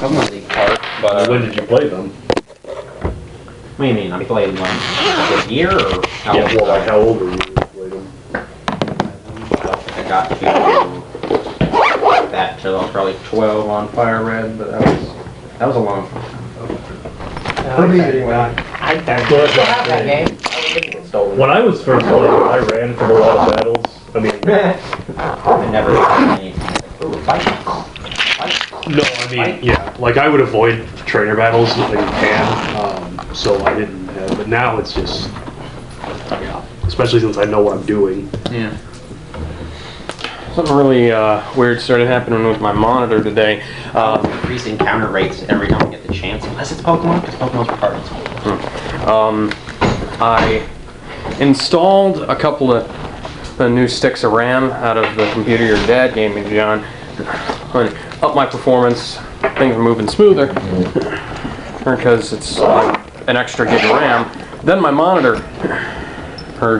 I'm on the part, but when did you play them? What do you mean? I played one like a year or how Yeah, old? well, like how old were you when you played them? I got to that till I was probably 12 on Fire Red, but that was a long time. For me, anyway. I don't have that game. I think it's stolen. When I was first playing, I ran from a lot of battles. I mean, I never got any. Ooh, fight. no, I mean, yeah, like I would avoid trainer battles if I can, so I didn't have, but now it's just, yeah, especially since I know what I'm doing. Yeah. Something really weird started happening with my monitor today. Increasing counter rates every time I get the chance, unless it's Pokemon, because Pokemon's retarded. I installed a couple of the new sticks of RAM out of the computer your dad gave me, John. Up my performance, things are moving smoother because it's an extra gig of RAM. Then my monitor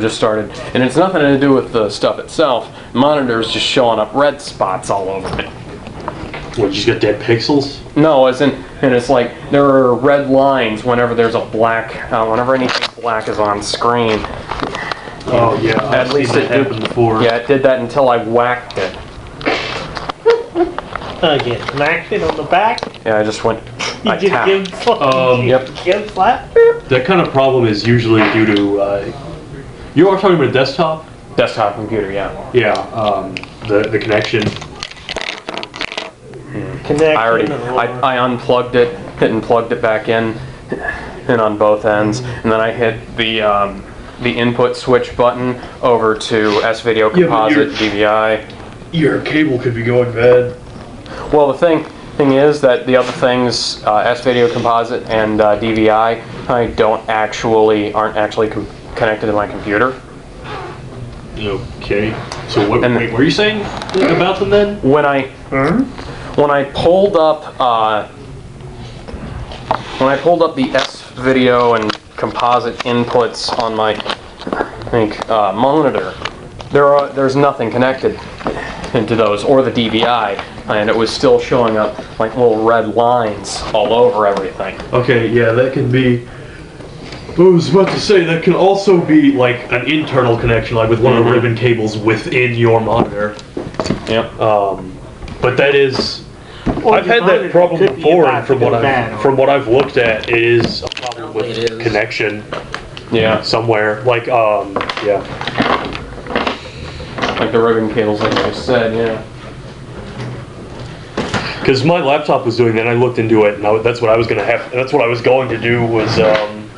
just started, and it's nothing to do with the stuff itself. The monitor's just showing up red spots all over it. What, you just got dead pixels? No, and it's like there are red lines whenever there's a black, whenever anything black is on screen. Oh yeah, At least it happened before. Yeah, it did that until I whacked it. Again, smacked it on the back. Yeah, I just went. You I just tapped. give fucking Yep. give slap. That kind of problem is usually due to, you are talking about a desktop? Desktop computer, yeah. Yeah, the connection. Connection. I unplugged it, hit and plugged it back in on both ends, and then I hit the input switch button over to S-Video Composite DVI. Your cable could be going bad. Well, the thing is that the other things, S-Video Composite and DVI, aren't actually connected to my computer. Okay. So what were you saying about them then? When I pulled up the S-Video and Composite inputs on my monitor, there's nothing connected into those or the DVI, and it was still showing up like little red lines all over everything. Okay, yeah, that can be. I was about to say that can also be like an internal connection, like with one of the ribbon cables within your monitor. Yep. But that is. Or I've your had that monitor problem could be before, about and from to what go bad from what I've looked at, it is a problem It is. with connection. Yeah. Somewhere, like yeah. Like the ribbon cables, like I said, yeah. Because my laptop was doing that, and I looked into it, and that's what I was gonna have. That's what I was going to do was.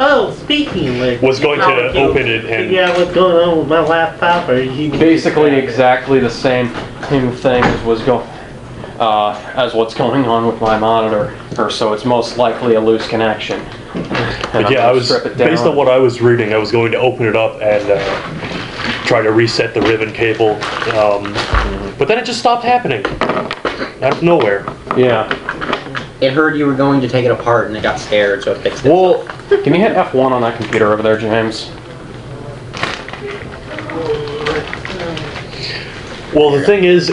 Oh, speaking of which, Was going to open it and. yeah, what's going on with my laptop? Or you Basically, exactly the same thing as as what's going on with my monitor. So it's most likely a loose connection. But yeah, I was based on what I was reading. I was going to open it up and try to reset the ribbon cable, but then it just stopped happening out of nowhere. Yeah. It heard you were going to take it apart and it got scared, so it fixed it. Well, can you hit F1 on that computer over there, James? Well, the thing is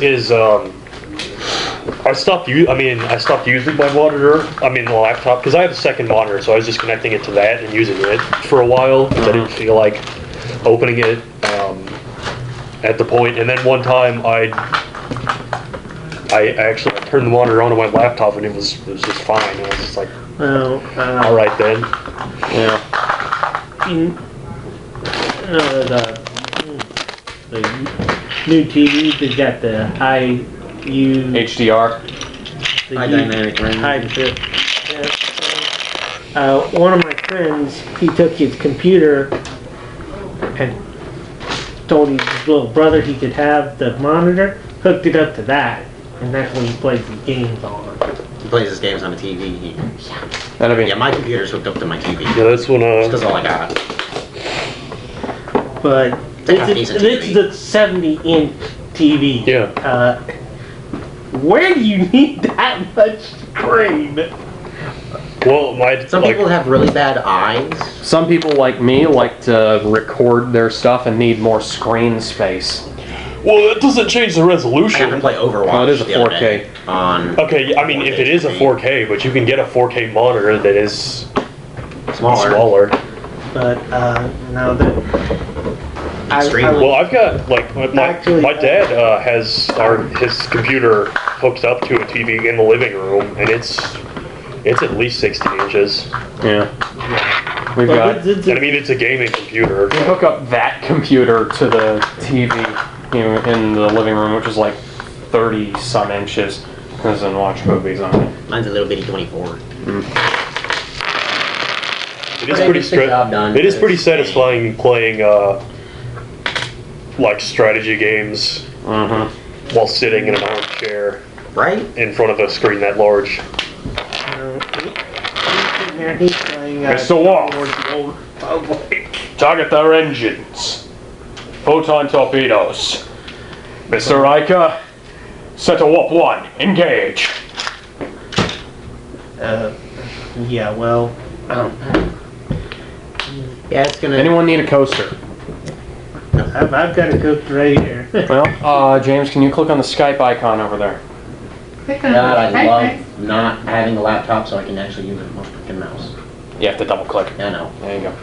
I stopped using my monitor. The laptop, because I have a second monitor, so I was just connecting it to that and using it for a while. I didn't feel like opening it at the point. And then one time I actually turned the monitor on my laptop, and it was just fine. And I was just like, all right then. Yeah. The new TV, they got the high HDR. High dynamic range. High fit. Yeah. One of my friends, he took his computer and told his little brother he could have the monitor, hooked it up to that, and that's when he plays his games on. He plays his games on a TV. Yeah, my computer's hooked up to my TV. Yeah, that's when That's all I got. But it's the 70-inch TV. Yeah. Where do you need that much screen? Well, some people have really bad eyes. Some people like me like to record their stuff and need more screen space. Well, it doesn't change the I got to resolution. play Overwatch. Oh, it is a the other 4K. day On Okay, I mean, if it is a 4K, but you can get a 4K monitor that is smaller. But now that Extreme. Well, I've got like Actually, my dad has his computer hooked up to a TV in the living room, and it's at least 60 inches. Yeah. We've but got. And I mean, it's a gaming computer. We hook up that computer to the TV in the living room, which is like 30 some inches, and watch movies on it. Mine's a little bitty 24. It is pretty It is pretty satisfying playing like strategy games while sitting in an armchair Right? in front of a screen that large. he's playing. Mr. Wolf. Target their engines. Photon torpedoes. Mr. Riker, set a warp 1. Engage. Yeah, well, Yeah, it's gonna. Anyone need a coaster? I've got it cooked right here. Well, James, can you click on the Skype icon over there? God, I love not having a laptop so I can actually use a fucking mouse. You have to double click. Yeah, I know. There you go.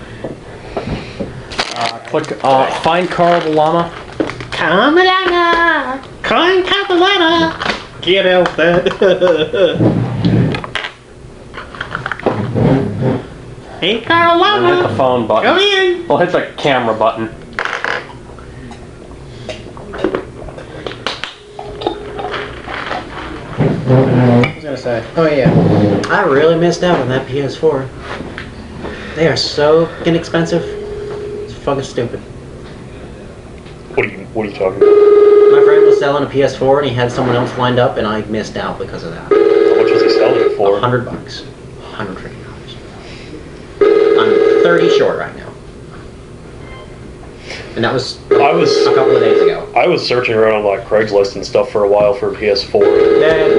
Click, find Carl the Llama. Kamalana! Calling Kamalana! Get out that. Hey, Carl And hit the Llama! phone button. Come in! Well, hit the camera button. What was I gonna say? Oh yeah. I really missed out on that PS4. They are so inexpensive. It's fucking stupid. What are you talking about? My friend was selling a PS4 and he had someone else lined up and I missed out because of that. How much was he selling it for? $100. $150. I'm 30 short right now. And that was a couple of days ago. I was searching around on like Craigslist and stuff for a while for a PS4.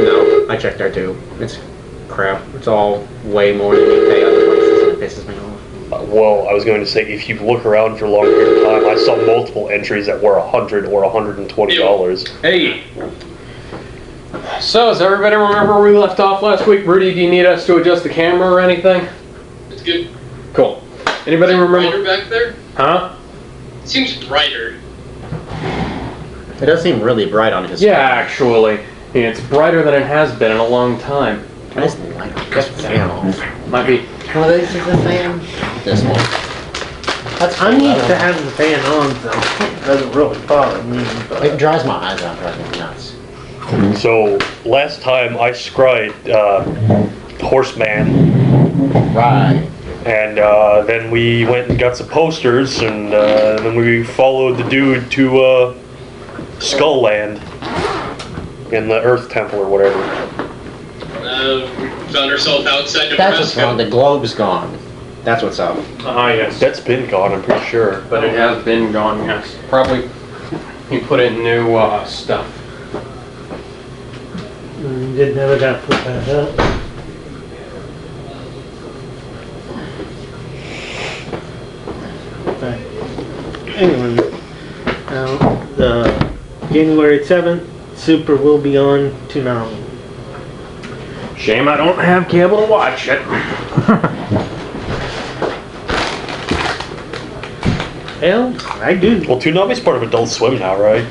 No, I checked there too. It's crap. It's all way more than you pay other places and it pisses me off. Well, I was going to say, if you look around for a long period of time, I saw multiple entries that were $100 or $120. Hey. So, does everybody remember where we left off last week? Rudy, do you need us to adjust the camera or anything? It's good. Cool. Anybody remember? Brighter back there? Huh? It seems brighter. It does seem really bright on his Yeah, actually. It's brighter than it has been in a long time. Can I just light the fan off? Might be. One of these is the fan? This one. That's I'm used to having the fan on, so it doesn't really bother me. But It dries my eyes out, drives me nuts. So, last time I scried Horseman, Right. and then we went and got some posters, and then we followed the dude to Skull Land in the Earth Temple or whatever. We found ourselves outside That's what's wrong. Nebraska. The globe's gone. That's what's up. Ah, yes. That's been gone, I'm pretty sure. But it has been gone, yes. Probably he put in new stuff. did never got put that up. But anyway, January 7th, Super will be on Toonami. Shame I don't have cable to watch it. Hell, I do. Well, Toonami's part of Adult Swim now, right?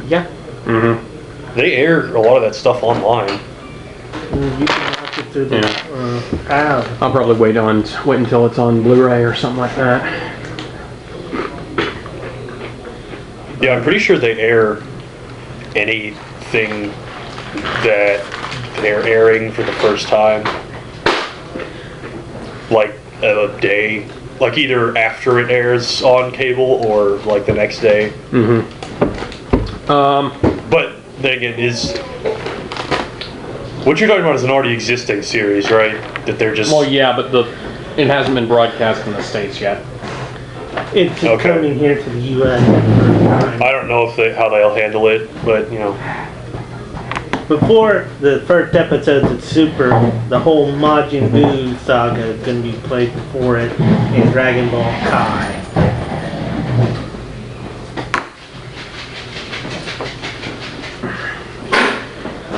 Yeah. Mm-hmm. They air a lot of that stuff online. You can watch it through the app. I'll probably wait until it's on Blu-ray or something like that. Yeah, I'm pretty sure they air anything that they're airing for the first time, like a day, like either after it airs on cable or like the next day. Mm-hmm. But then again, what you're talking about is an already existing series, right? That they're just. Well, yeah, but it hasn't been broadcast in the States yet. It's just Okay. coming here to the U.S. I don't know how they'll handle it, but you know. Before the first episodes of Super, the whole Majin Buu saga is going to be played before it in Dragon Ball Kai.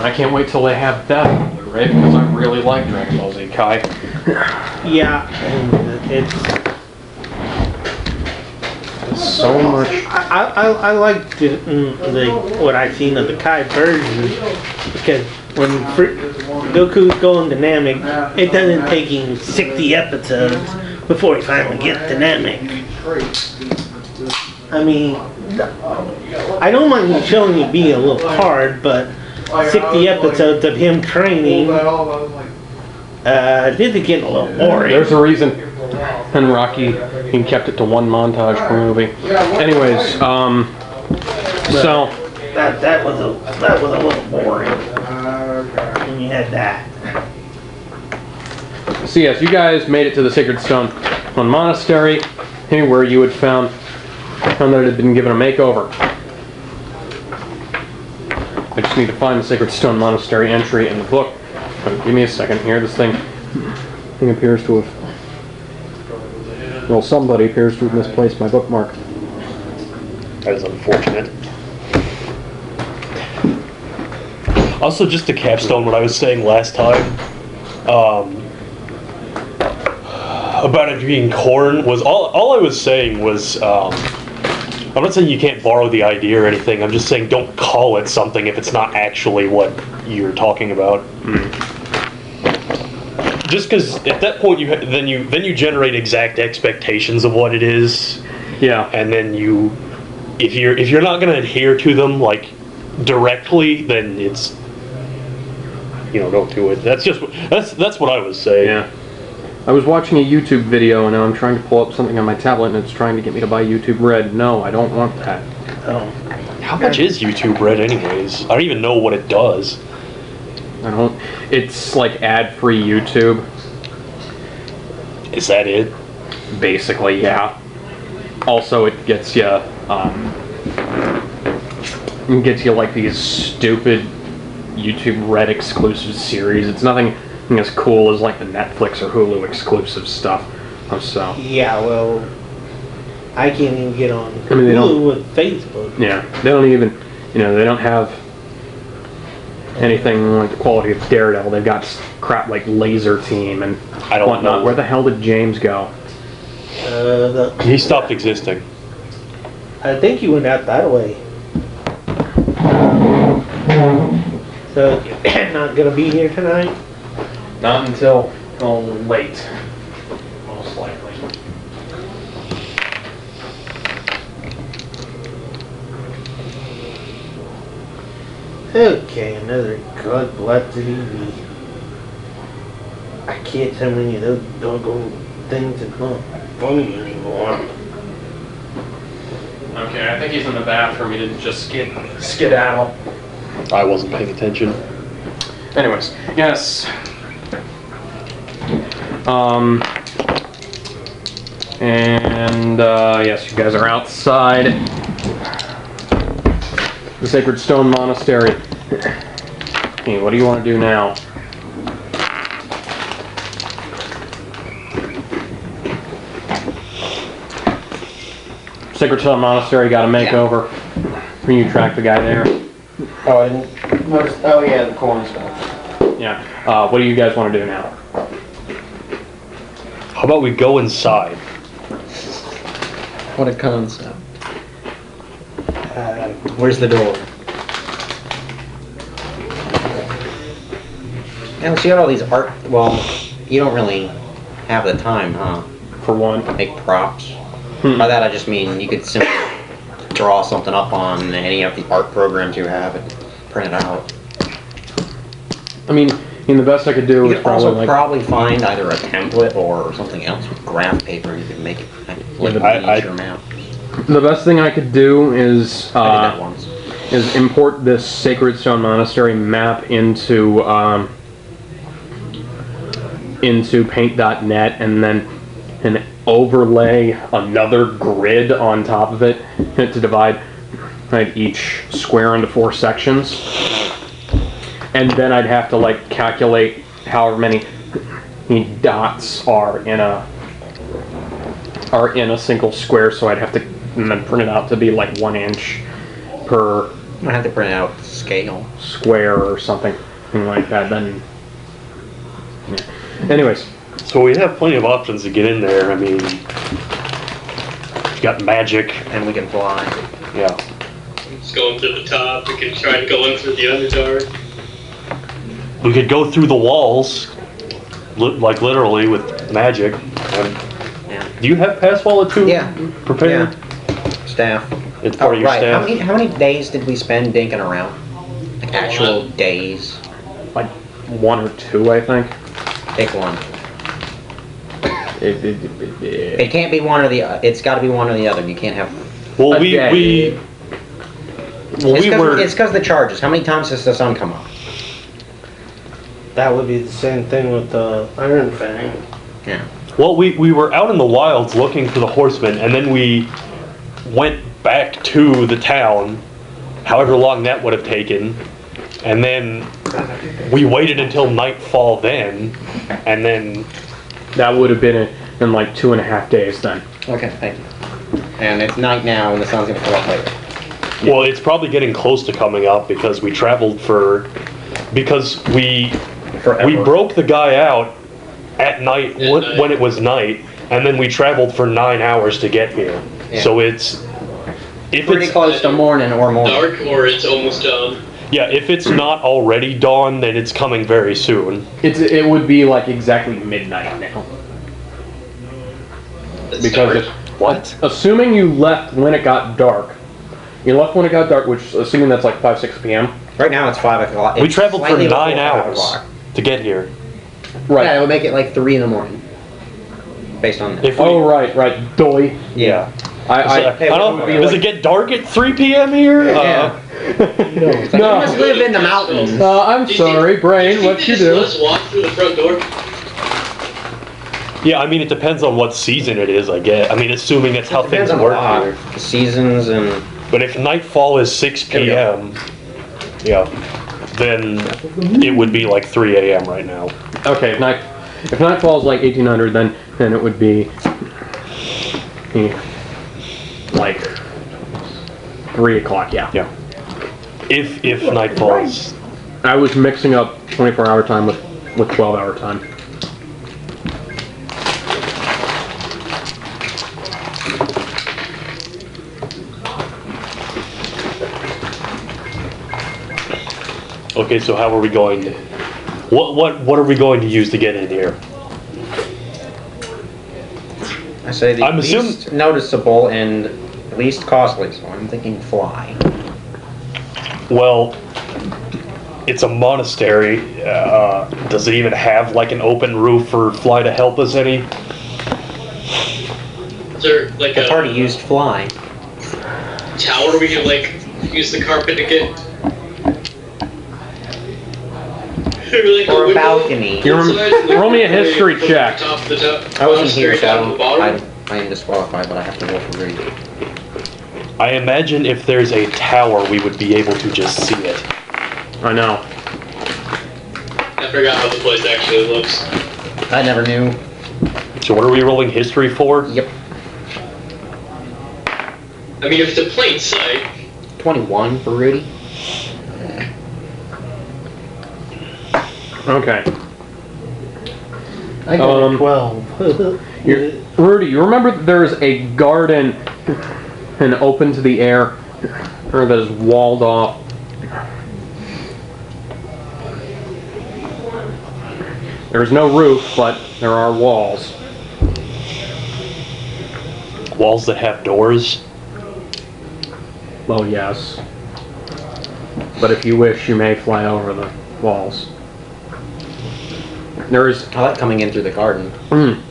I can't wait till they have that on Blu-ray because I really like Dragon Ball Z Kai. Yeah, and it's So much. I like the what I've seen of the Kai version because when Goku's going to Namek, it doesn't take him 60 episodes before he finally gets to Namek. I mean, I don't mind showing it being a little hard, but 60 episodes of him training did get a little boring. There's a reason. And Rocky, he kept it to one montage per movie. Anyways, so that was a little boring when you had that. So yes, you guys made it to the Sacred Stone Monastery, where you had found that it had been given a makeover. I just need to find the Sacred Stone Monastery entry in the book. Give me a second here. This thing appears to have... Well, somebody appears to have misplaced my bookmark. That is unfortunate. Also, just to capstone what I was saying last time, about it being corn, was all I was saying was, I'm not saying you can't borrow the idea or anything, I'm just saying don't call it something if it's not actually what you're talking about. Just because at that point then you generate exact expectations of what it is. Yeah. And then if you're not going to adhere to them like directly, then it's, don't do it. That's what I was saying. Yeah. I was watching a YouTube video and now I'm trying to pull up something on my tablet and it's trying to get me to buy YouTube Red. No, I don't want that. Oh. How much is YouTube Red anyways? I don't even know what it does. It's like ad-free YouTube. Is that it? Basically, yeah. Also, it gets you like these stupid YouTube Red exclusive series. It's nothing as cool as like the Netflix or Hulu exclusive stuff. So Yeah, well, I can't even get on they don't- Hulu with Facebook. yeah, they don't even they don't have anything like the quality of Daredevil. They've got crap like Laser Team and I don't whatnot. know. Where the hell did James go? He stopped existing. I think he went out that way. So, not gonna be here tonight? Not until late, most likely. Okay, another God bless the TV. I can't tell many of those doggone things that's not funny anymore. Okay, I think he's in the bathroom. He didn't just skedaddle. I wasn't paying attention. Anyways, yes. Yes, you guys are outside the Sacred Stone Monastery. Hey, what do you want to do now? Sacred Stone Monastery got a makeover. Can you track the guy there? Oh, I didn't notice. Oh, yeah, the corn stuff. Yeah. What do you guys want to do now? How about we go inside? What a concept. Where's the door? And so you got all these art. Well, you don't really have the time, huh? For one. Make props. By that I just mean you could simply draw something up on any of the art programs you have and print it out. I mean, the best I could do You is could also probably find either a template or something else with graph paper and you can make it kind of like I- miniature map. the best thing I could do is I did that once. import this Sacred Stone Monastery map into Paint.net and then overlay another grid on top of it to divide each square into 4 sections. And then I'd have to like calculate however many dots are in a single square, so I'd have to and then print it out to be like 1 inch per I have to print out scale. square or something like that. Then, yeah. Anyways, So we have plenty of options to get in there. I mean, you got magic. And we can fly. Yeah. Just going to the top. We can try to go in through the Underdark. We could go through the walls, like literally with magic. Yeah. Do you have Pass Wallet 2 Yeah. prepared? Yeah. Staff. It's part of your right. staff. How many days did we spend dinking around? Like actual days. like 1 or 2, I think. Pick one. It, It can't be one or the other. It's got to be one or the other. You can't have. Well, A day. It's because the charges. How many times does the sun come up? That would be the same thing with the Iron Fang. Yeah. Well, we were out in the wilds looking for the horsemen, and then we went back to the town, however long that would have taken, and then we waited until nightfall then, and then that would have been in like 2.5 days then. Okay, thank you. And it's night now, and the sun's gonna come up later. well, it's probably getting close to coming up because we traveled because we Forever. broke the guy out at night when it was night, and then we traveled for 9 hours to get here. Yeah. So if Pretty it's close to morning or more. Dark, or it's almost dawn. yeah, if it's not already dawn, then it's coming very soon. It would be like exactly midnight now. That's Because dark. What? assuming you left when it got dark, which assuming that's like 5-6 p.m. Right now it's 5 o'clock. We It's traveled for slightly 9 before 5 hours o'clock. to get here. Right. Yeah, it would make it like 3 in the morning. Based on that. If we, Oh right, doy. Yeah. I don't. Does it get dark at 3 p.m. here? Yeah. You No. must live in the mountains. I'm Do you sorry, think- brain. do you What think you they do? just let us walk through the front door? Yeah, I mean it depends on what season it is. I guess. I mean, assuming that's how Depends things on a work lot. here. The seasons and But if nightfall is 6 p.m., yeah, then it would be like 3 a.m. right now. Okay, if nightfall is like 1800, then it would be like 3 o'clock. Yeah. Yeah. If nightfall is. I was mixing up 24-hour time with 12-hour time. Okay, so how are we going to? What are we going to use to get in here? I say the I'm least noticeable and least costly, so I'm thinking fly. Well, it's a monastery. Does it even have like an open roof for Fly to help us any? Is there like The a party used fly. tower we can like use the carpet to get? Like Or a window balcony. You rem- inside, and, like, roll me a from history the check. top to the top, I wasn't here, monastery so down to the bottom. I am disqualified, but I have to roll for reading. I imagine if there's a tower, we would be able to just see it. I know. I forgot how the place actually looks. I never knew. So what are we rolling history for? Yep. I mean, if it's a plain sight, 21 for Rudy. Okay. I got Um, a 12. Rudy, you remember that there's a garden and open to the air, or that is walled off? There's no roof, but there are walls. Walls that have doors? Well, yes. But if you wish, you may fly over the walls. There is. I like coming in through the garden. I'm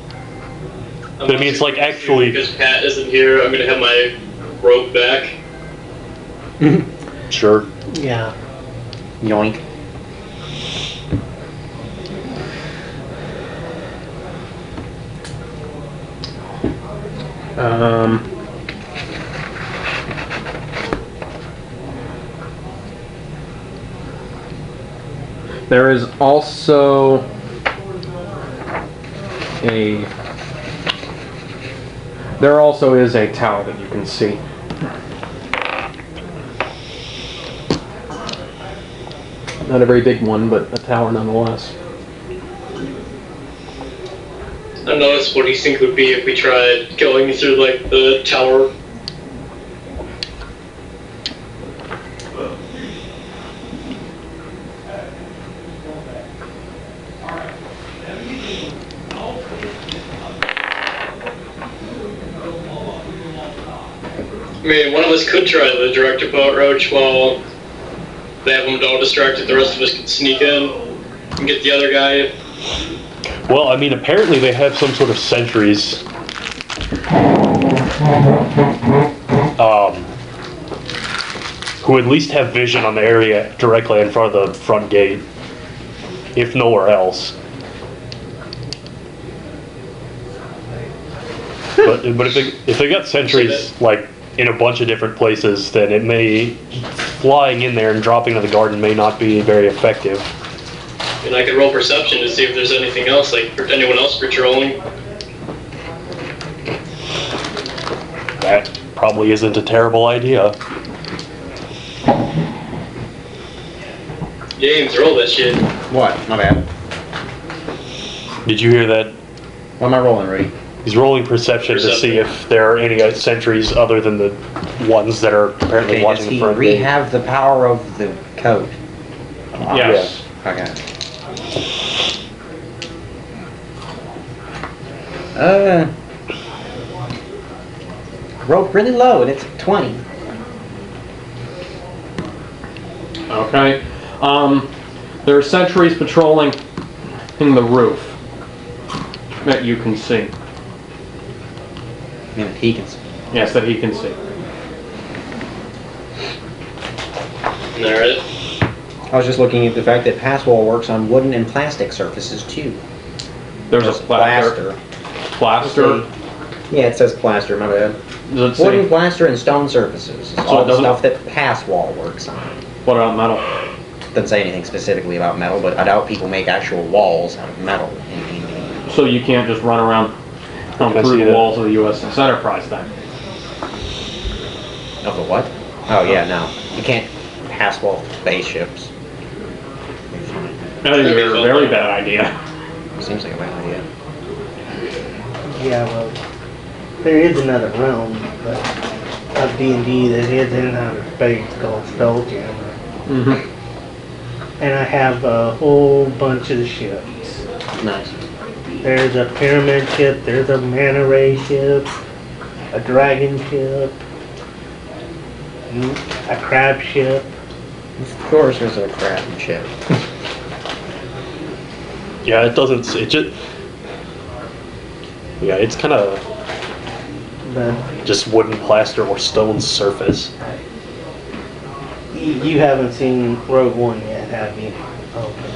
But I mean, it's like actually- because Pat isn't here. I'm gonna have my rope back. Sure. Yeah. Yoink. Um, there is also there also is a tower that you can see. Not a very big one, but a tower nonetheless. I noticed what do you think would be if we tried going through like the tower? I mean, one of us could try the direct approach while they have them all distracted. The rest of us could sneak in and get the other guy. Well, I mean, apparently they have some sort of sentries. Who at least have vision on the area directly in front of the front gate, if nowhere else. But if they got sentries like in a bunch of different places, then it may flying in there and dropping to the garden may not be very effective. And I could roll perception to see if there's anything else, like anyone else patrolling. That probably isn't a terrible idea. James, roll that shit. What? My bad. Did you hear that? What am I rolling, Rudy? He's rolling perception to see if there are any sentries other than the ones that are apparently watching the front gate. Does he have the power of the code? Yes. Okay. Rolled really low and it's 20. Okay. There are sentries patrolling in the roof that you can see. I mean, he can see. Yes, that he can see. Alright. I was just looking at the fact that Passwall works on wooden and plastic surfaces too. There's That's a plaster. Plaster. Yeah, it says plaster, my bad. Does it Wooden, say, plaster, and stone surfaces. It's So all it the doesn't- stuff that Passwall works on. what about metal? Doesn't say anything specifically about metal, but I doubt people make actual walls out of metal in D&D. So you can't just run around Can I through see the that? walls of the USS Enterprise then. Of the what? Oh yeah, no. You can't Passwall spaceships. I think it's a very bad idea. Seems like a bad idea. Yeah, well, there is another realm, but of D&D that is in outer space called Spelljammer. Mm-hmm. And I have a whole bunch of the ships. Nice. There's a pyramid ship, there's a manta ray ship, a dragon ship, a crab ship. Of course there's a crab ship. Yeah, it doesn't. It just. Yeah, it's kind of But just wooden, plaster, or stone surface. you haven't seen Rogue One yet, have you? Okay.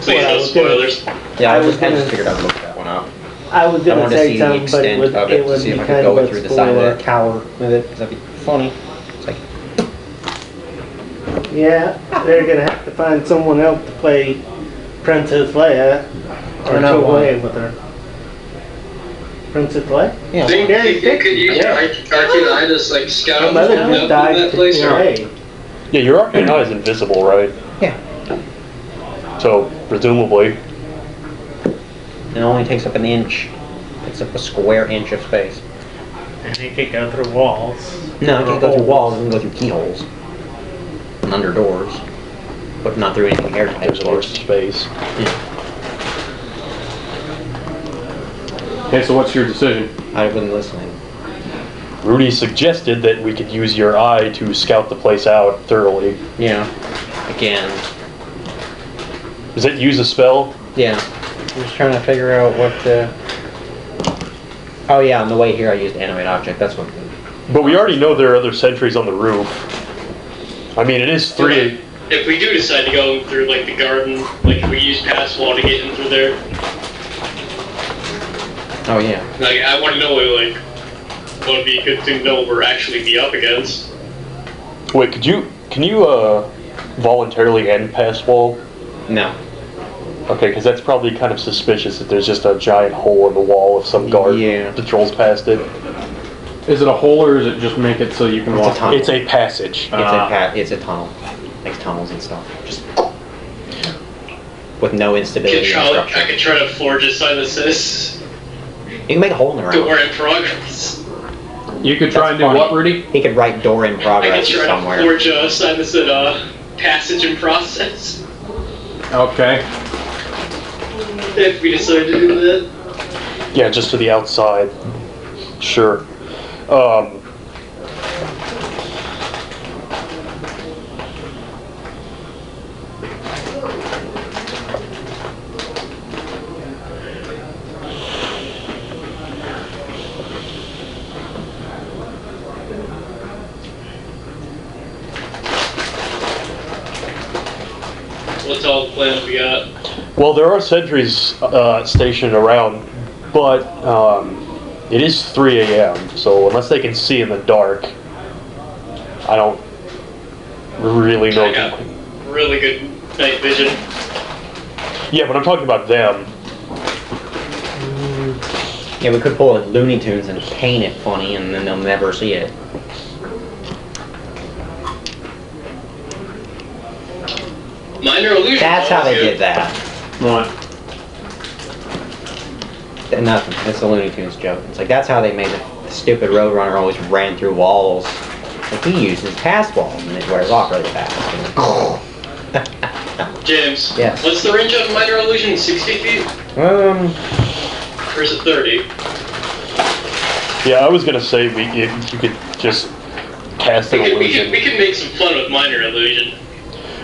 Please, Well, I no was gonna- spoilers. Yeah, I I was just gonna- figured I'd look that one up. I was I gonna wanted to say see the something, but extent it would, of it it to would see be if I kind could of go a through the side of spoiler. that tower with it, because that'd be funny. It's like, Yeah, they're gonna have to find someone else to play Princess Leia, or I go know why. away with her. Princess Leia? yeah. Think Very you could use Yeah. R2-9 to like scout My mother just out died that place? Or? today. Yeah, your arcane eye is invisible, right? Yeah. So presumably, It only takes up an inch. Takes up a square inch of space. And they can't go through walls. No, it can't go through walls, it can go through keyholes. And under doors. But not through anything airtight there's doors. lots of space. Okay, so what's your decision? I wasn't listening. Rudy suggested that we could use your eye to scout the place out thoroughly. Yeah. Again. Does it use a spell? Yeah. I'm just trying to figure out what the... Oh yeah, on the way here I used animate object, that's what... But we already know there are other sentries on the roof. I mean, it is 3. If we do decide to go through like the garden, like if we use Passwall to get in through there, Oh yeah. like I want to know like what would be a good thing to know we're actually be up against. Wait, can you voluntarily end pass wall? No. Okay, because that's probably kind of suspicious if there's just a giant hole in the wall if some guard Yeah. patrols past it. Is it a hole or is it just make it so you can It's a walk? tunnel. It's a passage. It's a tunnel. makes tunnels and stuff. Just with no instability. I could try to forge a sign that says You can make a hole in the ground. door in progress. You could try and do funny. what, Rudy? He could write door in I progress could try somewhere. to forge a sign that said passage in process. Okay. If we decide to do that. Yeah, just to the outside. Sure. What's all the plans we got? Well, there are sentries stationed around, but it is 3 a.m., so unless they can see in the dark, I don't really know. I got really good night vision. Yeah, but I'm talking about them. Yeah, we could pull it Looney Tunes and paint it funny, and then they'll never see it. Minor illusion. That's how they good. did that. What? Nothing. It's a Looney Tunes joke. It's like, that's how they made the stupid Roadrunner always ran through walls. Like, he uses pass walls, and it wears off really fast. James. Yes. What's the range on minor illusion? 60 feet? Or is it 30? Yeah, I was gonna say you could just cast an illusion. We could make some fun with minor illusion.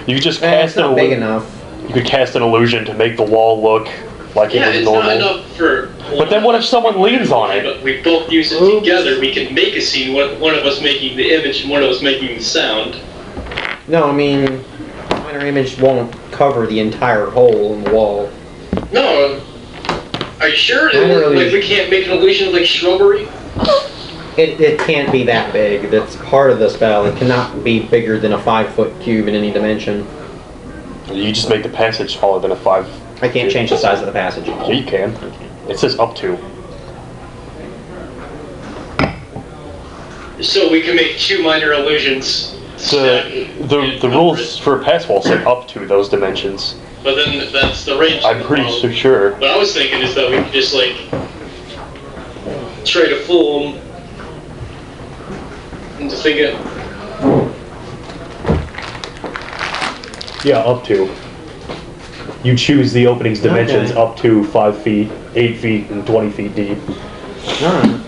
You could just It's cast an not big illusion. enough. You could cast an illusion to make the wall look like Yeah, it was it's normal. not enough for. But then what if someone leans on it? But we both use it together. We can make a scene. One of us making the image and one of us making the sound. No, I mean, minor image won't cover the entire hole in the wall. No. Are you sure? Minor Like illusion. we can't make an illusion of like shrubbery? It can't be that big. That's part of the spell. It cannot be bigger than a 5-foot cube in any dimension. You just make the passage smaller than a 5. I can't change the size of the passage. Yeah, you can. It says up to. So we can make 2 minor illusions. The rules for a pass wall say up to those dimensions. But then that's the range. I'm pretty sure. What I was thinking is that we could just like try to fool them into thinking. Yeah, up to. You choose the opening's dimensions Okay. up to 5 feet, 8 feet, and 20 feet deep. Alright.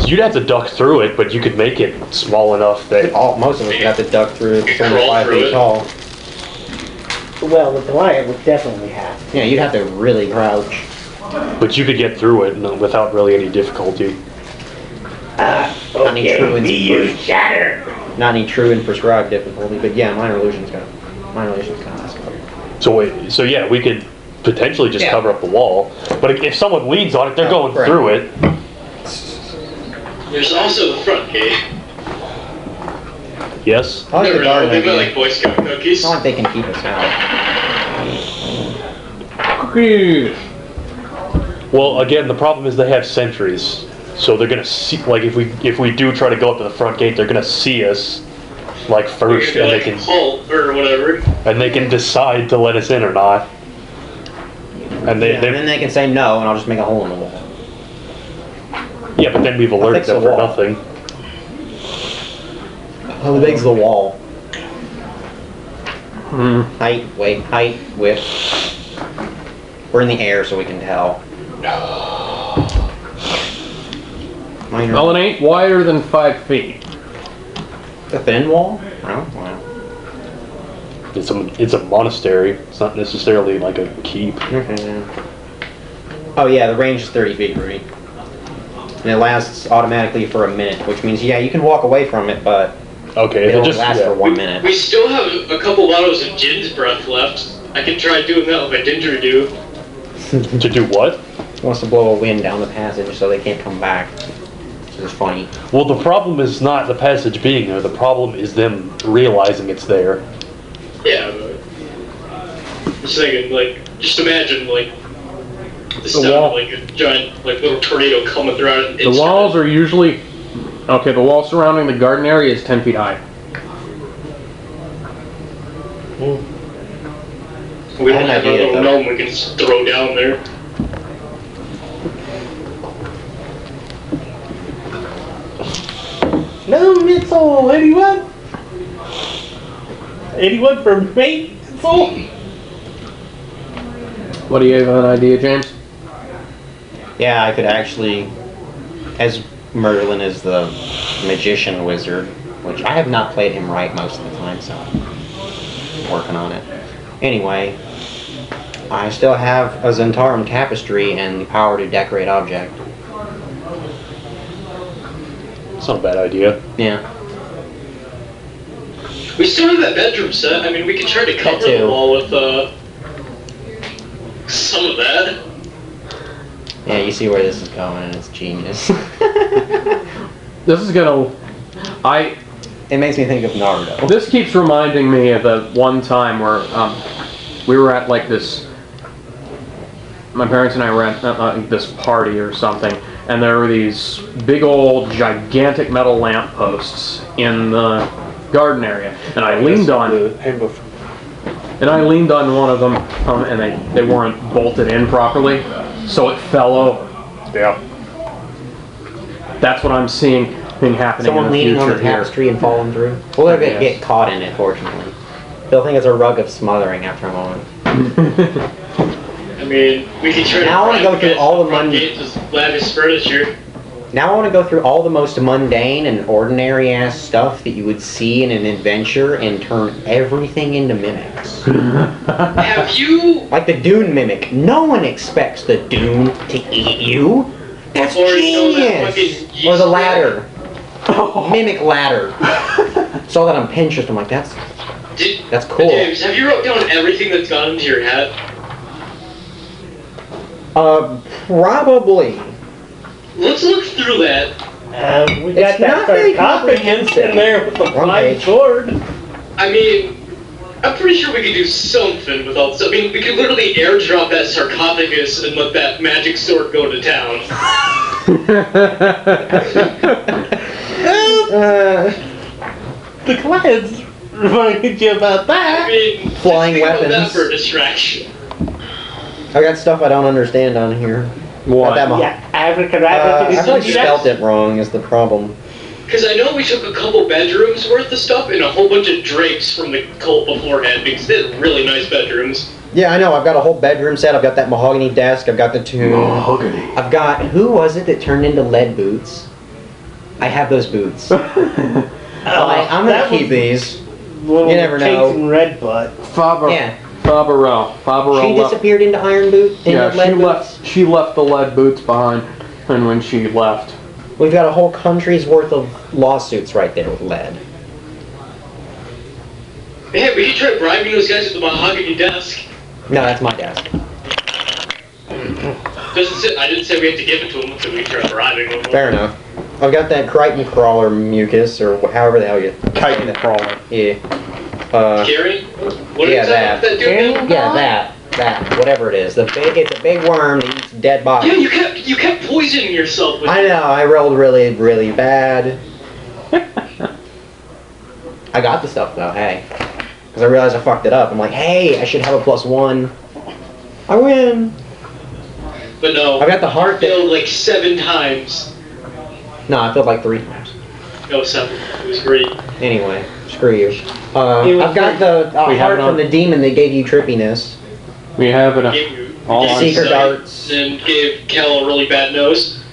So you'd have to duck through it, but you could make it small enough that. Most of us would have to duck through it. It's only Crawl 5 through feet it. tall. Well, with the wire, would definitely have. Yeah, you'd have to really crouch. But you could get through it without really any difficulty. Not any true and not any true and prescribed difficulty, but yeah, minor illusion's kind of awesome. So wait, so yeah, we could potentially just Yeah. cover up the wall. But if someone leans on it, they're going correct. through it. There's also the front gate. Yes. I like the Never know. garden They've got idea. like Boy Scout cookies. It's not like they can keep us out. Cookies. Well, again, the problem is they have sentries, so they're gonna see. Like if we do try to go up to the front gate, they're gonna see us like first, They're and gonna they be like, can halt or whatever. decide to let us in or not. And And then they can say no, and I'll just make a hole in the wall. yeah, but then we've alerted fix the them for wall. nothing. How big's the wall? Hmm. Height, width. We're in the air, so we can tell. Minor. Well, it ain't wider than 5 feet. The thin wall? Oh, wow. It's a monastery. It's not necessarily like a keep. Okay. Yeah. Oh yeah, the range is 30 feet, Rudy. And it lasts automatically for a minute, which means, yeah, you can walk away from it, but Okay, it if it only just lasts for yeah. 1 minute. We still have a couple bottles of gin's breath left. I can try doing that with my didgeridoo. To do what? It wants to blow a wind down the passage so they can't come back. It's funny. Well, the problem is not the passage being there. The problem is them realizing it's there. Yeah, but just thinking, like, just imagine, like, the sound wall- of, like, a giant, like, little tornado coming through it. The walls are usually... Okay, the wall surrounding the garden area is 10 feet high. We I don't had have an a idea, little though. gnome we can just throw down there. No missile, anyone? Anyone for me? Missile? What do you have an idea, James? Yeah, I could actually, as Merlin is the magician wizard, which I have not played him right most of the time, so I'm working on it. Anyway, I still have a Zentarum tapestry and the power to decorate object. It's not a bad idea. Yeah. We still have that bedroom set. I mean, we could try to cover too. the wall with some of that. Yeah, you see where this is going, and it's genius. This is gonna. It makes me think of Naruto. This keeps reminding me of the one time where we were at like this. My parents and I were at this party or something, and there were these big old gigantic metal lamp posts in the garden area, and I leaned on one of them, and they weren't bolted in properly, so it fell over. Yeah. That's what I'm seeing happening Someone in the leaning future on the here. tapestry and falling through. Well, they're gonna Yes. get caught in it, fortunately. They'll think it's a rug of smothering after a moment. I mean, we could try Now I wanna to go through all the money- gates with lavish furniture. Now I want to go through all the most mundane and ordinary ass stuff that you would see in an adventure and turn everything into mimics. Have you? Like the Dune mimic. No one expects the Dune to eat you. That's Or, you know, that genius. fucking Or the yeast ladder. Mimic ladder. Saw that on Pinterest. I'm like, that's cool. James, have you wrote down everything that's gone into your head? Probably. Let's look through that. We got It's that not very sarcophagus in there with the One flying page. sword. I mean, I'm pretty sure we could do something with all this. I mean, we could literally airdrop that sarcophagus and let that magic sword go to town. The clouds reminded you about I that. mean, Flying just think about weapons. that for a distraction. I got stuff I don't understand on here. What? Got that Yeah, abracadabra. I probably spelled it wrong is the problem. Because I know we took a couple bedrooms worth of stuff and a whole bunch of drapes from the cult beforehand because they had really nice bedrooms. Yeah, I know. I've got a whole bedroom set. I've got that mahogany desk. I've got the two. Mahogany. I've got, who was it that turned into lead boots? I have those boots. I'm gonna keep these. You never know. Chasing red butt. Yeah. Faberell She left. disappeared into iron boot. Into Yeah, lead she boots. left. She left the lead boots behind, and when she left, We've got a whole country's worth of lawsuits right there with lead. Yeah, we could try bribing those guys with the mahogany desk. No, that's my desk. I didn't say we had to give it to them until we tried bribing them. Fair enough. I've got that Crichton crawler mucus, or however the hell you. Chitin crawler. Yeah. Carrie? What Yeah, is that. that dude? Yeah, that. Whatever it is. It's a big worm that eats dead bodies. Yeah, you kept poisoning yourself with I know, I rolled really, really bad. I got the stuff though, hey. Because I realized I fucked it up. I'm like, hey, I should have a +1. I win. But no. I've got the heart that... failed like 7 times. No, I failed like 3 times. No, 7. It was great. Anyway, screw you. I've got the We have heart it on- from the demon that gave you trippiness. we have it Gave you all gave on you Seeker sight darts. And gave Cal a really bad nose.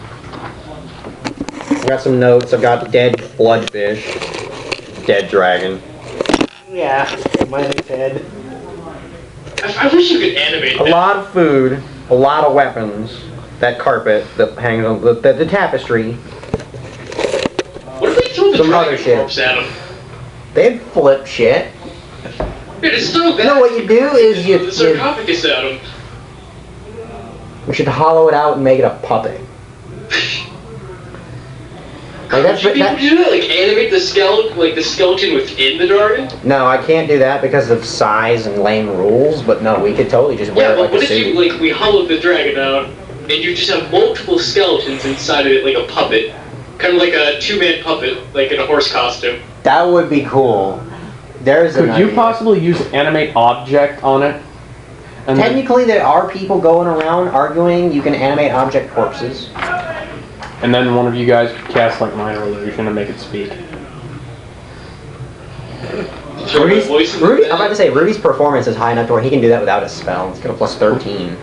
I've got some notes. I've got dead bloodfish. Dead dragon. Yeah, mine is head. I wish you could animate A that. lot of food. A lot of weapons. That carpet that hangs on the tapestry. What if we throw the Some other dragon shit. corpse at him? They'd flip shit. Dude, it's so bad. You know what you do is The you sarcophagus at him. we should hollow it out and make it a puppet. Like that's Should people do that? Like animate the skeleton within the dragon? no, I can't do that because of size and lame rules. But no, we could totally just wear Yeah, it but like what a if you suit. we hollowed the dragon out and you just have multiple skeletons inside of it like a puppet, kind of like a 2-man puppet, like in a horse costume. That would be cool. There's Could you possibly use animate object on it? And then- Technically, there are people going around arguing you can animate object corpses. and then one of you guys could cast like minor illusion and make it speak. Throw my voice in the I'm bed. about to say, Rudy's performance is high enough to where he can do that without a spell. It's got a plus 13.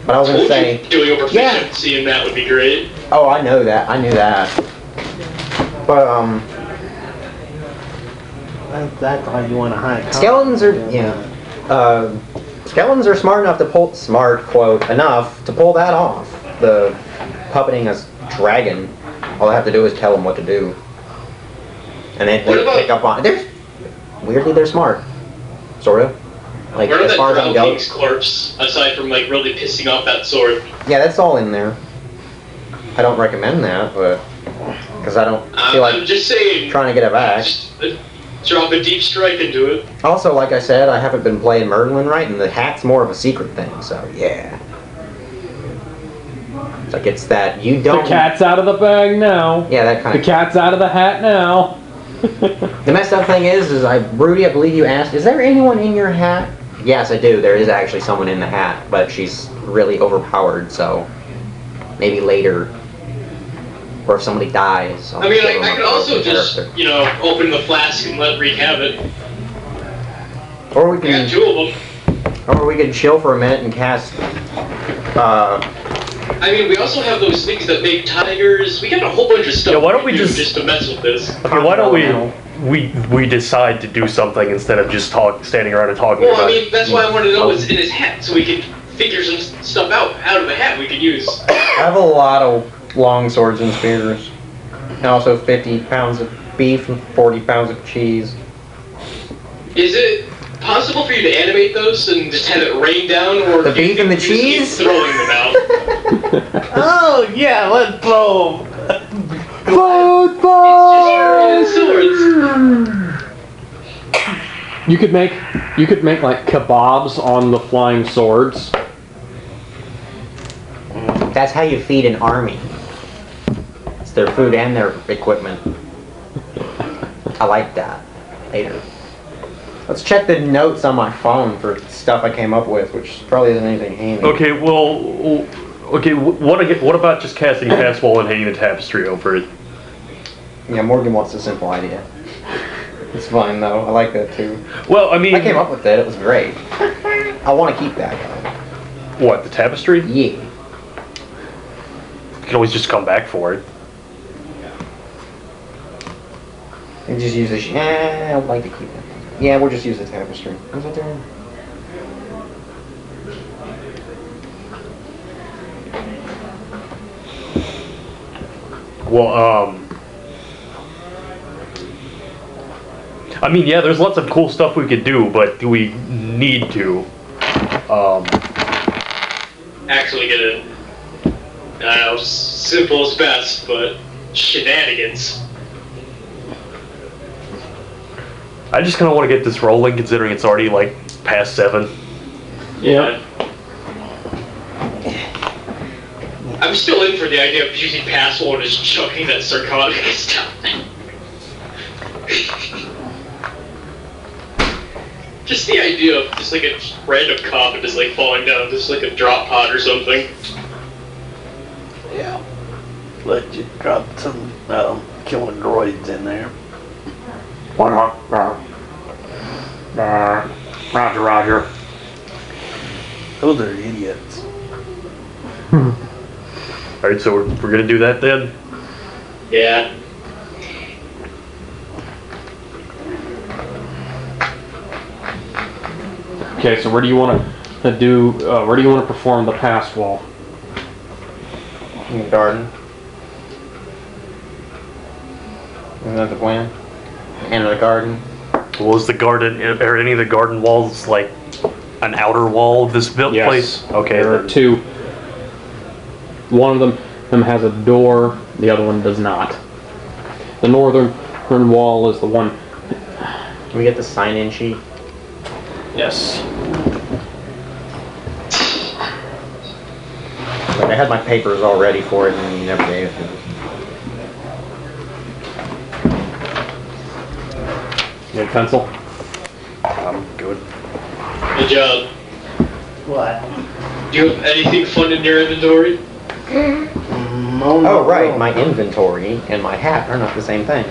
But I was going to Told say... you doing over Yeah. efficiency and that would be great. Oh, I know that. I knew that. But, That's why you want to hide. skeletons are... Yeah. Skeletons are smart enough to pull... Smart, quote, enough to pull that off. The puppeting a dragon. All I have to do is tell them what to do. And they What about- pick up on it. Weirdly, they're smart. Sort of. Like, Where did as that far as I Drow go. King's corpse, aside from like really pissing off that sword? Yeah, that's all in there. I don't recommend that, but... Because I don't feel I'm like just saying, trying to get it back. just, drop a deep strike into it. Also, like I said, I haven't been playing Merlin right, and the hat's more of a secret thing, so yeah. It's like it's that you don't... The cat's out of the bag now. Yeah, that kind The of... cat's out of the hat now. The messed up thing is Rudy, I believe you asked, is there anyone in your hat? Yes, I do. There is actually someone in the hat, but she's really overpowered, so maybe later, or if somebody dies. I'll I mean, give them I a could also broken just, character. you know, open the flask and let Reek have it. Or we I got can, 2 of them. or we can chill for a minute and cast. I mean, we also have those things that make tigers. We got a whole bunch of stuff. Yeah, why don't we do just- to mess with this? Okay, why don't we decide to do something instead of just standing around and talking Well, about I mean, that's why I wanted to know Oh. what's in his hat, so we could figure some stuff out of the hat we could use. I have a lot of long swords and spears, and also 50 pounds of beef and 40 pounds of cheese. Is it possible for you to animate those and just have it rain down, or The do you beef and the think we just cheese? keep throwing them out? Oh yeah, let's blow. Food It's just swords. You could make like kebabs on the flying swords. That's how you feed an army. It's their food and their equipment. I like that. Later. Let's check the notes on my phone for stuff I came up with, which probably isn't anything handy. Okay, well, okay. What about just casting Cast Wall and hanging the tapestry over it? Yeah, Morgan wants a simple idea. It's fine though. I like that too. Well, I mean, I came up with it. It was great. I want to keep that though. what, the tapestry? Yeah. You can always just come back for it. And just use the. I would like to keep it. Yeah, we'll just use the tapestry. What's that doing? Well, I mean, yeah, there's lots of cool stuff we could do, but do we need to? Actually get it. I don't know, simple is best, but shenanigans. I just kind of want to get this rolling, considering it's already like past 7. Yeah. I'm still in for the idea of using Password and just chucking that sarcophagus down. Just the idea of just like a random coffin just like falling down, just like a drop pod or something. Yeah. Let you drop some killer droids in there. Roger, Roger. Those are idiots. Alright, so we're gonna do that then? Yeah. Okay, so where do you want to do? Where do you want to perform the pass wall? In the garden. Isn't that the plan? Enter the garden. Well, is the garden, are any of the garden walls like an outer wall of this Yes. place? Okay, There are then. 2. One of them has a door. The other one does not. The northern wall is the one. Can we get the sign-in sheet? Yes. Like I had my papers all ready for it, and you never gave it to me. Good pencil. I'm good. Good job. What? Do you have anything fun in your inventory? No, Oh, right, my inventory and my hat are not the same thing.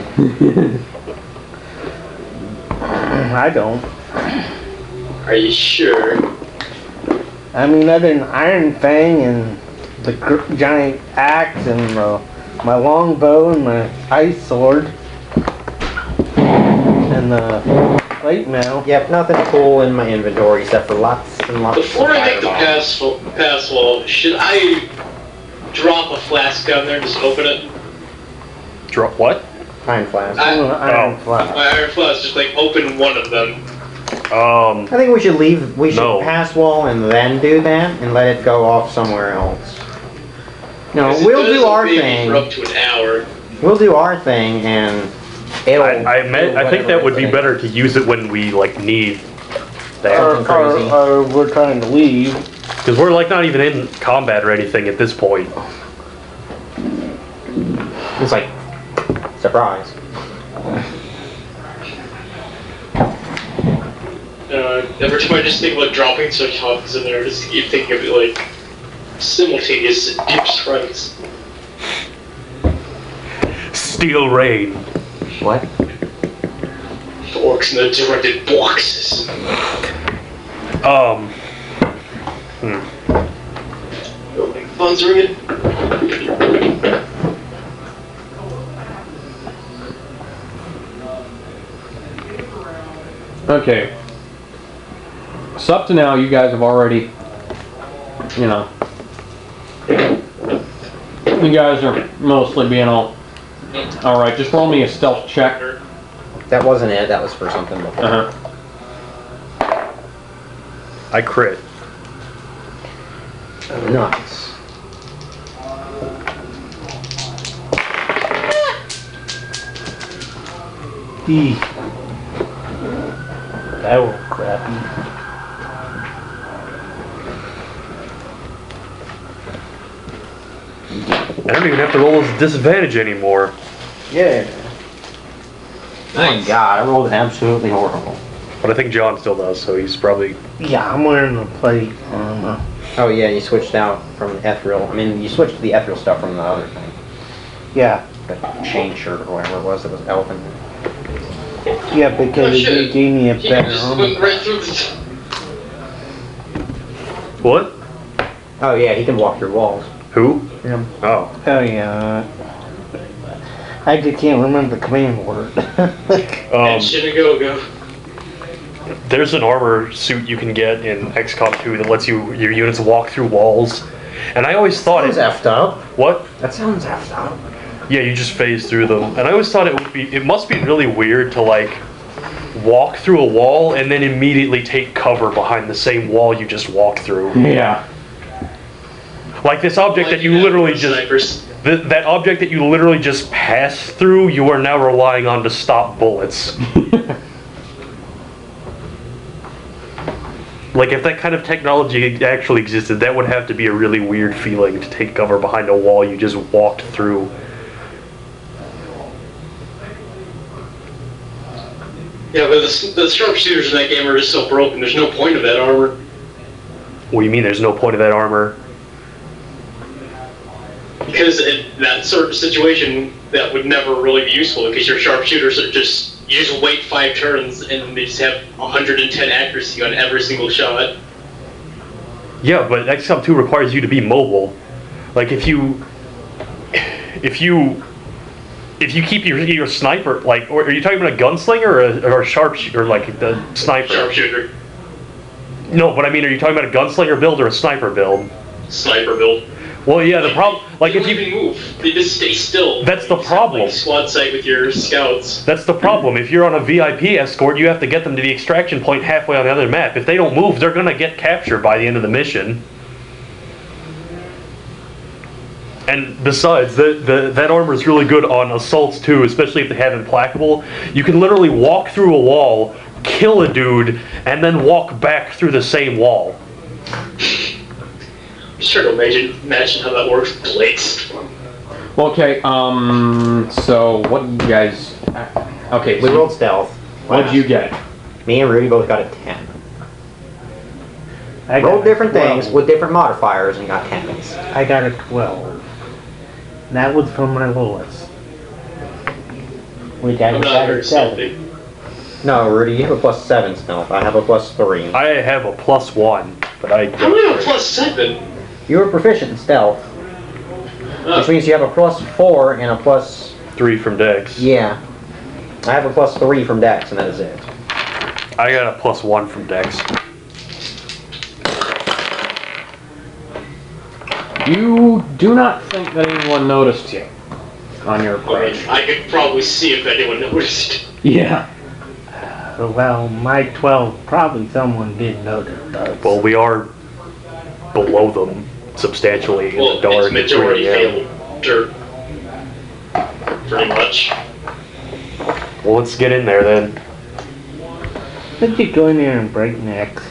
I don't. Are you sure? I mean, other than Iron Fang and the giant axe and my longbow and my ice sword and the plate mail. Yep, nothing cool in my inventory except for lots and lots Before of I make the fireballs. pass wall, should I drop a flask down there and just open it? Drop what? Iron flask. Iron flask. My iron flask, just like open one of them. I think we should should No. pass wall and then do that and let it go off somewhere else. No, 'Cause it we'll does do our maybe thing. For up to an hour. We'll do our thing and it'll. I think that would be better to use it when we like need that, Something crazy. Or we're trying to leave. because we're like not even in combat or anything at this point. It's like surprise. Every time I just think about dropping some topics in there, I just keep thinking of it like simultaneous deep strikes. Steel rain. What? The orcs in the directed boxes. Building funds ring. Okay. So up to now, you guys have already, you know, you guys are mostly being all right. Just roll me a stealth check. That wasn't it. That was for something before. I crit. Nice. That was crappy. I don't even have to roll as a disadvantage anymore. Yeah. My God, I rolled absolutely horrible. But I think John still does, so he's probably. Yeah, I'm wearing the plate armor. Oh yeah, you switched out from ethereal. I mean, you switched to the ethereal stuff from the other thing. Yeah. The chain shirt or whatever it was that was elven. Yeah, because Oh, shit. it gave me a He better just armor. went right through the. What? Oh yeah, he can walk through walls. Who? Yeah. Oh. Oh yeah. I just can't remember the command word. And Shinagogo. There's an armor suit you can get in XCOM 2 that lets your units walk through walls. And I always thought That sounds effed up. What? That sounds effed up. Yeah, you just phase through them. And I always thought it must be really weird to like walk through a wall and then immediately take cover behind the same wall you just walked through. Yeah. Like this object that you literally just that object that you literally just passed through, you are now relying on to stop bullets. Like if that kind of technology actually existed, that would have to be a really weird feeling to take cover behind a wall you just walked through. Yeah, but the sharpshooters in that game are just so broken. There's no point of that armor. What do you mean there's no point of that armor? Because in that sort of situation, that would never really be useful. Because your sharpshooters are just you just wait 5 turns and they just have 110 accuracy on every single shot. Yeah, but XCOM 2 requires you to be mobile. Like if you keep your sniper, like, or are you talking about a gunslinger or a sharpshooter, like the sniper? Sharpshooter. No, but I mean, are you talking about a gunslinger build or a sniper build? Sniper build. Well, yeah, the problem, like They if don't you even move. They just stay still. That's the You just have, problem. like, squad sight with your scouts. That's the problem. If you're on a VIP escort, you have to get them to the extraction point halfway on the other map. If they don't move, they're gonna get captured by the end of the mission. And besides, that armor is really good on assaults too, especially if they have implacable. You can literally walk through a wall, kill a dude, and then walk back through the same wall. Just try to imagine how that works with plates. Okay, so what do you guys... Okay, We so rolled stealth. What'd you get? Me and Rudy both got a 10. I got Rolled a different 12. things with different modifiers and got 10s. I got a 12. That was from my lowest. Which I I'm not got very a 7. stealthy. No, Rudy, you have a +7 stealth. I have a +3. I have a +1, but I How do we have a +7? You were proficient in stealth, which means you have a +4 and a plus. 3 from Dex. Yeah. I have a +3 from Dex, and that is it. I got a +1 from Dex. You do not think that anyone noticed you on your I approach. mean, I could probably see if anyone noticed. Yeah. Well, my 12, probably someone did notice those. Well, we are below them substantially in Well, the dark. it's majority 3 a.m. failed dirt. Pretty much. Well, let's get in there then. Let's just go in there and break necks.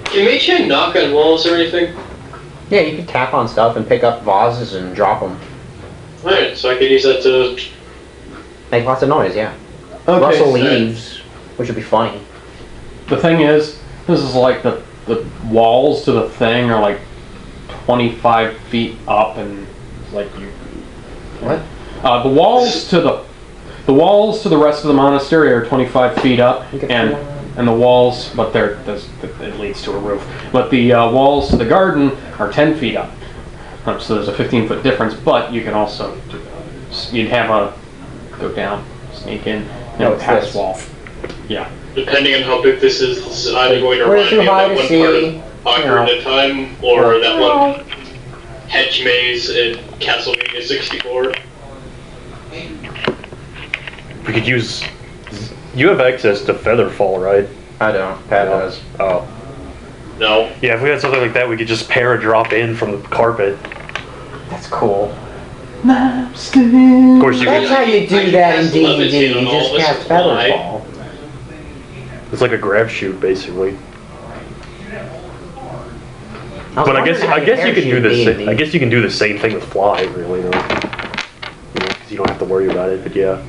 Can Mage Hand knock on walls or anything? Yeah, you can tap on stuff and pick up vases and drop them. Alright, so I can use that to... Make lots of noise, yeah. Okay. Rustle so leaves, which would be funny. the thing is, this is like the walls to the thing are like 25 feet up, and like you. What? The walls to the rest of the monastery are 25 feet up, Okay. and the walls, but it leads to a roof. But the walls to the garden are 10 feet up. So there's a 15-foot difference. But you can also you'd have a go down, sneak in, No, and it's pass this. wall. Yeah. Depending on how big this is either going to Where remind too me of high that to one see, part of Ocarina of Time, or that one Oh. hedge maze in Castlevania 64. We could use. You have access to Featherfall, right? I don't. Pat does. Oh. No. Yeah, if we had something like that, we could just para-drop in from the carpet. That's cool. Of course, you That's could. how you I do can that in cast D&D. levitate on You all just of us cast and fly. Featherfall. It's like a grab shoot, basically. was But I guess wondering how you can do parachute the D&D. same. I guess you can do the same thing with fly, really, though. Because you don't have to worry about it. But yeah,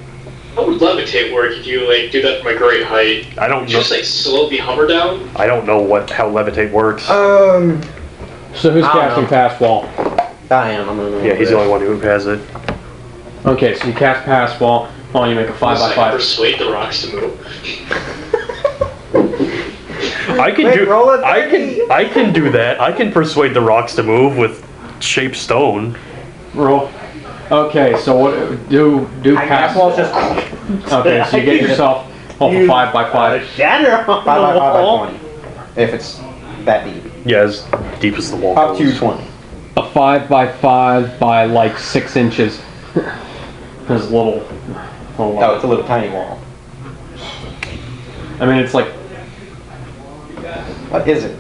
How would levitate work if you like do that from a great height? I don't know. Just like slowly hover down? I don't know how levitate works. So who's I don't casting know. pass wall? I am. I'm gonna Yeah, he's the only one who has it. Okay, so you cast pass wall. Oh, you make a 5 Unless by I can 5. persuade the rocks to move. I can Wait, do. roll a I 30. can do that. I can persuade the rocks to move with shaped stone. Roll. Okay, so what do I pass guess we'll just Okay, so you get yourself off a 5 by 5. Shatter on 5 by 5 the by wall. 20. If it's that deep. Yeah, as deep as the wall Up to goes. 20. A 5 by 5 by like 6 inches. There's a little. Oh, it's a little tiny wall. I mean, it's like. What is it?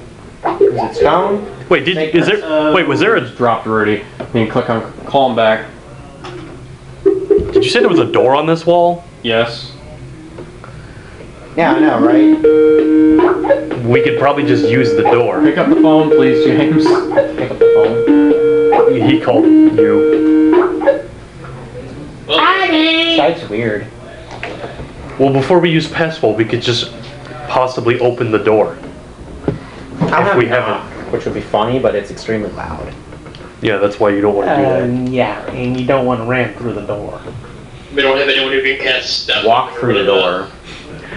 Is it stone? Wait, is there? Wait, was there a? Just dropped Rudy. You can click on call him back. Did you say there was a door on this wall? Yes. Yeah, I know, right? We could probably just use the door. Pick up the phone, please, James. Pick up the phone. He called you. Site's weird. Well, before we use password, we could just possibly open the door. If we haven't. Which would be funny, but it's extremely loud. Yeah, that's why you don't want to do that. Yeah, and you don't want to ram through the door. We don't have anyone who can cast that. Walk through the door.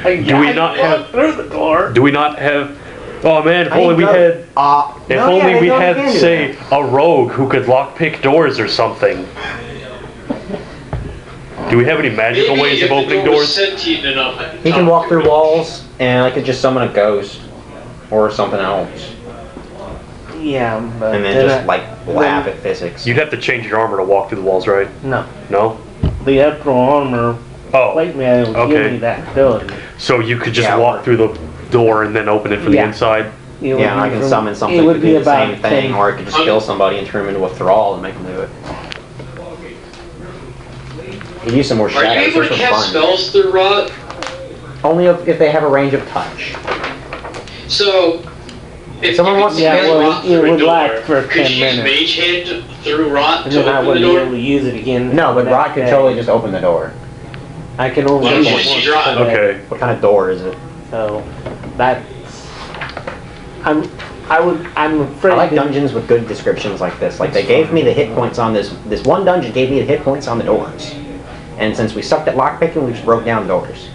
Do we not have? through the door? Do we not have? Oh man, if only we had. If no, only yeah, we they had, can do say, that. a rogue who could lockpick doors or something. Do we have any magical Maybe ways if of the opening door was doors? sentient enough, I could He can talk walk to through it. walls, and I could just summon a ghost. Or something else. Yeah, but And then just, like, laugh at physics. You'd have to change your armor to walk through the walls, right? No, No? the Electro armor Oh, plate mail will okay. give me that ability. so you could just Yeah, walk or- through the door and then open it from the Yeah. inside? It would Yeah, and I be can from- summon something it to would be do the about same thing, 10. or I could just kill somebody and turn them into a thrall and make them do it. You use some more Are you shadows, able this to was cast fun. spells through rot? Only if they have a range of touch. So, If Someone you wants could to Yeah, use well, rot it through a would door, last for could 10 you use minutes. mage hand through rot And to then I open the wouldn't be able door? to use it again. No, but the Rock next can day. totally just open the door. I can only Why don't use you it just once use rot? per day. Okay. What kind of door is it? So that's I'm afraid I like that- dungeons with good descriptions like this. Like they gave me the hit points on this one dungeon gave me the hit points on the doors. And since we sucked at lockpicking, we just broke down doors.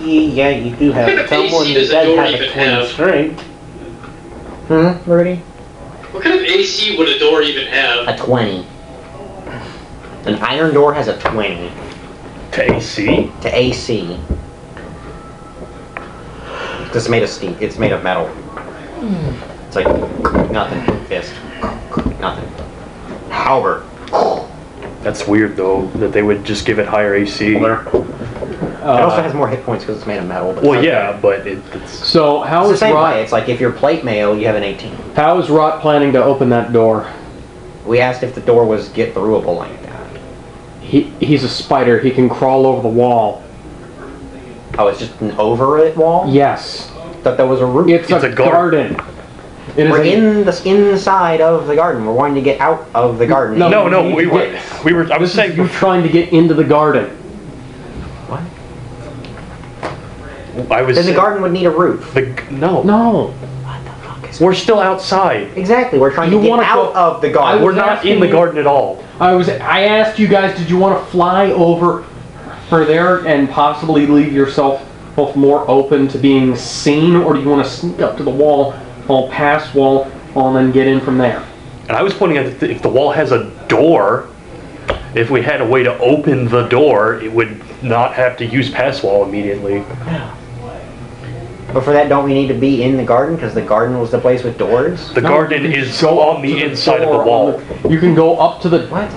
Yeah, you do have What kind of someone AC that does does a door have a even 20 have? strength. Rudy? What kind of AC would a door even have? A 20. An iron door has a 20 To AC? to AC. It's made of steel. It's made of metal. It's like nothing. Fist. Nothing. Halberd. That's weird though, that they would just give it higher AC. It also has more hit points because it's made of metal. But Well, yeah, but it's... So It's how the is same way. Rot? It's like if you're plate mail, you have an 18. How is Rot planning to open that door? We asked if the door was get throughable like that. He's a spider. He can crawl over the wall. Oh, it's just an over it wall? Yes. Thought that was a roof. It's a garden. It is We're a- in the inside of the garden. We're wanting to get out of the garden. No, No, you we need to were, get- I was saying, you trying to get into the garden. What? I was Then the saying- garden would need a roof. No. No. What the fuck is We're still outside. Exactly, we're trying You to get wanna out go- of the garden. We're not asking in the you- garden at all. I asked you guys, did you want to fly over for there and possibly leave yourself both more open to being seen, or do you want to sneak up to the wall, all past wall, and then get in from there? And I was pointing out that if the wall has a door, if we had a way to open the door, it would not have to use pass wall immediately. But for that, don't we need to be in the garden? Because the garden was the place with doors? The No, garden you can is go up on to the inside of the door wall. on the- you can go up to the... What?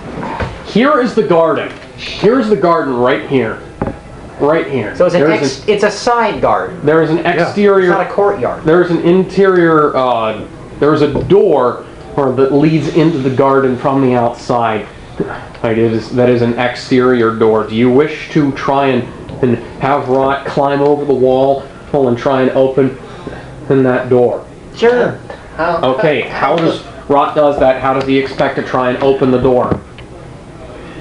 Here is the garden. Here's the garden right here. Right here. So it's There's it's a side garden. there is an It's exterior... not a courtyard. There's an interior, there's a door that leads into the garden from the outside. That is an exterior door. Do you wish to try and have Rot climb over the wall and try and open that door? Sure. Okay, how does Rot does that? How does he expect to try and open the door?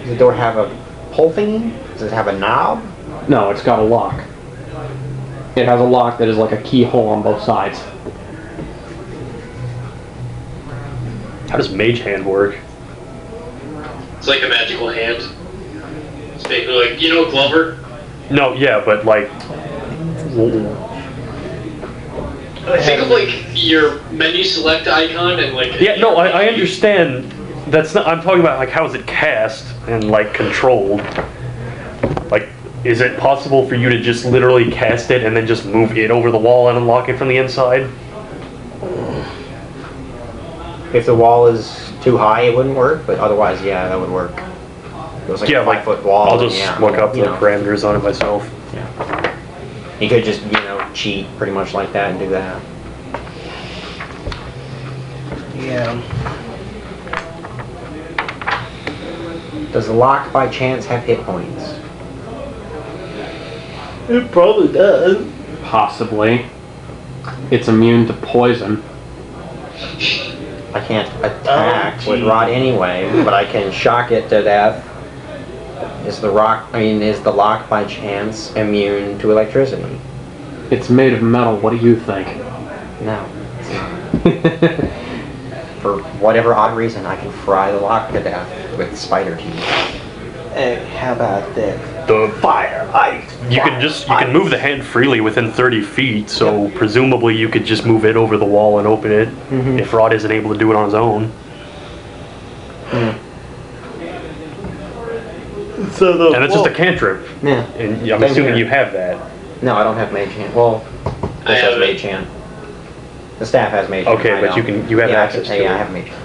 Does the door have a pull thingy? Does it have a knob? No, it's got a lock. It has a lock that is like a keyhole on both sides. How does Mage Hand work? It's like a magical hand. It's basically like, you know Glover? No, yeah, but like... Think of like your menu select icon and like... Yeah, no, I understand. That's not... I'm talking about like how is it cast and like controlled. Like, is it possible for you to just literally cast it and then just move it over the wall and unlock it from the inside? If the wall is too high, it wouldn't work, but otherwise, yeah, that would work. It was like Yeah, a like, 5-foot wall. I'll just yeah, look up the you know, parameters on it myself. Yeah. You could just, cheat pretty much like that and do that. Yeah. Does the lock by chance have hit points? It probably does. Possibly. It's immune to poison. I can't attack Oh, with gee. rod anyway, but I can shock it to death. Is the lock by chance immune to electricity? It's made of metal. What do you think? No. For whatever odd reason, I can fry the lock to death with spider teeth. Hey, how about this? The Fire, ice. You can move the hand freely within 30 feet, so presumably you could just move it over the wall and open it if Rod isn't able to do it on his own. So the And it's just a cantrip. Yeah. And I'm Same assuming here. you have that. No, I don't have mage hand. Well, I this have has it. mage hand. The staff has mage hand. Okay, I but you don't. have yeah, access to yeah, it. I have mage hand.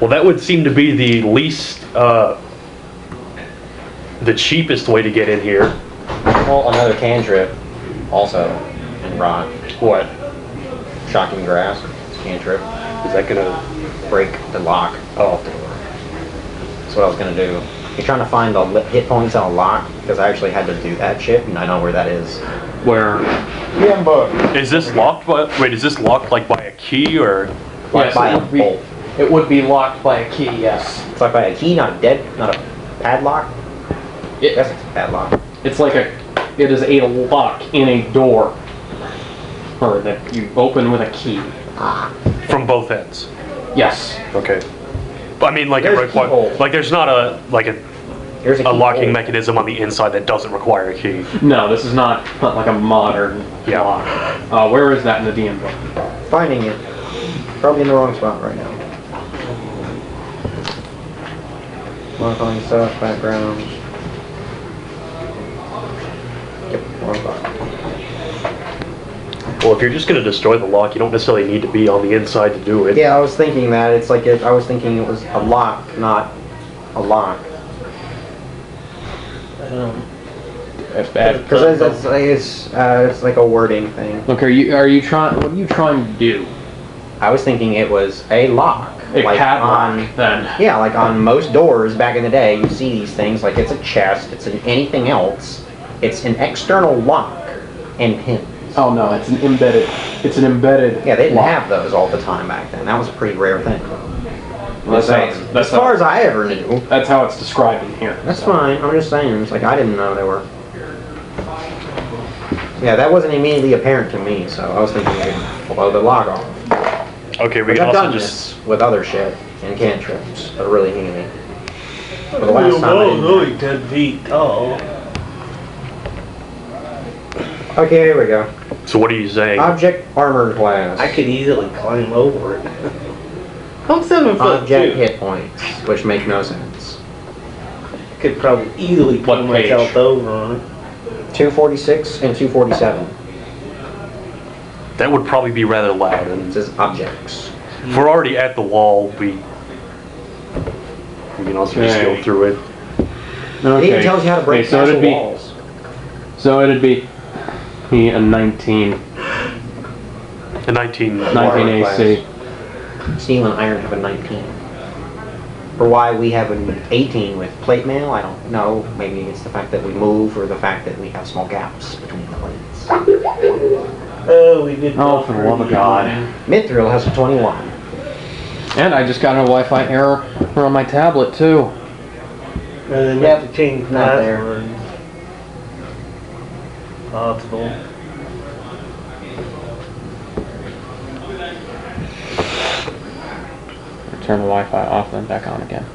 Well, that would seem to be the least, the cheapest way to get in here. Well, another cantrip, also, in rod. What? Shocking grasp. It's cantrip. Is that gonna... Break the lock. Oh. That's what I was gonna do. You're trying to find the hit points on a lock, because I actually had to do that shit, and I know where that is. Where? Yeah, but Is this locked by, wait, is this locked like by a key or? Locked by a bolt. It would be locked by a key, yes. It's locked by a key, not a not a padlock. I guess it's a padlock. It's like it is a lock in a door. Or that you open with a key. From both ends? Yes. Okay. I mean, like, There's a keyhole. like there's not a, like Here's a a locking keyhole. mechanism on the inside that doesn't require a key. No, this is not like a modern Yeah. lock. Where is that in the DM book? Finding it. Probably in the wrong spot right now. Modifying stuff, background. Yep, wrong spot. Well, if you're just gonna destroy the lock, you don't necessarily need to be on the inside to do it. Yeah, I was thinking that. It's like I was thinking it was a lock, not a lock. Because it's like a wording thing. Look, are you trying? What are you trying to do? I was thinking it was a lock. A like padlock, then. Yeah, like on most doors back in the day, you see these things like it's a chest, it's an anything else. It's an external lock and pin. Oh no, it's an embedded. It's an embedded. Yeah, they didn't lock. have those all the time back then. That was a pretty rare thing. That's how it's- As that's far how- as I ever knew. That's how it's described in here. That's fine. I'm just saying. It's like I didn't know they were. Yeah, that wasn't immediately apparent to me, so I was thinking they could blow the lock off. Okay, we Which can I've also done just. this with other shit and cantrips that really need me. For the last time I didn't. only 10 feet tall. Okay, here we go. So what are you saying? Object armor class. I could easily climb over it. I'm 7 foot Object 2. hit points, which make no sense. I could probably easily What pull page? myself over on it. 246 and 247. That would probably be rather loud, It and says objects. if we're already at the wall, we can also just go Okay. through it. It even tells you how to break Okay, so castle it'd be walls. a 19 In 19. 19 AC. Steel and iron have a 19. For why we have an 18 with plate mail, I don't know. Maybe it's the fact that we move or the fact that we have small gaps between the plates. Oh, we did. Oh, for the love of God! Mithril has a 21. And I just got a Wi-Fi error on my tablet too. And then we Yep, have to change not there. passwords. Possible. Turn the Wi-Fi off, then back on again.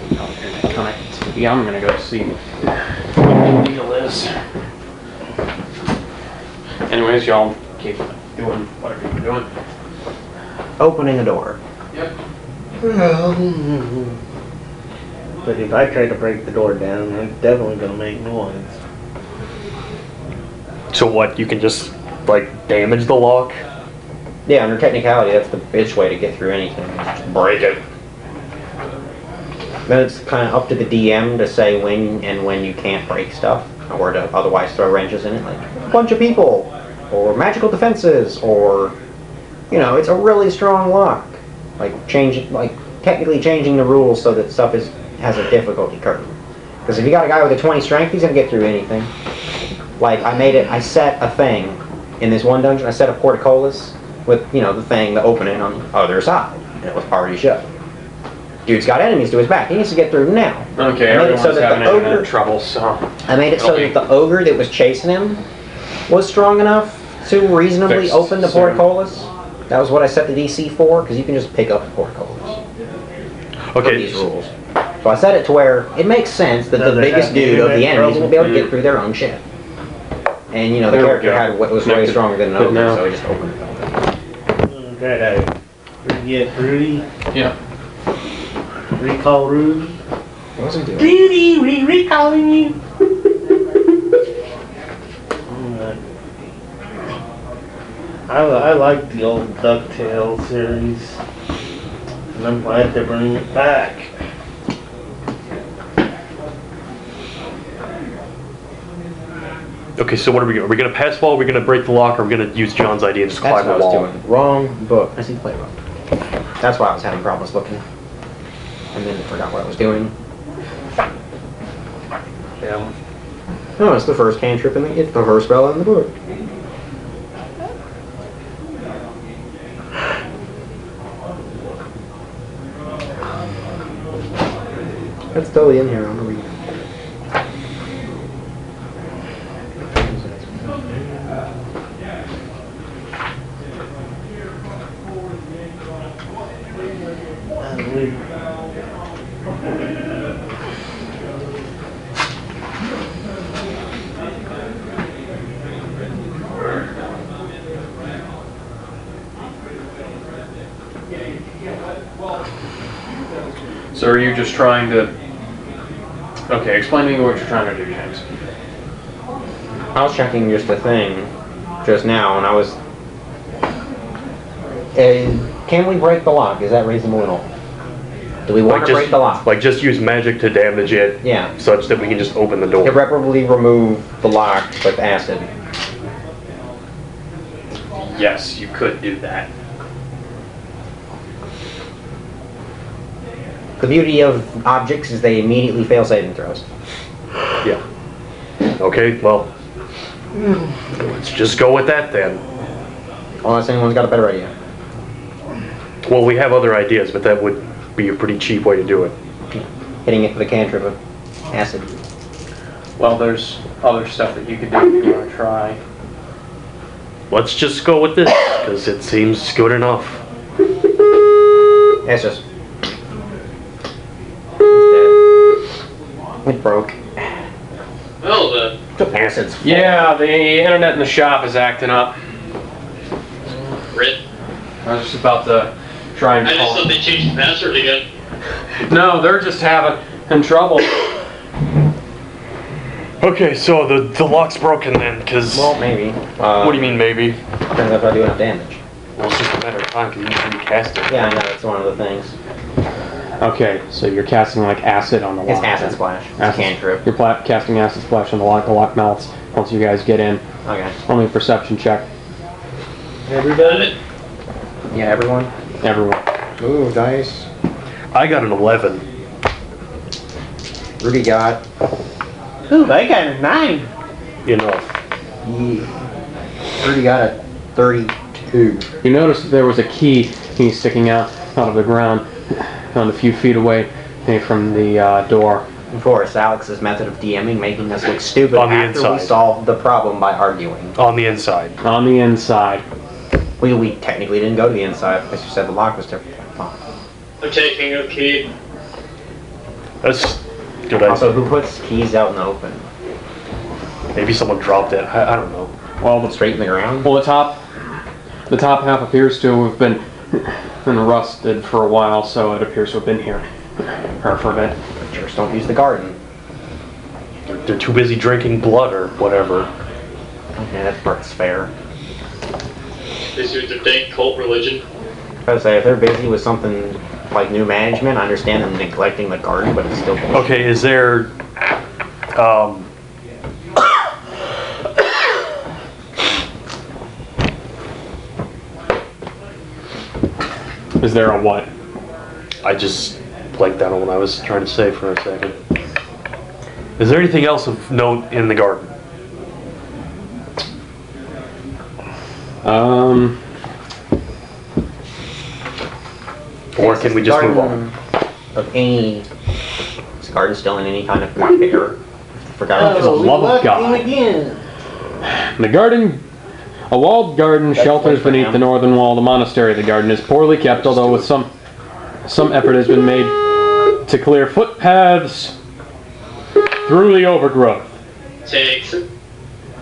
Connectivity. I'm gonna go see what the deal is. Anyways, y'all keep doing whatever you're doing. Opening a door. Yep. But if I try to break the door down, it's definitely gonna make noise. So what? You can just like damage the lock? Yeah, under technicality, that's the bitch way to get through anything. Is just break it. Then it's kind of up to the DM to say when you can't break stuff, or to otherwise throw wrenches in it, like a bunch of people, or magical defenses, or you know, it's a really strong lock. Like technically changing the rules so that stuff has a difficulty curve. Because if you got a guy with a 20 strength, he's gonna get through anything. Like I set a thing in this one dungeon. I set a portcullis with the thing, the opening on the other side, and it was already shut. Dude's got enemies to his back. He needs to get through now. Okay, I made it everyone's so that having the internet ogre, trouble, so I made it so that the ogre that was chasing him was strong enough to reasonably Fixed open the soon. portcullis. That was what I set the DC for, because you can just pick up the portcullis. For Okay. these rules. So I set it to where it makes sense that Does the it biggest have dude of the internet enemies will be able to trouble? get through their own shit. And the There we character go. had what was way Connected. stronger than an Good ogre, now. so he just opened it. Right, get Rudy. yeah. Recall Rudy. What was he doing? Rudy, we recalling you. I like the old DuckTales series, and I'm glad they're bringing it back. Okay, so what are we going to? Are we going to pass ball? Are we going to break the lock? Or are we going to use John's idea and just That's climb what a I wall? was doing. Wrong book. I see the playbook. That's why I was having problems looking. And then forgot what I was doing. Yeah. No, it's the first cantrip and it's the first spell in the book. That's totally in here. I'm gonna read. So are you just trying to... Okay, explain to me what you're trying to do, James. I was checking just a thing just now, and I was. Can we break the lock? Is that reasonable at all? Do we want to break the lock? Like just use magic to damage it, Yeah. such that we can just open the door. Irreparably remove the lock with acid. Yes, you could do that. The beauty of objects is they immediately fail saving throws. Yeah. Okay, well, let's just go with that then. Unless anyone's got a better idea. Well, we have other ideas, but that would be a pretty cheap way to do it. Hitting it with a cantrip of acid. Well, there's other stuff that you could do if you want to try. Let's just go with this, because it seems good enough. It's just. It's dead. It broke. Well, The acid's full. Yeah, the internet in the shop is acting up. Rip. I was just about to try and I just call. thought they changed the password again. No, they're just having trouble. Okay, so the lock's broken then, because... Well, maybe. what do you mean, maybe? Depends if I do enough damage. Well, it's just a matter of time, because you can recast it. Yeah, I know, that's one of the things. Okay, so you're casting like acid on the lock. It's acid splash. It's a Acid- cantrip. You're casting acid splash on the lock. The lock melts once you guys get in. Okay. Only a perception check. Everybody? Yeah, everyone. Everyone. Ooh, dice. I got an 11. Rudy got. Ooh, I got a 9. Enough. Rudy got a 32. You notice that there was a key sticking out of the ground, found a few feet away from the door. Of course, Alex's method of DMing making us look stupid On the after we inside. solved the problem by arguing. On the inside. On the inside. We technically didn't go to the inside because you said the lock was different. Oh. I'm taking a key. That's good idea. Also, who puts keys out in the open? Maybe someone dropped it. I don't know. Well, Straight in the ground? the top half appears to have been rusted for a while, so it appears to have been here for a bit. Jerks don't use the garden. They're too busy drinking blood or whatever. Okay, that's fair. This is their dank cult religion. I would say if they're busy with something like new management, I understand them neglecting the garden, but it's still bullshit. Okay, is there... Is there a what? I just blanked out on what I was trying to say for a second. Is there anything else of note in the garden? Or can we just move on? Of any... Is the garden still in any kind of repair? Forgot. For the love of God. Again. The garden, a walled garden shelters for beneath him. the northern wall of the monastery. The garden is poorly kept, although with some effort has been made to clear footpaths through the overgrowth. Takes.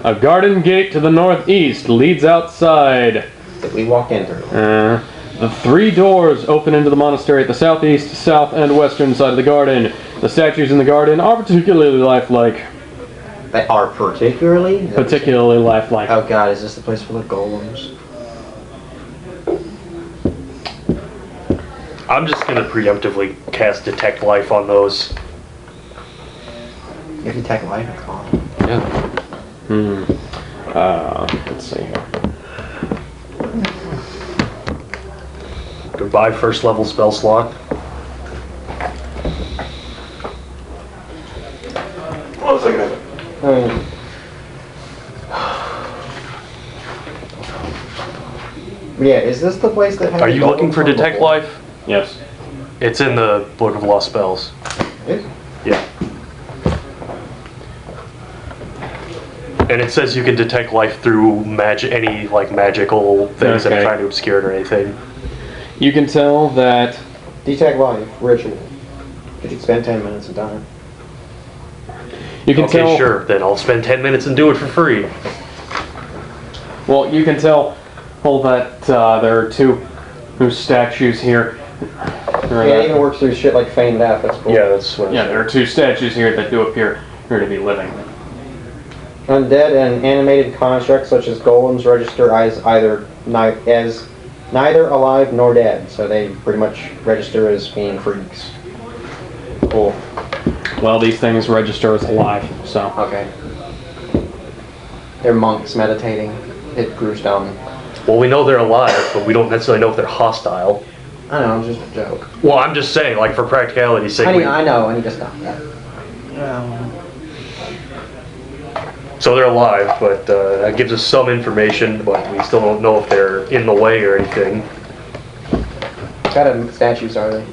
A garden gate to the northeast leads outside. That we walked in through. The 3 doors open into the monastery at the southeast, south, and western side of the garden. The statues in the garden are particularly lifelike. They are particularly? Particularly lifelike. Oh god, is this the place for the golems? I'm just gonna preemptively cast Detect Life on those. If you take life, it's gone. Yeah. Let's see here. Goodbye, first level spell slot. Yeah, is this the place that has Are you the looking for golems from Detect before? Life? Yes. It's in the Book of Lost Spells. Is- Yeah. And it says you can detect life through any like magical things that are Okay. trying to obscure it or anything. You can tell that. Detect life, ritual. Could you spend 10 minutes and done You can Okay, tell. sure. Then I'll spend 10 minutes and do it for free. Well, you can tell that there are two new statues here. Yeah, it even works through shit like feigned death, that's cool. Yeah, that's what. Yeah, there are two statues here that do appear here to be living. Undead and animated constructs such as golems register as neither alive nor dead, so they pretty much register as being freaks. Cool. Well, these things register as alive, so. Okay. They're monks meditating. It grew stone. Well, we know they're alive, but we don't necessarily know if they're hostile. I know, it's just a joke. Well, I'm just saying, like for practicality's sake. I know, I need to stop that. So they're alive, but that gives us some information, but we still don't know if they're in the way or anything. What kind of statues are they?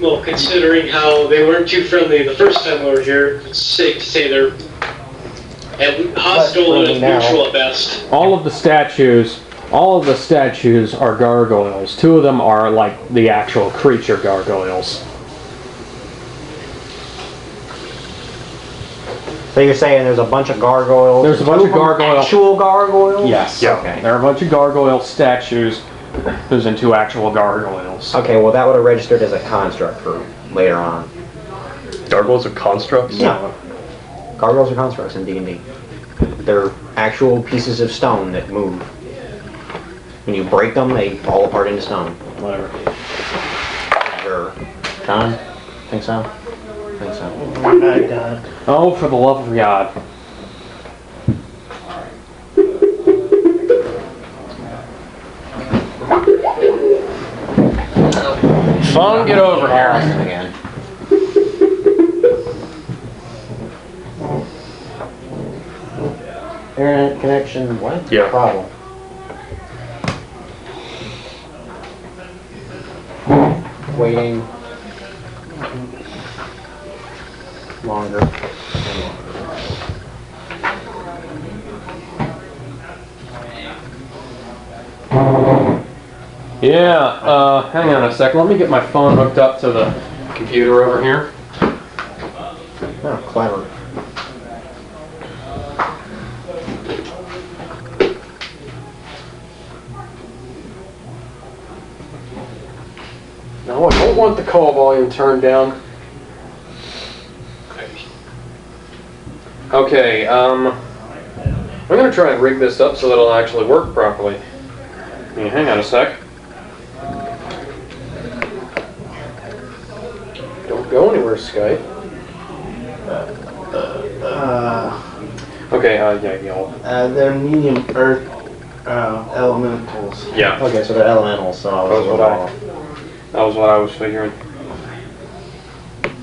Well, considering how they weren't too friendly the first time over here, it's safe to say they're hostile friendly and now. neutral at best. All of the statues are gargoyles. Two of them are like the actual creature gargoyles. So you're saying there's a bunch of gargoyles? There's a bunch of gargoyle- Actual gargoyles? Yes. Yeah. Okay. There are a bunch of gargoyle statues. There's in two actual gargoyles. Okay, well that would have registered as a construct for later on. Gargoyles are constructs? No. Gargoyles are constructs in D&D. They're actual pieces of stone that move. When you break them, they fall apart into stone. Whatever. Sure. John? Think so? Think so. My God. Oh, for the love of God. Phone, get over here. Again. Internet connection, what? Yeah. Problem. Waiting. Longer. And longer. Yeah, hang on a second. Let me get my phone hooked up to the computer over here. Oh, clever. No, I don't want the call volume turned down. Okay, I'm gonna try and rig this up so that it'll actually work properly. Yeah, hang on a sec. Don't go anywhere, Skype. Okay, yeah, y'all. They're medium earth elementals. Yeah, Okay, so they're elementals, so that was what I was figuring.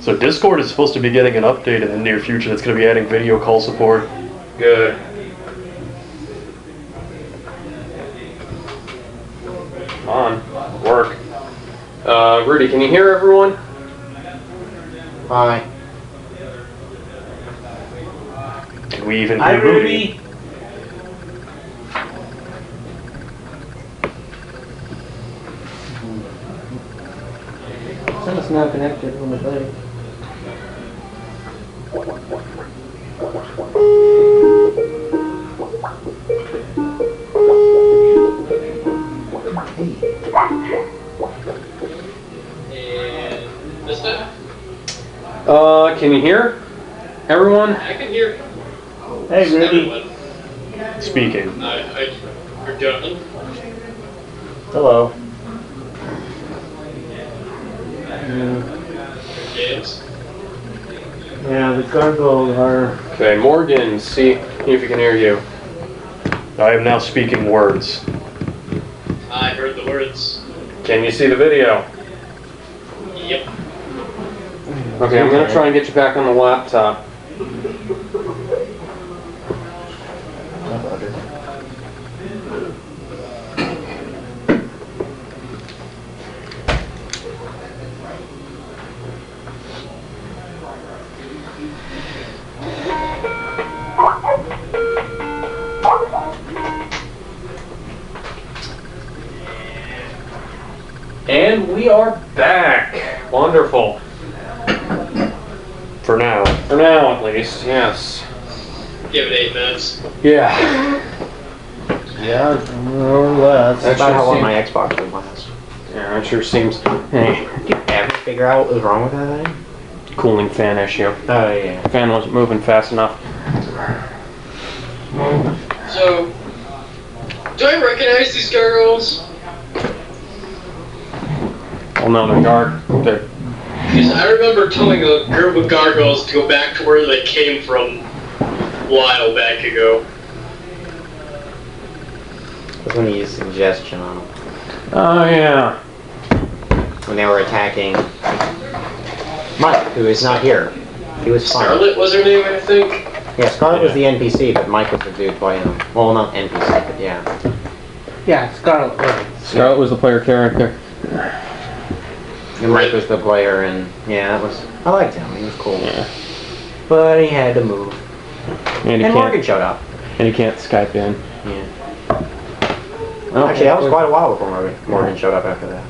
So Discord is supposed to be getting an update in the near future that's going to be adding video call support. Good. On. Work. Rudy, can you hear everyone? Hi. Can we even Hi, hear Rudy? Rudy. Send us now connected on the thing. And this time, Can you hear everyone? I can hear Hey, Rudy. everyone. Speaking. You're done. Hello. James. Yeah, the gargoyles are. Okay, Morgan, see, See if you can hear you. I am now speaking words. I heard the words. Can you see the video? Yep. Okay, I'm gonna try and get you back on the laptop. And we are back. Wonderful. For now. For now, at least, yes. Give it 8 minutes. Yeah. Yeah, more or less. That's about how long seems- my Xbox would last. Yeah, it sure seems. Hey, Did you ever figure out what was wrong with that thing? cooling fan issue. Oh, yeah. Fan wasn't moving fast enough. So, do I recognize these gargoyles? Well, no, they're Because I remember telling a group of gargoyles to go back to where they came from a while back ago. That's when he used suggestion on them. Oh, yeah. When they were attacking Mike, who is not here. He was fine. Scarlet was her name, I think. Yeah, Scarlet was the NPC, but Mike was the dude playing him. Well, not NPC, but yeah. Yeah, Scarlet Witch. Scarlet was the player character. And Mike was the player, and yeah, that was. I liked him. He was cool. Yeah. But he had to move. And And Morgan showed up. And he can't Skype in. Yeah. Actually, that was quite a while before Morgan showed up after that.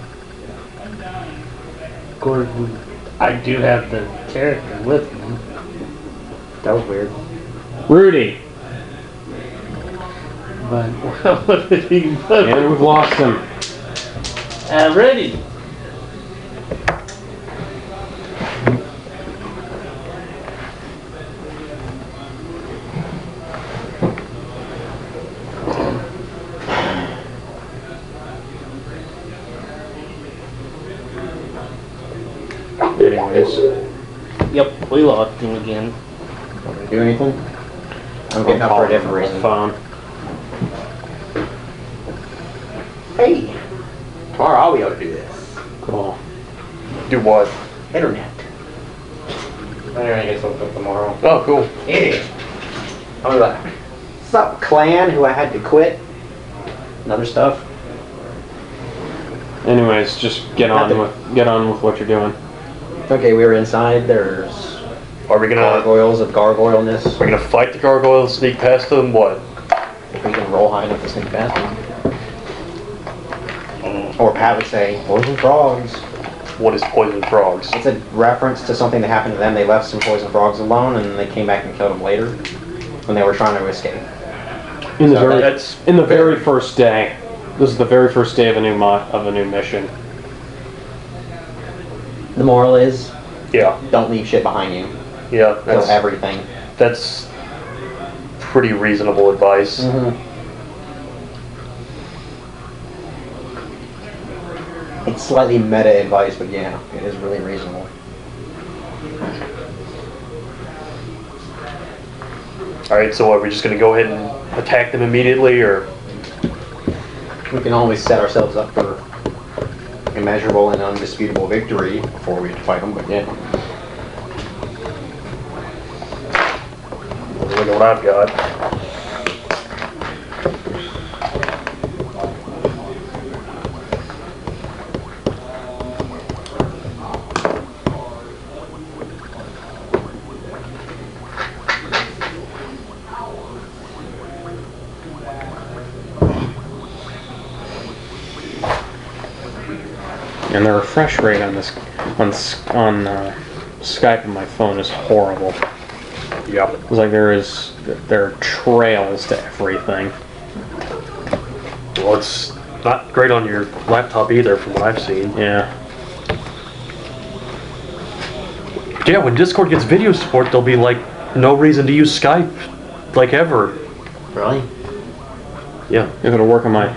Gordon. I do have the character with me. That was weird. Rudy. But what did he put? And we've lost him. Ready. Anyways. Yep, we lost him again. Want me to do anything? I'm getting up for a different reason. Phone. Hey! Tomorrow I'll be able to do this. Cool. Do what? Internet. Internet gets hooked up tomorrow. Oh, cool. Idiot. I'll be like, what's up, clan, who I had to quit? And other stuff. Anyways, just get on with what you're doing. Okay, we were inside. There's Are we gonna gargoyles of gargoyleness. we're gonna fight the gargoyles, sneak past them? What? If we can roll high enough to sneak past them. Or Pat would say, poison frogs. What is poison frogs? It's a reference to something that happened to them. They left some poison frogs alone, and they came back and killed them later when they were trying to escape. In the So very that's in the very first day. This is the very first day of a new mission. The moral is, Yeah, don't leave shit behind you. yeah. Kill That's everything. that's pretty reasonable advice. It's slightly meta advice, but yeah, it is really reasonable. All right, so are we just gonna go ahead and attack them immediately, or? We can always set ourselves up for immeasurable and undisputable victory before we fight them, but yeah. Look at what I've got. And the refresh rate on this on Skype and my phone is horrible. Yep. It's like there are trails to everything. Well, it's not great on your laptop either, from what I've seen. Yeah. Yeah, when Discord gets video support, there'll be like no reason to use Skype, like ever. Really? Yeah. If it'll work on my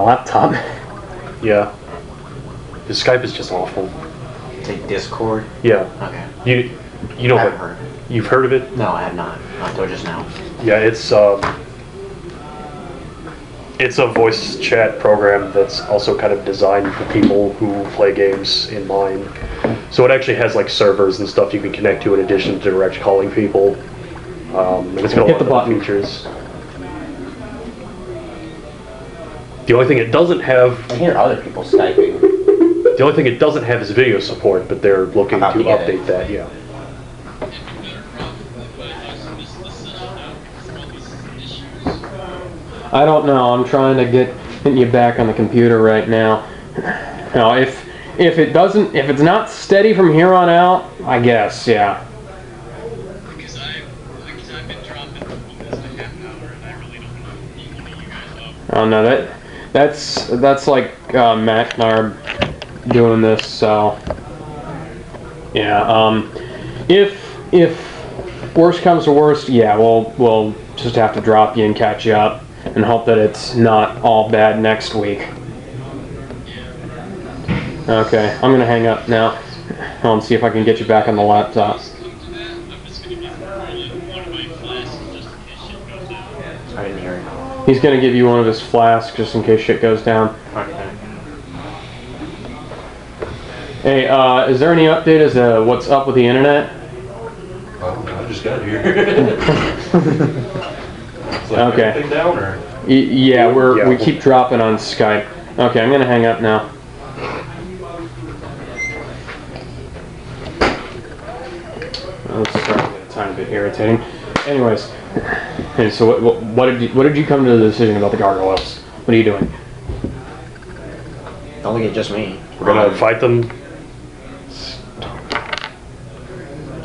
laptop. Yeah. The Skype is just awful. Say Discord? Yeah. Okay. You know I what? haven't heard of it. You've heard of it? No, I have not. Not until just now. Yeah, it's a voice chat program that's also kind of designed for people who play games in mind. So it actually has like servers and stuff you can connect to in addition to direct calling people. And it's got a Hit lot the of other button. features. The only thing it doesn't have, I hear other people Skyping. the only thing it doesn't have is video support, but they're looking to About to get it. update that. Yeah. I don't know. I'm trying to get you back on the computer right now. Now, if if it's not steady from here on out, I guess, yeah. Because I've been dropping almost a half hour, and I really don't know if one of you guys up. Oh no, that's like Matt and I are doing this, so yeah. If worst comes to worst, yeah, we'll just have to drop you and catch you up, and hope that it's not all bad next week. Okay, I'm gonna hang up now. I'll see if I can get you back on the laptop. I didn't hear it. He's gonna give you one of his flasks just in case shit goes down. Okay. Hey, is there any update as to what's up with the internet? Oh, I just got here. It's like Okay. everything down or? Yeah, Yeah. we keep dropping on Skype. Okay, I'm gonna hang up now. That's starting to get a tiny bit irritating. Anyways, hey, so what did you come to the decision about the gargoyles? What are you doing? Don't think it's just me. We're gonna fight them.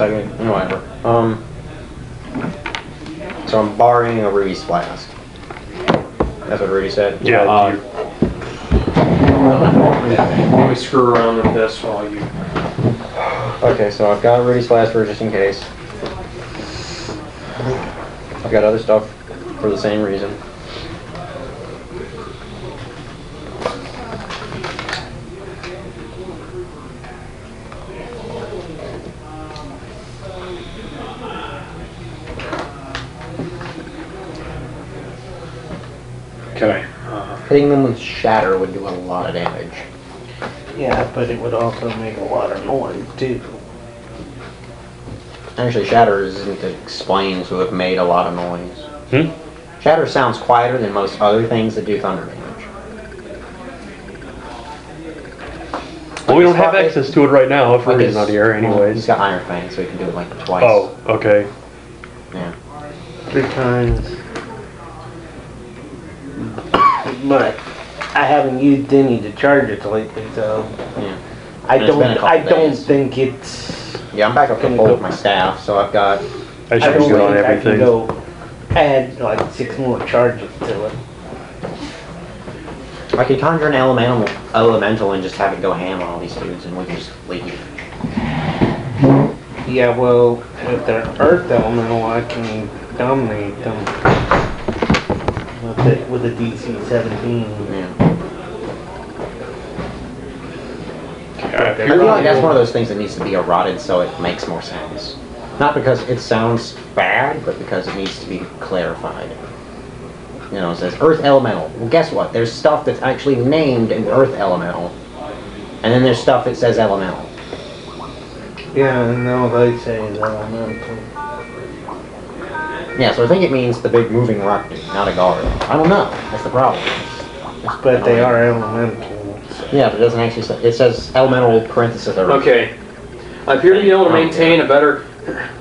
Okay, whatever. So I'm borrowing a Rudy's flask. That's what Rudy said? Yeah. Let me screw around with this while you... Okay, so I've got Rudy's flask for just in case. I've got other stuff for the same reason. Okay. Hitting them with shatter would do a lot of damage. Yeah, but it would also make a lot of noise too. Actually, shatter isn't explained to have made a lot of noise. Hmm? Shatter sounds quieter than most other things that do thunder damage. Well, we don't have access to it right now if Like Rudy's his- not here, Well, he's anyways. got Iron Fang, so he can do it like twice. Oh, okay. Yeah. 3 times. But I haven't used any to charge it lately, so Yeah. I And it's been a don't. couple I don't days. think it's. Yeah, I'm back up to Can you full go- with my staff, so I've got. I I should don't be good on think I can everything. go add like 6 more charges to it. I could conjure an elemental and just have it go ham on all these dudes, and we can just leave. Yeah, well, with the earth elemental, I can dominate them with a DC 17. Yeah. Okay. I feel like that's one of those things that needs to be eroded so it makes more sense. Not because it sounds bad, but because it needs to be clarified. You know, it says Earth Elemental. Well, guess what? There's stuff that's actually named an Earth Elemental. And then there's stuff that says Elemental. Yeah, and now they say is elemental. Yeah, so I think it means the big moving rock dude, not a guard. I don't know. That's the problem. But they are elementals. Yeah, but it doesn't actually say. It says Elemental parenthesis Earth. Okay. I appear to be able to maintain a better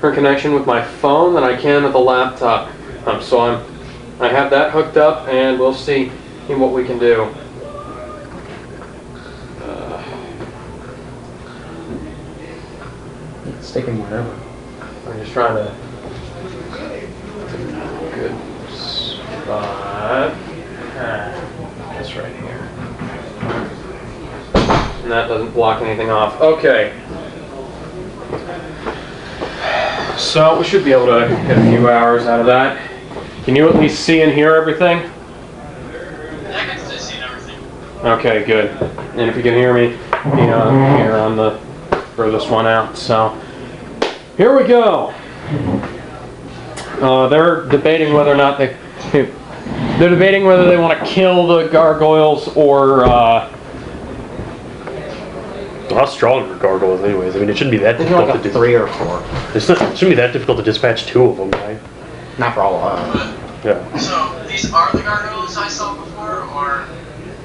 connection with my phone than I can with the laptop. So I have that hooked up, and we'll see what we can do. Stick him wherever. I'm just trying to... Good spot. That's right here. And that doesn't block anything off. Okay. So we should be able to get a few hours out of that. Can you at least see and hear everything? I can still see everything. Okay, good. And if you can hear me, here on the furthest one out. So, Here we go. They're debating whether or not they're debating whether they want to kill the gargoyles or. How strong are gargoyles, anyways? I mean, it shouldn't be that There's difficult like to a do. 3 or 4. It shouldn't be that difficult to dispatch 2 of them, right? Not for all of us. Yeah. So these are the gargoyles I saw before, or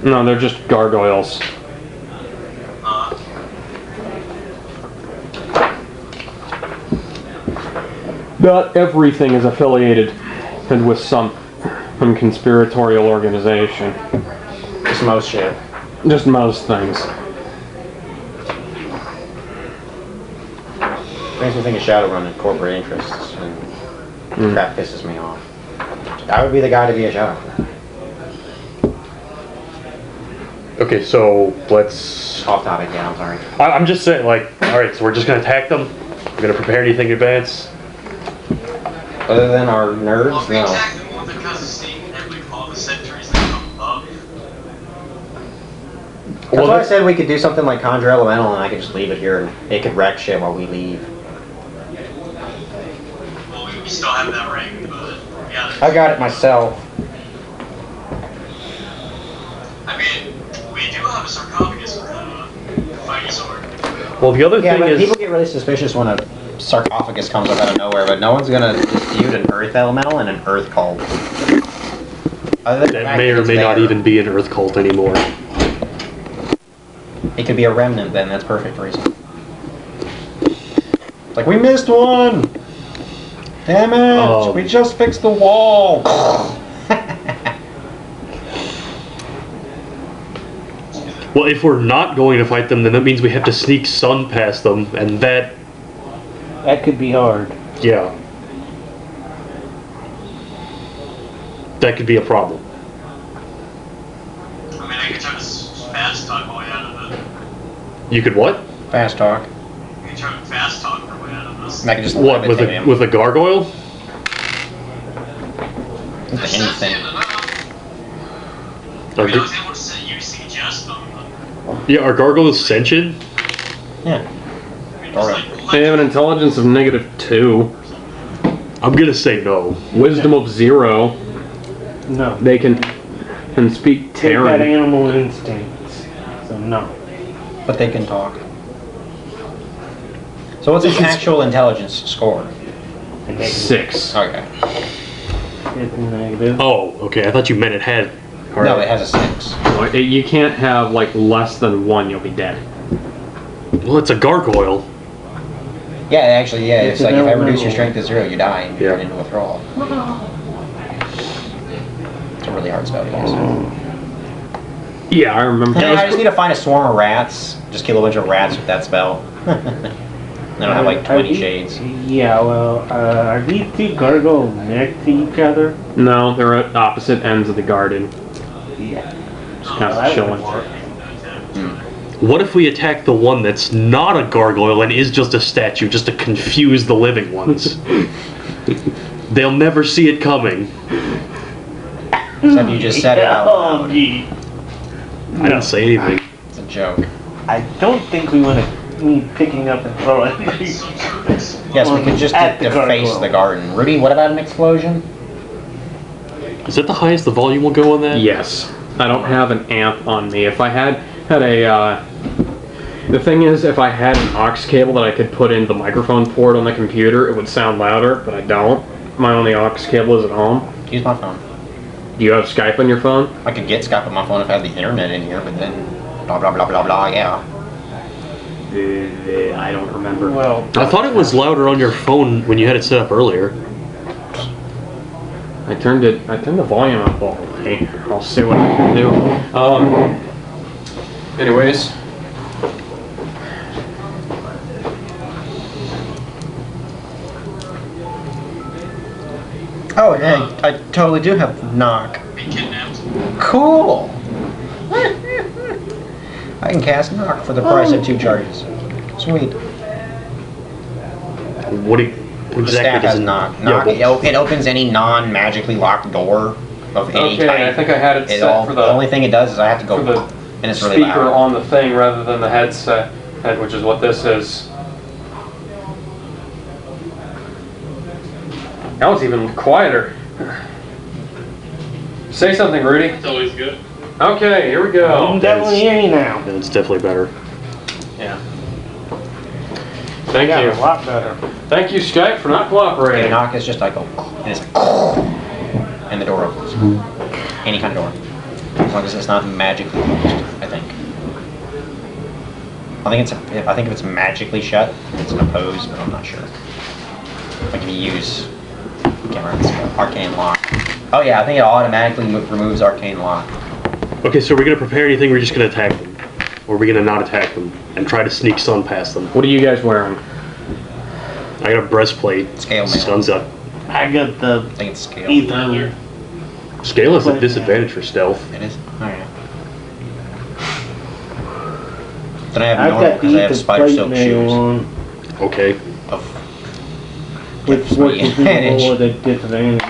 No, they're just gargoyles. Not everything is affiliated with some conspiratorial organization. Just most shit. Just most things. Makes me think of Shadowrun and corporate interests, and crap pisses me off. I would be the guy to be a Shadowrun. Okay, so let's. Off topic, yeah, I'm sorry. I'm just saying, like, alright, so we're just gonna attack them? We're gonna prepare anything in advance? Other than our nerds, well, if we no. attack them more than because of seeing every all the sentries that come up. That's why I said we could do something like Conjure Elemental and I could just leave it here and it could wreck shit while we leave. Well, we still have that ring, but yeah. I got it myself. I mean, we do have a sarcophagus with a fighting sword. Well, the other Yeah, thing but is. people get really suspicious when a sarcophagus comes up out of nowhere, but no one's gonna dispute an earth elemental and an earth cult. Other than the That fact may that or it's may not there. even be an earth cult anymore. It could be a remnant then, that's perfect reason. Like, we missed one! Damn it! We just fixed the wall! Well, if we're not going to fight them, then that means we have to sneak Sun past them, and that, That could be hard. yeah. That could be a problem. I mean, I could try to fast talk my way out of it. You could what? Fast talk. I could try to fast talk my way out of this. And I could just What, with levitate a him. with a gargoyle? That's Anything. not enough. I Are mean, I was gar- able to suggest them, but yeah, are gargoyles sentient? Yeah. I mean, just Alright. like, They have an intelligence of -2, I'm gonna say no. wisdom of 0. No. They can speak They've got Terran. animal instincts. So no. But they can talk. So what's its actual intelligence score? 6. Okay. It's negative. Oh, okay. I thought you meant it had. No, it has a 6. You can't have like less than 1. You'll be dead. Well, it's a gargoyle. Yeah, actually, yeah. It's It's like an if I reduce your elemental. strength to 0, you die and you Yeah. turn into a thrall. It's a really hard spell to use. Yeah, I remember. Yeah, I just need to find a swarm of rats. Just kill a bunch of rats with that spell. Then I'll have like 20 shades. Yeah, well, are these two gargoyles next to each other? No, they're at opposite ends of the garden. Yeah. Just kind Well, of that chilling. would work. What if we attack the one that's not a gargoyle and is just a statue, just to confuse the living ones? They'll never see it coming. Except you just said it out Oh, loud. gee. I didn't say anything. It's a joke. I don't think we want to need picking up and throwing. Yes, we could just At the deface gargoyle. the garden. Rudy, what about an explosion? Is that the highest the volume will go on that? Yes. I don't have an amp on me. If I had a, the thing is, if I had an aux cable that I could put in the microphone port on the computer, it would sound louder, but I don't. My only aux cable is at home. Use my phone. Do you have Skype on your phone? I could get Skype on my phone if I had the internet in here, but then blah blah blah blah blah, yeah. I don't remember. Well, I thought it was louder on your phone when you had it set up earlier. I turned the volume up all the way. I'll see what I can do. Anyways. Oh, hey, I totally do have knock. be kidnapped. Cool. I can cast knock for the price of 2 charges. Sweet. What The exactly staff does has it? knock. Yeah, Knock. well, It opens any non-magically locked door of any Okay, type. I think I had it set for the only thing it does is I have to go, for the and it's really speaker loud. on the thing rather than the headset, which is what this is. That was even quieter. Say something, Rudy. It's always good. Okay, here we I'm go. definitely hear you now. That's definitely better. Yeah. Thank Yeah, you. a lot better. Thank you, Skype, for not Okay, cooperating. knock is just like a, and it's like, and the door opens. Any kind of door, as long as it's not magically closed. I think. I think if it's magically shut, it's an oppose, but I'm not sure. Like if you use, I can't remember this called, arcane lock. Oh yeah, I think it automatically removes arcane lock. Okay, so are we gonna prepare anything? We're just gonna attack them, or are we gonna not attack them and try to sneak stun past them? What are you guys wearing? I got a breastplate. Scale mail. Stuns up. I got the I think it's scale. ether. Scale is a disadvantage for stealth. It is. Oh yeah. Then I have I've normal got because I have ether spider plate silk mail shoes. on, Okay. Of which gives me works even advantage. more than disadvantage.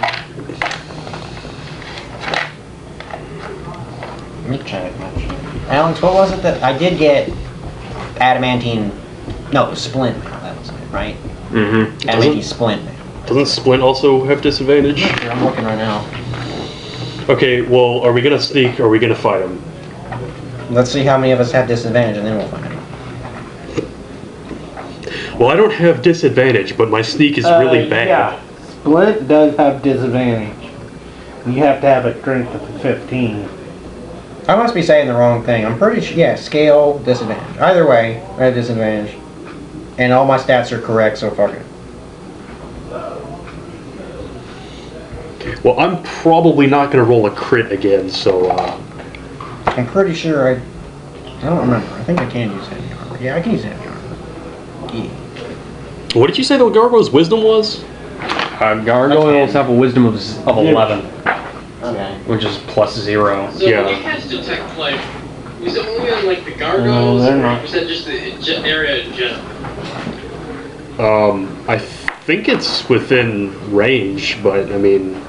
Let me check. Alex, what was it that I did get? Adamantine. No, it was splint. That was it, right? Mm-hmm. Adamantine splint. Doesn't Splint also have disadvantage? Here, I'm looking right now. Okay, well, are we gonna sneak or are we gonna fight them? Let's see how many of us have disadvantage, and then we'll find out. Well, I don't have disadvantage, but my sneak is really bad. Yeah, Splint does have disadvantage. You have to have a strength of 15. I must be saying the wrong thing. I'm pretty sure. Yeah, scale disadvantage. Either way, I have disadvantage, and all my stats are correct. So fuck it. Well, I'm probably not gonna roll a crit again, so I'm pretty sure I don't remember. I think I can use heavy armor. Yeah, I can use heavy armor. Yeah. what did you say the gargoyle's wisdom was? Gargoyles have a wisdom of 11, Okay. which is plus 0. So Yeah. when you cast Detect Life, was it only on like the gargoyles, they're or not. was that just the area in general? I think it's within range, but I mean,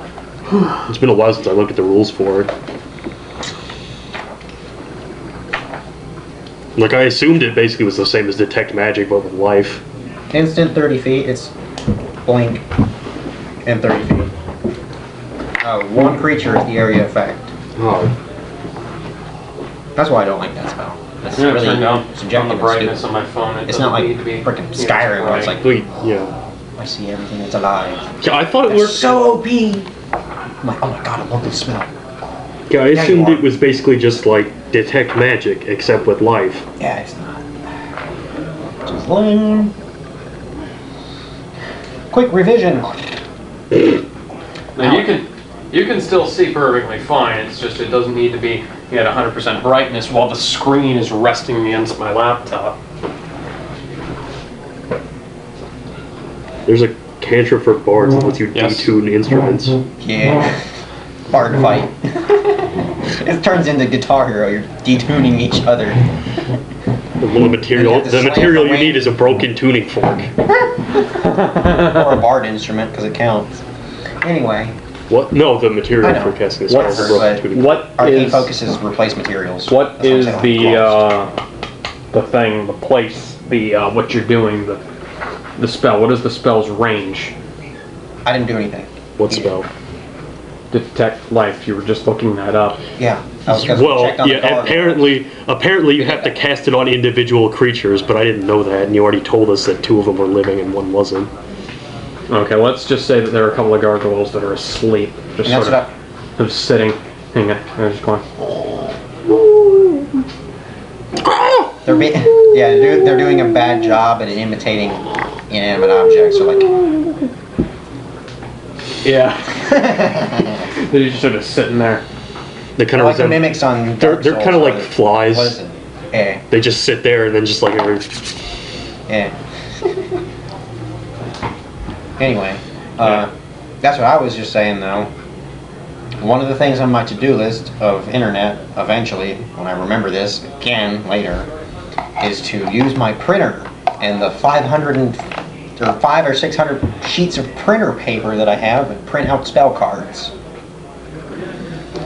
it's been a while since I looked at the rules for it. Like, I assumed it basically was the same as Detect Magic, but with life. Instant 30 feet. It's blink and 30 feet. One creature is the area effect. Oh. That's why I don't like that spell. It's I'm gonna really turn down subjective on the and brightness stupid. on my phone. It's not like freaking Skyrim where it's like, Wait, yeah. I see everything that's alive. Yeah, I thought it It's worked. so OP! I'm like, oh my god, I love this spell. Yeah, I Yeah, you assumed are. it was basically just like Detect Magic, except with life. Yeah, it's not. Just lame. Quick revision. Now you can still see perfectly fine. It's just it doesn't need to be at 100% brightness while the screen is resting against my laptop. There's a cantrip for bards that lets you Yes. detune instruments. Yeah. Hard fight. It turns into Guitar Hero. You're detuning each other. Well, the material, have to the slam material the you wing. need is a broken tuning fork. Or a bard instrument, because it counts. Anyway, What? No, the material I know. for casting a spell is a Whatever, broken but- tuning. What arcane is focuses replace materials. what That's is I'm saying, the lost. the thing, the place, the what you're doing, the spell? What is the spell's range? I didn't do anything. What spell? Detect life. You were just looking that up. Yeah. I was gonna Well, check on the yeah, gargoyle. apparently you have to cast it on individual creatures, but I didn't know that, and you already told us that 2 of them were living and 1 wasn't. Okay, let's just say that there are a couple of gargoyles that are asleep, just And sort that's of sitting. Hang on, they're just going. They're doing a bad job at imitating inanimate objects. So like, Yeah. They're just sort of sitting there. They kind of like the mimics on They're Dark kind of Souls, like or- flies. What is it? Yeah. They just sit there and then just like Yeah. Anyway, that's what I was just saying though. One of the things on my to-do list of internet, eventually, when I remember this again later, is to use my printer and the 500 or 600 sheets of printer paper that I have and print out spell cards.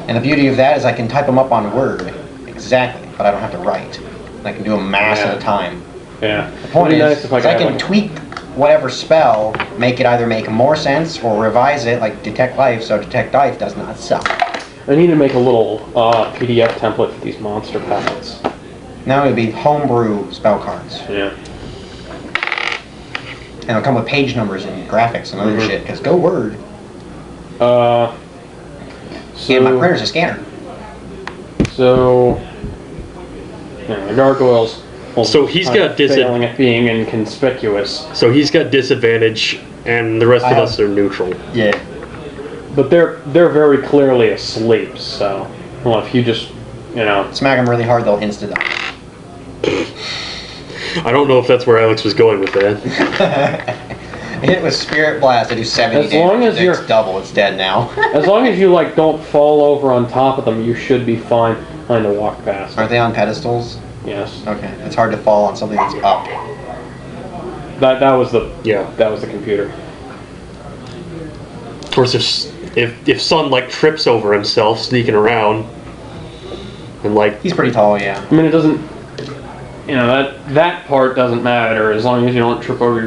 And the beauty of that is I can type them up on Word, exactly, but I don't have to write. I can do them mass at a time. Yeah. The point It'd be is, nice if I is could I have, can like, tweak whatever spell, make it either make more sense or revise it, like Detect Life, so Detect Life does not suck. I need to make a little PDF template for these monster packs. Now it would be homebrew spell cards. Yeah. And it'll come with page numbers and graphics and other shit, because go Word. So, Yeah, my printer's a scanner. So, yeah, the gargoyles. Well, So he's kind got of failing at being inconspicuous, So he's got disadvantage, and the rest of us are neutral. Yeah. but they're very clearly asleep. So, well, if you just, you know, Smack them really hard, they'll insta-die. I don't know if that's where Alex was going with that. Hit with Spirit Blast, I do 70 As long damage. as you're- It's double, it's dead now. as long as you like don't fall over on top of them, you should be fine trying to walk past. Aren't they on pedestals? Yes, Okay, it's hard to fall on something that's up. that was the Yeah. that was the computer. Of course, if Sun like trips over himself sneaking around, and like He's pretty tall, yeah. I mean, it doesn't. You know that part doesn't matter as long as you don't trip over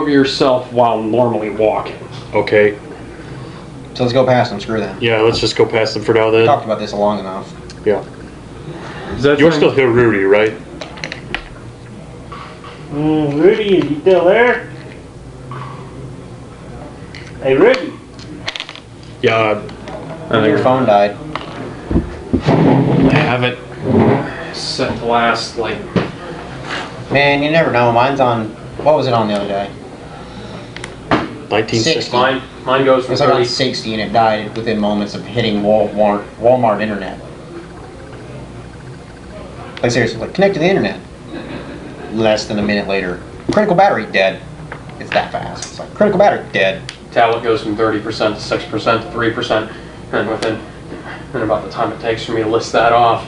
yourself while normally walking. okay, So let's go past him, screw them. yeah, let's just go past them for now We then. talked about this long enough. Yeah, Is that you're thing- still here, Rudy, right? Rudy, is he still there? Hey, Rudy. Yeah, I think Your phone died. I have it set to last like Man, you never know. Mine's on, what was it on the other day? 1960. 60. mine goes It from was like on 30. 60 and it died within moments of hitting Walmart internet. Like seriously, like connect to the internet. Less than a minute later, critical battery dead. It's that fast. It's like critical battery dead. Tablet goes from 30% to 6% to 3%, and about the time it takes for me to list that off.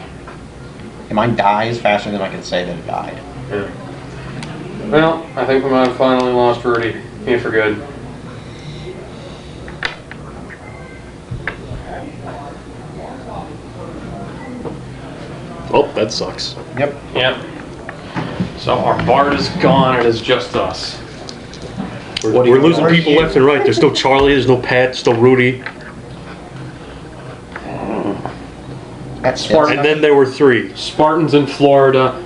And mine dies faster than I can say that it died. Yeah. Well, I think we might have finally lost Rudy here for good. Oh, that sucks. Yep. Yep. So our bard is gone. It is just us. We're losing people left and right. There's no Charlie. There's no Pat. Still Rudy. That's Spartan. And then there were 3. Spartans in Florida.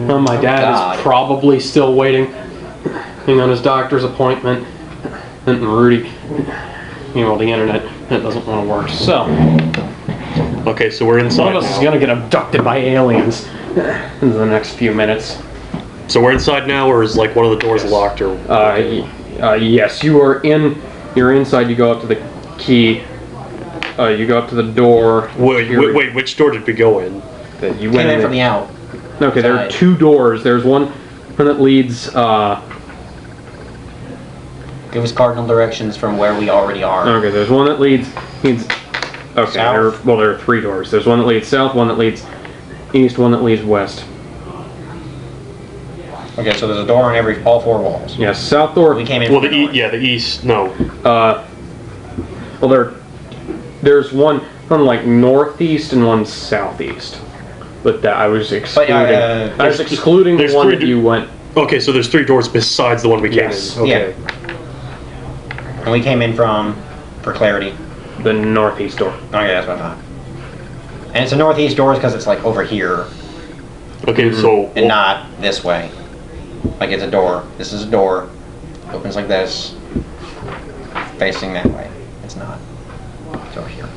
Well, my dad God. is probably still waiting on his doctor's appointment. And Rudy, you know, the internet, that doesn't want to work. So, Okay, so we're inside one of us is now. going to get abducted by aliens in the next few minutes. So we're inside now, or is like one of the doors locked, or? Yes, you are in. You're inside. You go up to the key. You go up to the door. Wait, which door did we go in? That you Came went in in. from the out. Okay, there are side. 2 doors. There's one that leads. Give us cardinal directions from where we already are. Okay, there's one that leads. Okay, South? there are 3 doors. There's one that leads south, one that leads east, one that leads west. Okay, so there's a door on all 4 walls. Yes, south door. We came in Well, from the north. the east. No. Well, there's one like northeast and one southeast. But that I was excluding. I was excluding the there's one 3 that you went. Okay, so there's 3 doors besides the one we came Yes. in. Okay. And we came in from, for clarity. The northeast door. Okay, that's what I thought. And it's a northeast door because it's like over here Okay, so and not this way. Like it's a door. This is a door. Opens like this. Facing that way. It's not. It's over here.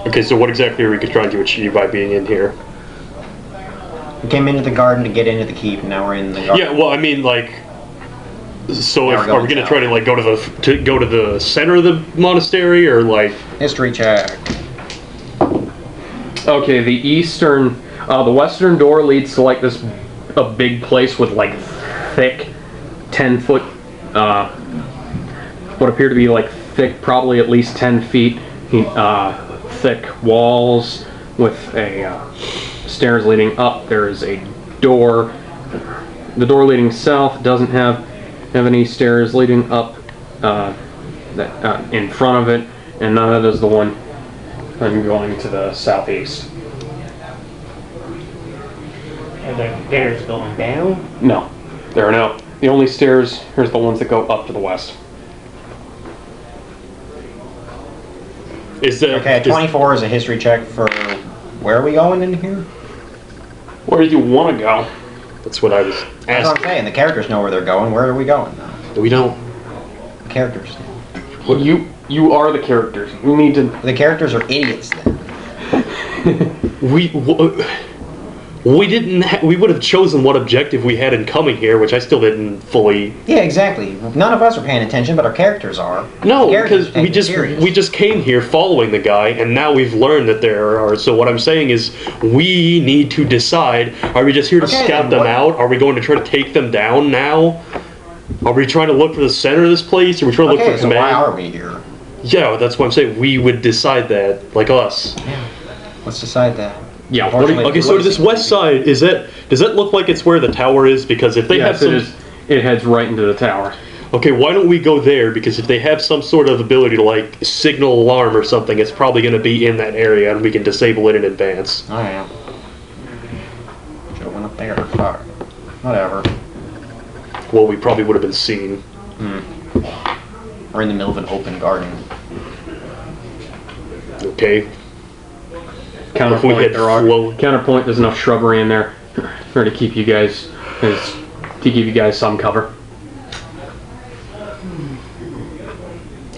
okay, so what exactly are we trying to achieve by being in here? We came into the garden to get into the keep, and now we're in the garden. Yeah, well, I mean, like, so Now if, we're are we going gonna try to south. like go to the center of the monastery, or like? History check. Okay, the western door leads to like a big place with like thick, 10-foot, what appear to be like thick, probably at least 10 feet, thick walls with a stairs leading up. There is a door. The door leading south doesn't have any stairs leading up in front of it, and neither does the one I'm going to the southeast. And the stairs going down? No. There are no. The only stairs, here's the ones that go up to the west. Okay, 24 is a history check for where are we going in here? Where do you want to go? That's what I was That's what I'm asking. saying. The characters know where they're going. Where are we going? We don't. The characters. Well, you are the characters. You need to. The characters are idiots then. We didn't. We would have chosen what objective we had in coming here, which I still didn't fully. Yeah, exactly. None of us are paying attention, but our characters are. No, The characters because take we it just serious. we just came here following the guy, and now we've learned that there are. So what I'm saying is, we need to decide: are we just here to Okay, scout then them what- out? Are we going to try to take them down now? Are we trying to look for the center of this place? Are we trying to look Okay, for so why command? are we here? Yeah, that's what I'm saying. We would decide that, like us. Let's decide that. Yeah. Unfortunately, Okay, so this west side does that look like it's where the tower is? Because if they have Yes, some, it heads right into the tower. okay, why don't we go there? Because if they have some sort of ability to like signal alarm or something, it's probably going to be in that area, and we can disable it in advance. Oh yeah. Should've went up there. Fuck. Whatever. Well, we probably would have been seen. We're in the middle of an open garden. Okay. If we Counterpoint, had flown- counterpoint. There's enough shrubbery in there for to keep you guys some cover.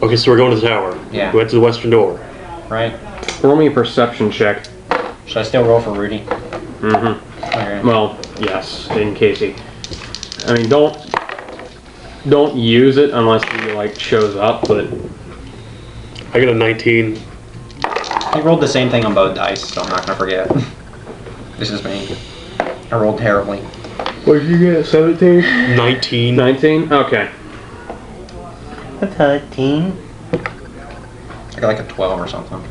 Okay, so we're going to the tower. Yeah. We went to the western door. Right? Roll me a perception check. Should I still roll for Rudy? Mm-hmm. Okay. Well, yes, in case he. I mean, don't use it unless he like shows up. But I got a 19. I rolled the same thing on both dice, so I'm not gonna forget. This is me. I rolled terribly. what did you get? 17. 19. 19. Okay. A 13. I got like a 12 or something.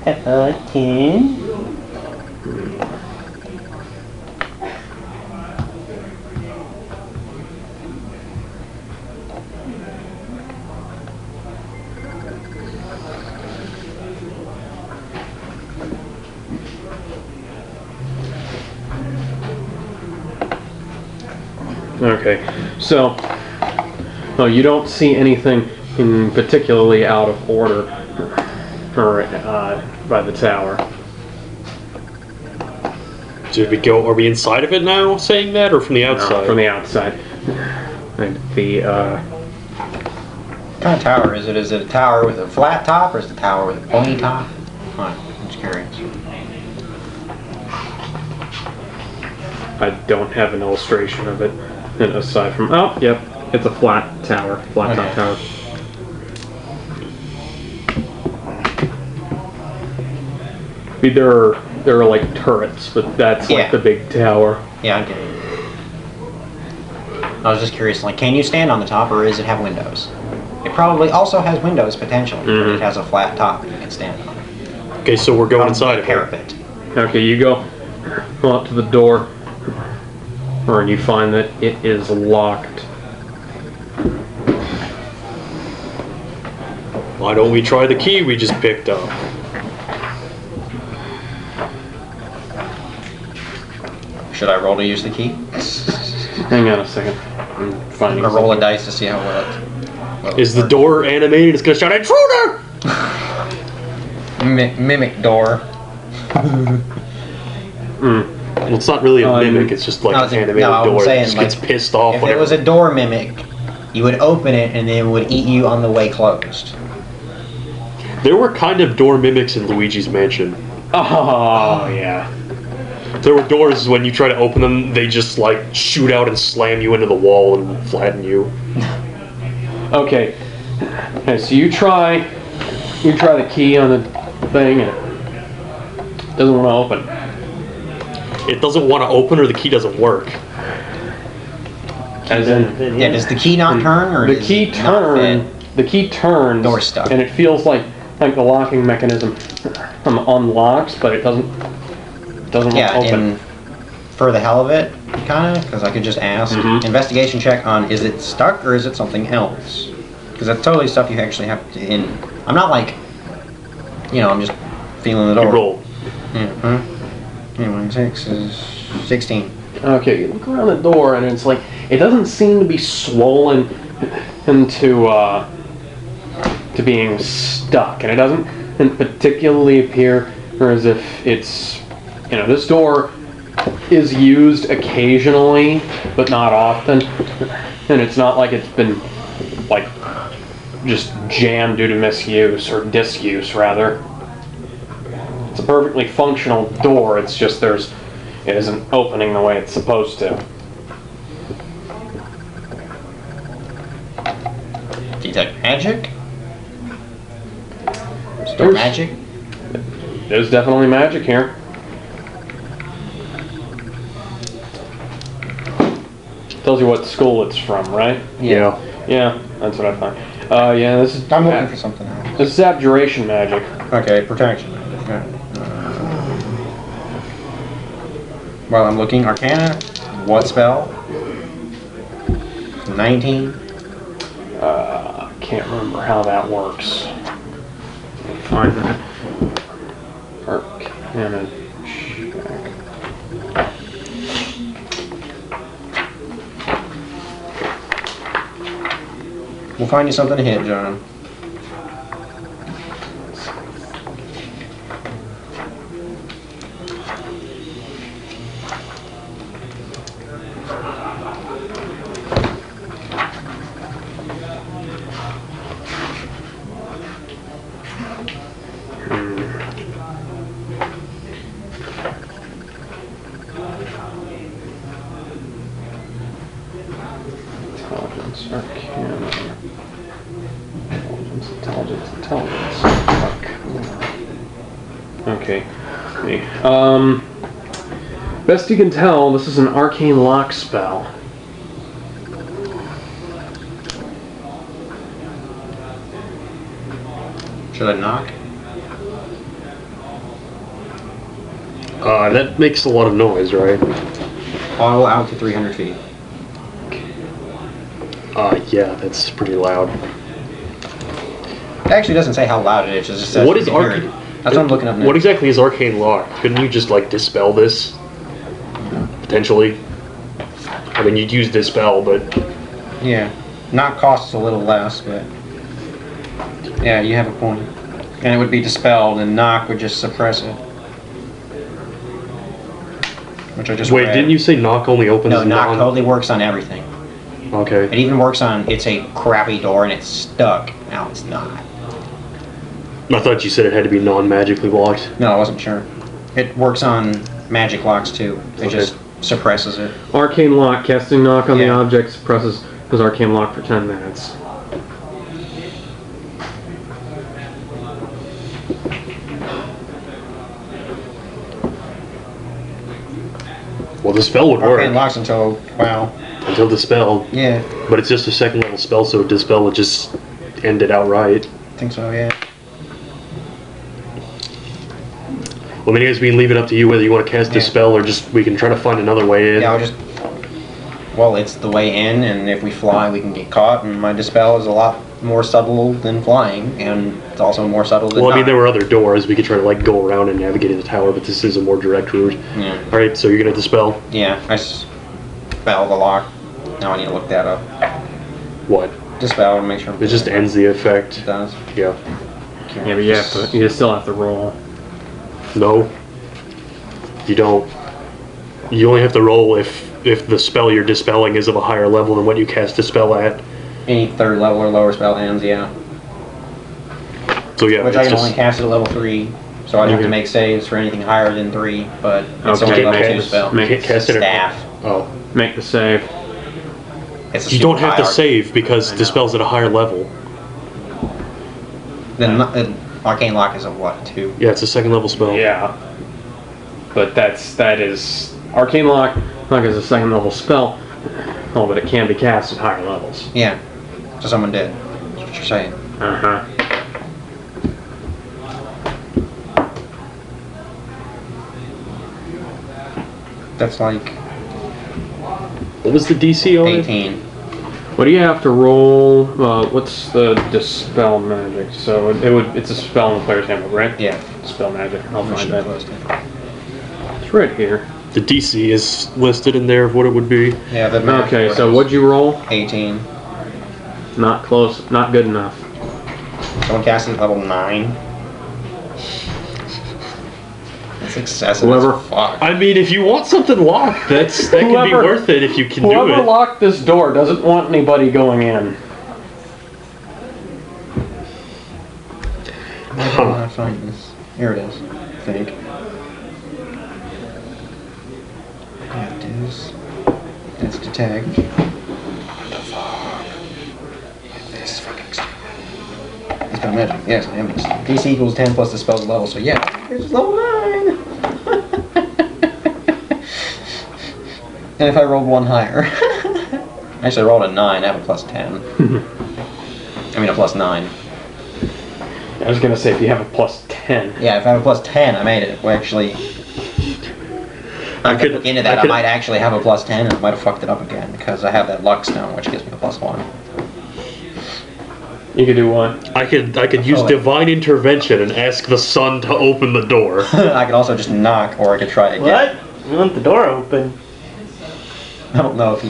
A 13. Okay. So, well, you don't see anything in particularly out of order or by the tower. Did we go? Are we inside of it now, saying that, or from the No, outside? from the outside. And the What kind of tower is it? Is it a tower with a flat top, or is it a tower with a pointy top? Huh, I'm just curious. I don't have an illustration of it. And aside from, oh, yep, it's a flat tower, flat top Okay. tower. There are like turrets, but that's like Yeah. the big tower. Yeah, I get it. I was just curious, like, can you stand on the top, or does it have windows? It probably also has windows, potentially, but it has a flat top and you can stand on it. Okay, so we're going inside of it. Parapet. Okay, you go up to the door, and you find that it is locked. Why don't we try the key we just picked up? Should I roll to use the key? Hang on a second. I'm I'm finding gonna roll a something. dice to see how well it Is the door animated? It's gonna shout, "Intruder!" Mimic door. Well, it's not really a mimic. It's just like No, an animated I'm door that saying, just like, gets pissed off. If it whenever- was a door mimic, you would open it and then it would eat you on the way closed. There were kind of door mimics in Luigi's Mansion. Oh, yeah. There were doors when you try to open them, they just like shoot out and slam you into the wall and flatten you. Okay. Okay, so you try the key on the thing and it doesn't want to open. It doesn't want to open, or the key doesn't work. As in, Yeah, does the key not turn, or the does key it not fit? the key turns, Door's stuck. and it feels like the locking mechanism unlocks, but it doesn't Yeah, open. and for the hell of it, kind of, because I could just ask. Mhm. Investigation check on, is it stuck or is it something else? Because that's totally stuff you actually have to, I'm not like, I'm just feeling it You over. roll. Yeah. E56 is 16. Okay, you look around the door and it's like, it doesn't seem to be swollen into, to being stuck. And it doesn't particularly appear as if it's, you know, this door is used occasionally, but not often. And it's not like it's been, like, just jammed due to misuse, or disuse, rather. It's a perfectly functional door, it's just it isn't opening the way it's supposed to. Detect magic? Store magic? There's definitely magic here. Tells you what school it's from, right? Yeah. Yeah, that's what I thought. Yeah, this is... I'm looking for something else. This is abjuration magic. Okay, protection magic. While I'm looking, Arcana, what spell? 19. Can't remember how that works. Find that. Arcana check. We'll find you something to hit, John. Intelligence, Arcana. Intelligence. Arcana. Okay. Best you can tell, this is an arcane lock spell. Should I knock? That makes a lot of noise, right? Auto out to 300 feet. Yeah, that's pretty loud. It actually doesn't say how loud it is. It just says What is you can hear arcane? it. That's what I'm looking up now. What exactly is arcane lock? Couldn't you just like dispel this? Potentially. I mean, you'd use dispel, but Yeah. Knock costs a little less, but... Yeah, you have a point. And it would be dispelled, and knock would just suppress it. Which I just wait, read. didn't you say knock only opens? No, knock non- totally works on everything. It Okay. even works on, it's a crappy door and it's stuck. Now it's not. I thought you said it had to be non-magically locked. No, I wasn't sure. It works on magic locks too. It Okay. just suppresses it. Arcane lock, casting knock on the Yeah. object suppresses his arcane lock for 10 minutes. Well, the spell would work Arcane locks until, wow. until dispelled, Yeah, but it's just a second level spell, so dispel would just end it outright. I think so, yeah. Well, I mean, I guess we can leave it up to you whether you want to cast Yeah. dispel or just we can try to find another way in. Yeah, I'll just... Well, it's the way in, and if we fly, we can get caught, and my dispel is a lot more subtle than flying, and it's also more subtle than Well, I mean, not. there were other doors. We could try to like go around and navigate the tower, but this is a more direct route. Yeah. All right, so you're gonna dispel Yeah, I spell the lock. Now I need to look that up. what? Dispel and make sure It just ends the effect. It does. Yeah. Yeah, but you still have to roll. No. You don't. You only have to roll if the spell you're dispelling is of a higher level than what you cast dispel at. Any third level or lower spell ends, yeah. So yeah, Which I it's can just only cast at level 3, so I don't have to Okay. make saves for anything higher than 3, but it's Okay, only level make 2 it- spell. make you can't cast it at Staff. Oh. Make the save. It's a You super don't have high to arc. save because I know. dispel's at a higher level. Then Arcane Lock is a what, 2? Yeah, it's a second level spell. Yeah. But that is arcane lock. Lock is a second level spell. Oh, but it can be cast at higher levels. Yeah. So someone did. That's what you're saying. Uh-huh. That's like What was the DC on it? 18. What do you have to roll? What's the dispel magic? So it's a spell in the player's handbook, right? Yeah. Spell magic. I'll find that. Close to. It's right here. The DC is listed in there of what it would be. Yeah, the Okay, so what'd you roll? 18. Not close, not good enough. Someone cast it at level 9. That's excessive. Whoever- as fuck. I mean, if you want something locked, that can be Whoever- worth it if you can do Whoever it. locked this door doesn't want anybody going in. I don't know how to find this. Here it is, I think. Yeah, it is. That's detect. What the fuck? This fucking it's got magic. Yes, damage. DC equals 10 plus the spell's level, so yeah, it's level 9! And if I rolled one higher. Actually, I rolled a 9, I have a plus 10. I mean, a plus 9. I was gonna say if you have a plus 10. Yeah, if I have a plus 10, I made it. Well, actually, I could look into that. I might actually have a plus 10 and I might have fucked it up again because I have that luck stone, which gives me a plus 1. You could do one. I could use Oh, wait. divine intervention and ask the sun to open the door. I could also just knock, or I could try again. What? You want the door open? I don't know if he.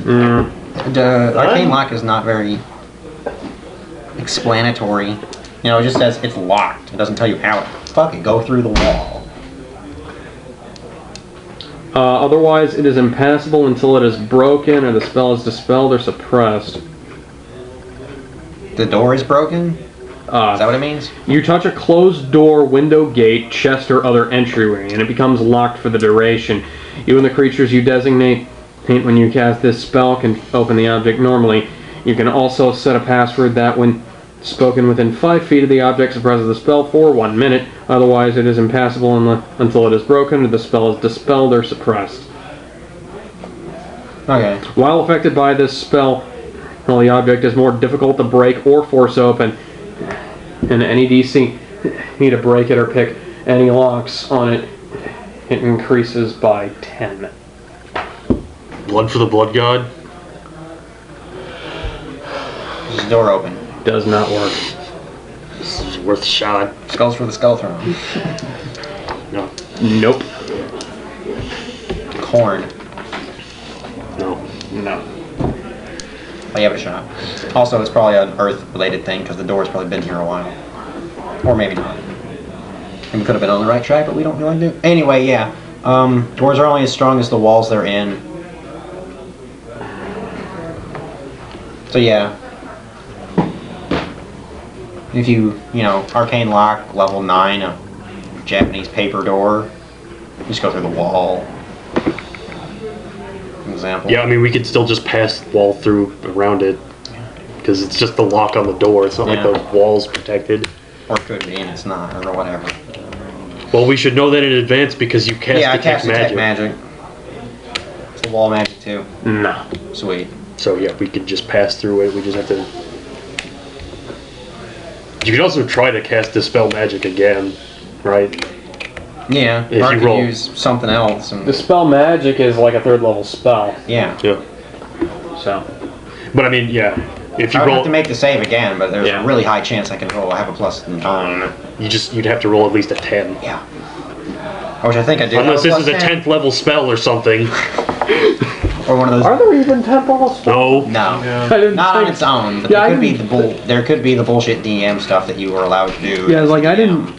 The arcane lock is not very explanatory. You know, it just says it's locked. It doesn't tell you how. Fuck it, go through the wall. Otherwise, it is impassable until it is broken or the spell is dispelled or suppressed. The door is broken? Is that what it means? You touch a closed door, window, gate, chest, or other entryway, and it becomes locked for the duration. You and the creatures you designate when you cast this spell can open the object normally. You can also set a password that, when spoken within 5 feet of the object, suppresses the spell for 1 minute. Otherwise, it is impassable until it is broken or the spell is dispelled or suppressed. Okay. While affected by this spell, well, the object is more difficult to break or force open, and any DC need to break it or pick any locks on it, it increases by 10. Blood for the blood god. Is the door open? Does not work. This is worth a shot. Skulls for the skull throne. No. Nope. Corn. No. No. I have a shot. Also, it's probably an earth-related thing because the door's probably been here a while. Or maybe not. And we could have been on the right track, but we don't really do. Anyway, yeah. Doors are only as strong as the walls they're in. So yeah. If you know, arcane lock, level 9, a Japanese paper door, you just go through the wall. Example. Yeah, I mean, we could still just pass the wall through around it. Because it's just the lock on the door. It's not like the wall's protected. Or it could be, and it's not, or whatever. Well, we should know that in advance because you cast Yeah, I detect cast detect magic. It's a wall magic too. No. Sweet. So yeah, we could just pass through it. We just have to. You could also try to cast Dispel Magic again, right? Yeah, If or I you could roll. use something else. And, Dispel Magic is like a 3rd level spell, yeah. Yeah. so. But I mean, yeah. If you I would roll, have to make the save again, but there's Yeah. a really high chance I can roll. I have a plus 9. you'd have to roll at least a 10. Yeah. Which I think I do. Unless have this is a plus 10. 10th level spell or something. Or one of those. Are there even temple spells? No. No. I didn't Not on think- its own, but Yeah, I there could be didn't- there could be the bullshit DM stuff that you were allowed to do. Yeah, like I didn't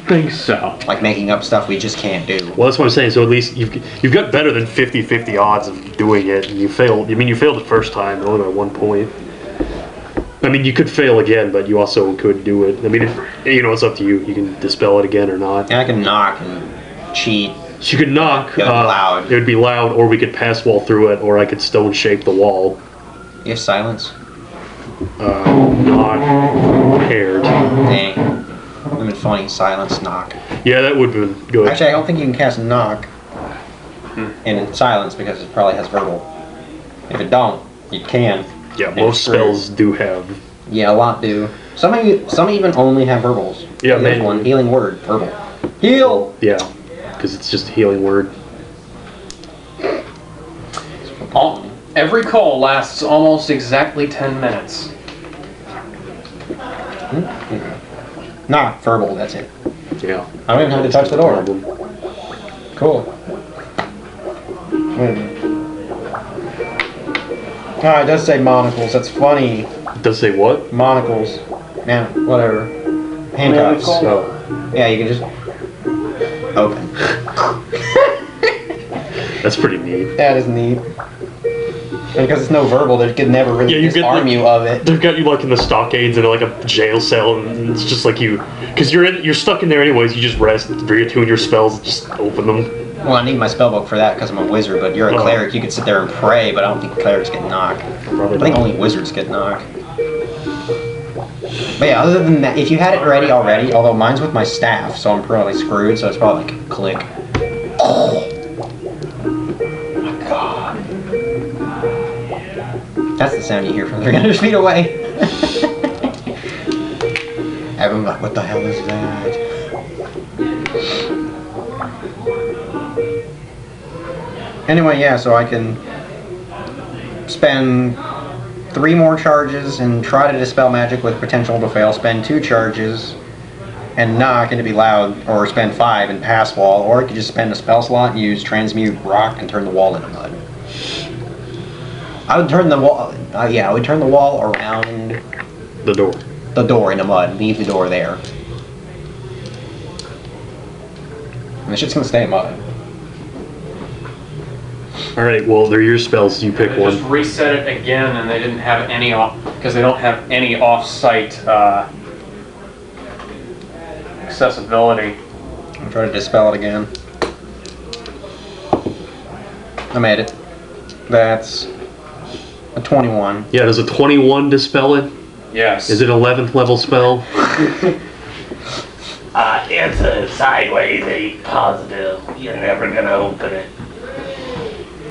think so. Like making up stuff we just can't do. Well, that's what I'm saying. So at least you've got better than 50-50 odds of doing it, and you failed. I mean, you failed the first time, only by 1 point. I mean, you could fail again, but you also could do it. I mean, it's up to you. You can dispel it again or not. And I can knock and cheat. So you could knock. It would be loud. It would be loud, or we could pass wall through it, or I could stone shape the wall. You have silence. Not paired. Dang. Would have been funny. Silence, knock. Yeah, that would have been good. Actually, I don't think you can cast knock in silence because it probably has verbal. If it don't, you can. Yeah, And most it's true. spells do have. Yeah, a lot do. Some even only have verbals. Yeah, There's man. one healing word, verbal. Heal. Yeah, because it's just a healing word. Every call lasts almost exactly 10 minutes. Not verbal. That's it. Yeah. I don't even have to touch the door. Problem. Cool. Wait a minute. Ah, it does say monocles. That's funny. It does say what? Monocles. Yeah, whatever. Handcuffs. Oh. Yeah, you can just open. That's pretty neat. That is neat. And because it's no verbal, they could never really disarm you of it. They've got you like in the stockades in like a jail cell, and it's just like you, because you're stuck in there anyways. You just rest, retune your spells, and just open them. Well, I need my spellbook for that because I'm a wizard, but you're a cleric. You could sit there and pray, but I don't think clerics get knocked. I think only wizards get knocked. But yeah, other than that, if you had it ready already, although mine's with my staff, so I'm probably screwed, so it's probably like click. Oh my god. That's the sound you hear from 300 feet away. I'm like, what the hell is that? Anyway, yeah, so I can spend 3 more charges and try to dispel magic with potential to fail, spend 2 charges and knock and to be loud, or spend 5 and pass wall, or I could just spend a spell slot and use transmute rock and turn the wall into mud. I would turn the wall, yeah, I would turn the wall around The door. the door into mud, leave the door there. And the shit's gonna stay mud. Alright, well, they're your spells, you pick They one. just reset it again, and they didn't have any off, because they don't have any off-site accessibility. I'll try to dispel it again. I made it. That's a 21. Yeah, does a 21 dispel it? Yes. Is it 11th level spell? It's a sideways 8 positive. You're never gonna open it.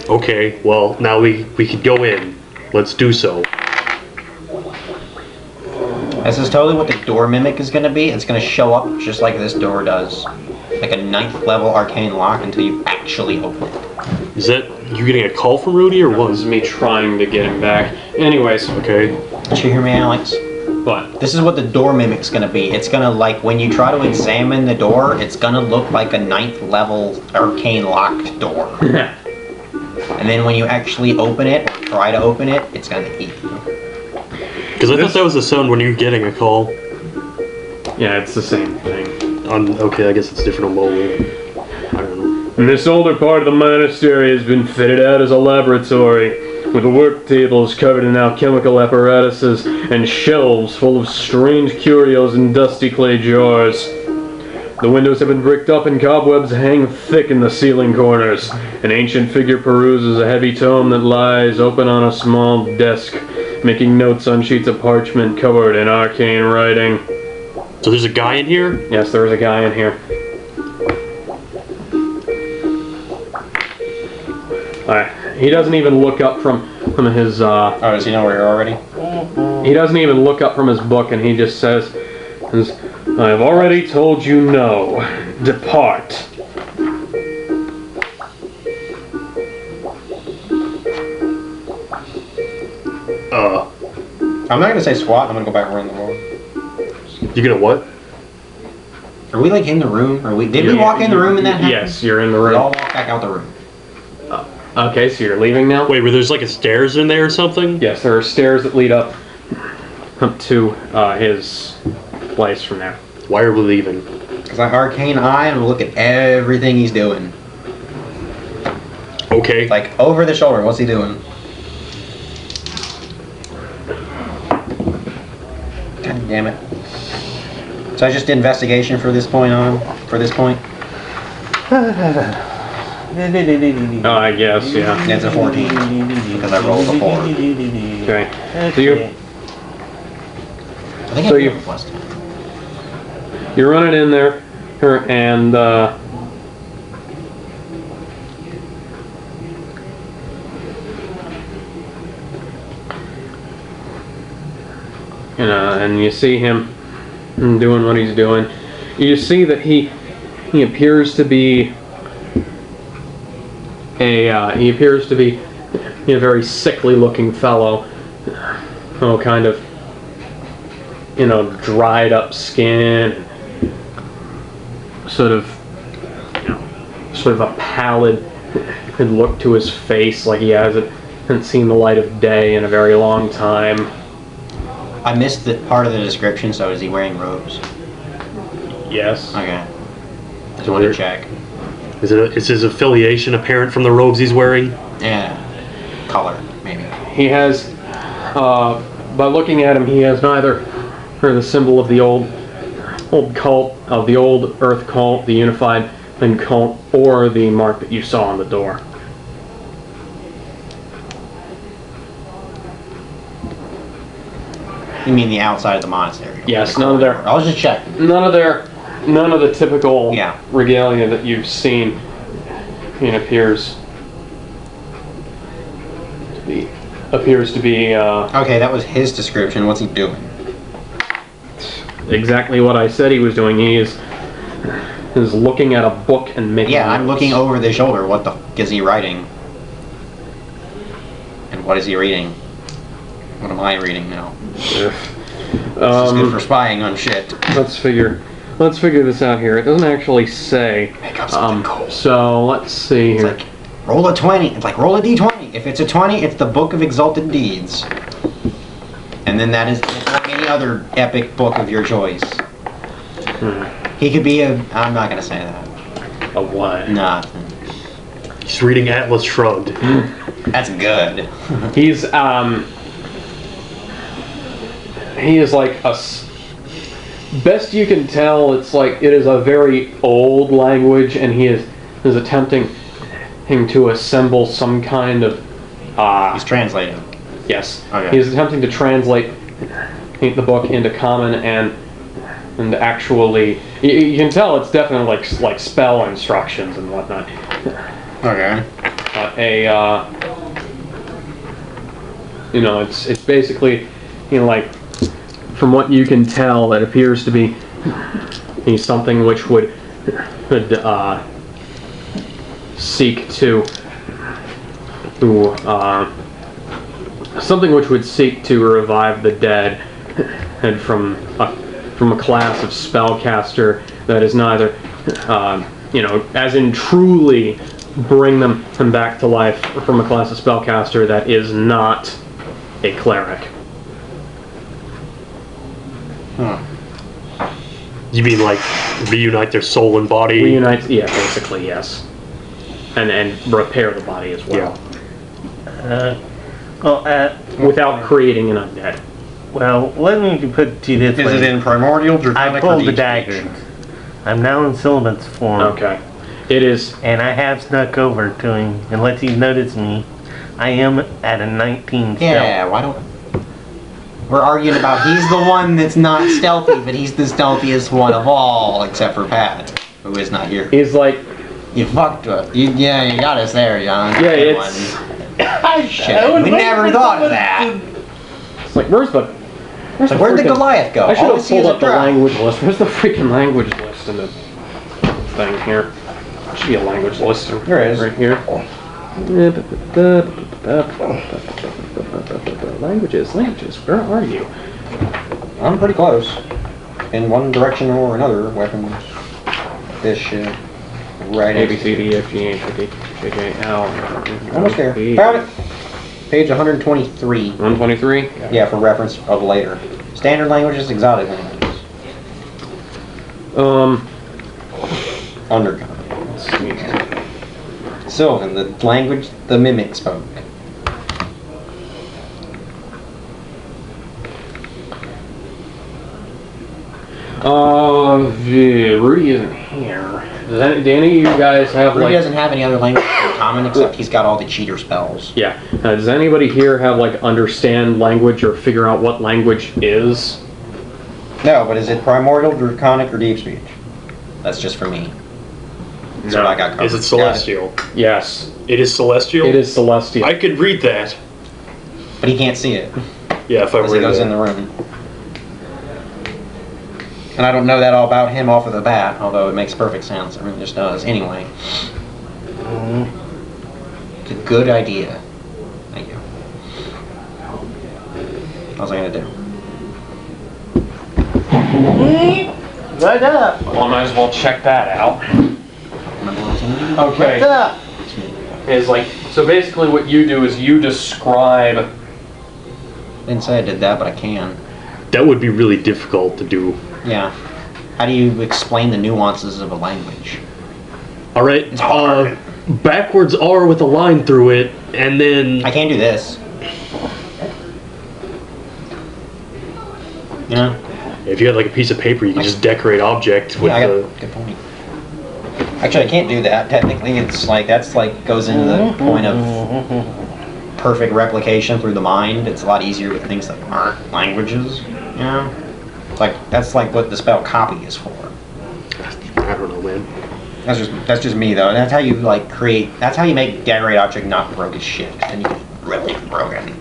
Okay, well, now we could go in. Let's do so. This is totally what the door mimic is going to be. It's going to show up just like this door does. Like a 9th level arcane lock until you actually open it. Is that you getting a call from Rudy, or This what? is me trying to get him back. Anyways, Okay. Did you hear me, Alex? but This is what the door mimic's going to be. It's going to, like, when you try to examine the door, it's going to look like a 9th level arcane locked door. And then when you actually open it, or try to open it, it's going to eat you. Because I thought that was the sound when you were getting a call. yeah, it's the same thing. Okay, I guess it's different on mobile. I don't know. And this older part of the monastery has been fitted out as a laboratory, with work tables covered in alchemical apparatuses and shelves full of strange curios and dusty clay jars. The windows have been bricked up and cobwebs hang thick in the ceiling corners. An ancient figure peruses a heavy tome that lies open on a small desk, making notes on sheets of parchment covered in arcane writing. So there's a guy in here? Yes, there is a guy in here. He doesn't even look up from his, Oh, does he know we're here already? he doesn't even look up from his book, and he just says, I have already told you no. Depart. I'm not going to say squat. I'm going to go back around the world. You gonna what? Are we, like, in the room? Did we walk in the room and that happened? Yes, you're in the We all room. walked back out the room. Okay, so you're leaving now? Wait, where there's like a stairs in there or something? Yes, there are stairs that lead up to his place from there. Why are we leaving? Because I arcane eye and look at everything he's doing. Okay. Like, over the shoulder, what's he doing? God damn it. So I just did investigation for this point on? For this point? Oh, I guess, yeah. It's a 14. Because I rolled a 4. Okay. So you, I think So I you- did plus 10. you're running in there, and, and you see him doing what he's doing. You see that he appears to be a very sickly looking fellow. Oh, kind of, dried up skin, sort of, sort of a pallid look to his face, like he hasn't seen the light of day in a very long time. I missed the part of the description, so is he wearing robes? Yes. Okay. Just wanted to check. Is his affiliation apparent from the robes he's wearing? Yeah. Color, maybe. He has, by looking at him, he has neither the symbol of the old cult, of the old Earth cult, the Unified cult, or the mark that you saw on the door. You mean the outside of the monastery? Yes, none of their, I was just checking. none of the typical Yeah. regalia that you've seen. It appears to be Okay, that was his description. What's he doing? exactly what I said he was doing. He is looking at a book and making Yeah, I'm notes. looking over the shoulder. What the f is he writing? And what is he reading? What am I reading now? This is good for spying on shit. Let's figure this out here. It doesn't actually say. Make up something cool. So let's see It's here. like, roll a 20. It's like, roll a d20. If it's a 20, it's the Book of Exalted Deeds. And then that is like any other epic book of your choice. He could be a... I'm not going to say that. A what? Nothing. He's reading Atlas Shrugged. That's good. He is like best you can tell, it's like it is a very old language, and he is attempting to assemble some kind of He's translating. yes. Okay. He's attempting to translate the book into common and actually you can tell it's definitely like spell instructions and whatnot. Okay. It's basically, like, from what you can tell, it appears to be something which would seek to revive the dead, and from a class of spellcaster that is neither, as in truly bring them back to life, from a class of spellcaster that is not a cleric. Huh. You mean like reunite their soul and body? Reunite, yeah, basically, yes. And repair the body as well. Yeah. Without creating an undead. Well, let me put it to you this Is way. it in primordial, I draconic, or pulled the deep dagger. speech? I'm now in Syllabus form. Okay. It is. And I have snuck over to him, unless he's noticed me. I am at a 19 stealth. Yeah, why don't... We're arguing about he's the one that's not stealthy, but he's the stealthiest one of all, except for Pat, who is not here. He's like, You fucked up. You got us there, John. yeah, Good it's. one. Shit, we never thought of that. It's like, where's the Where'd the freaking- Goliath go? I should All we have see is pulled a up the drop. language list. Where's the freaking language list in the thing here? There should be a language list There is. right here. Languages, where are you? I'm pretty close. In one direction or another, weapons, this shit, right A, B, C, D, F, G, H, I, J, K, L. Almost there. Found it! Page 123. 123? Yeah, for reference of later. Standard languages, exotic languages. Undercommon. Let's see here. Sylvan, the language the mimic spoke. Rudy isn't here. Do any of you guys have Rudy like... doesn't have any other language in common except he's got all the cheater spells. Yeah. Does anybody here have like understand language or figure out what language is? No, but is it primordial, draconic, or deep speech? That's just for me. That's what I got covered. Is it celestial? Yes. It is celestial? It is celestial. I could read that. But he can't see it. Yeah, if I Because it read goes it. in the room. And I don't know that all about him off of the bat, although it makes perfect sense. It really just does. Anyway. It's a good idea. Thank you. What was I going to do? Right up. Well, I might as well check that out. Remember what I was Okay. What's up? Is like, so basically what you do is you describe. Didn't say I did that, but I can. That would be really difficult to do. Yeah. How do you explain the nuances of a language? All right. It's hard. Backwards R with a line through it, and then I can't do this. You know? if you had like a piece of paper, you could just decorate object with Yeah, I the. got good point. Actually, I can't do that. Technically, it's like that's like goes into the point of perfect replication through the mind. It's a lot easier with things that aren't languages. You know, like that's like what the spell copy is for. I don't know, man. That's just me though. That's how you like create. That's how you make decorate object not broke as shit. And you can really broken.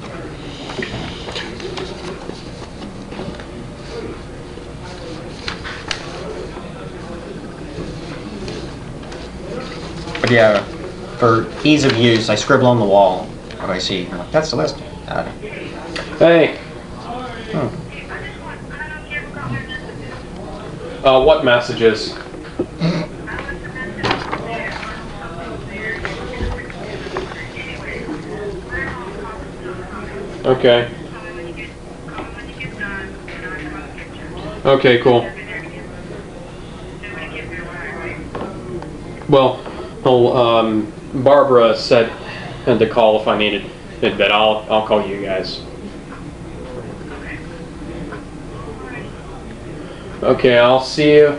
But yeah, for ease of use, I scribble on the wall. What do I see? I'm like, that's the list. Hey. What messages? Okay. Okay, cool. Well, Barbara said to call if I needed it, but I'll call you guys. Okay, I'll see you.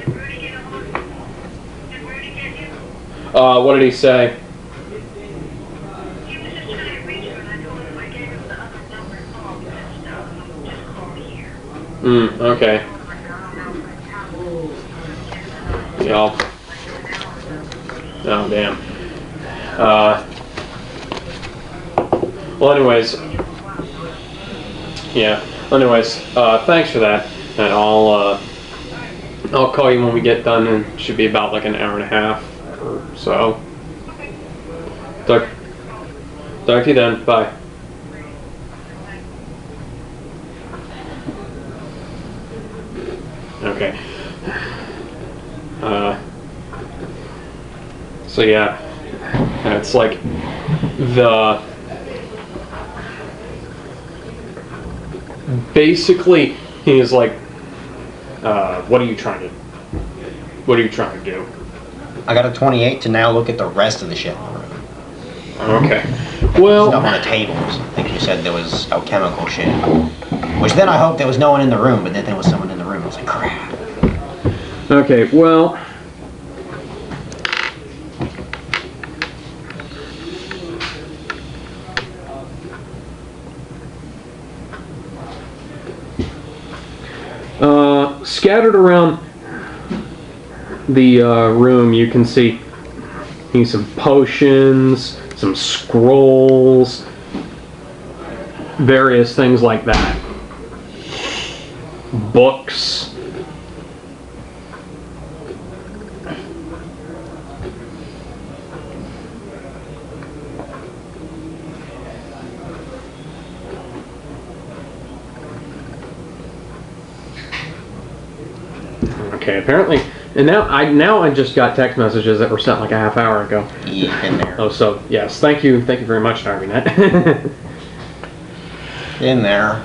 What did he say? Okay. Yeah. Oh, damn. Well, anyways. Yeah. Anyways, thanks for that. And I'll call you when we get done, and it should be about like an hour and a half or so. Talk to you then. Bye. Okay. So yeah, it's like basically he's like, what are you trying to do? I got a 28 to now look at the rest of the shit in the room. Okay. Stuff Well, on the tables. I think you said there was alchemical shit. Which then I hoped there was no one in the room, but then there was someone in the room. I was like, crap. okay, well, scattered around the room, you can see some potions, some scrolls, various things like that. Books. Okay, apparently, and now I just got text messages that were sent like a half hour ago. Yeah, in there. Oh, so yes, thank you very much, Darbynet. In there.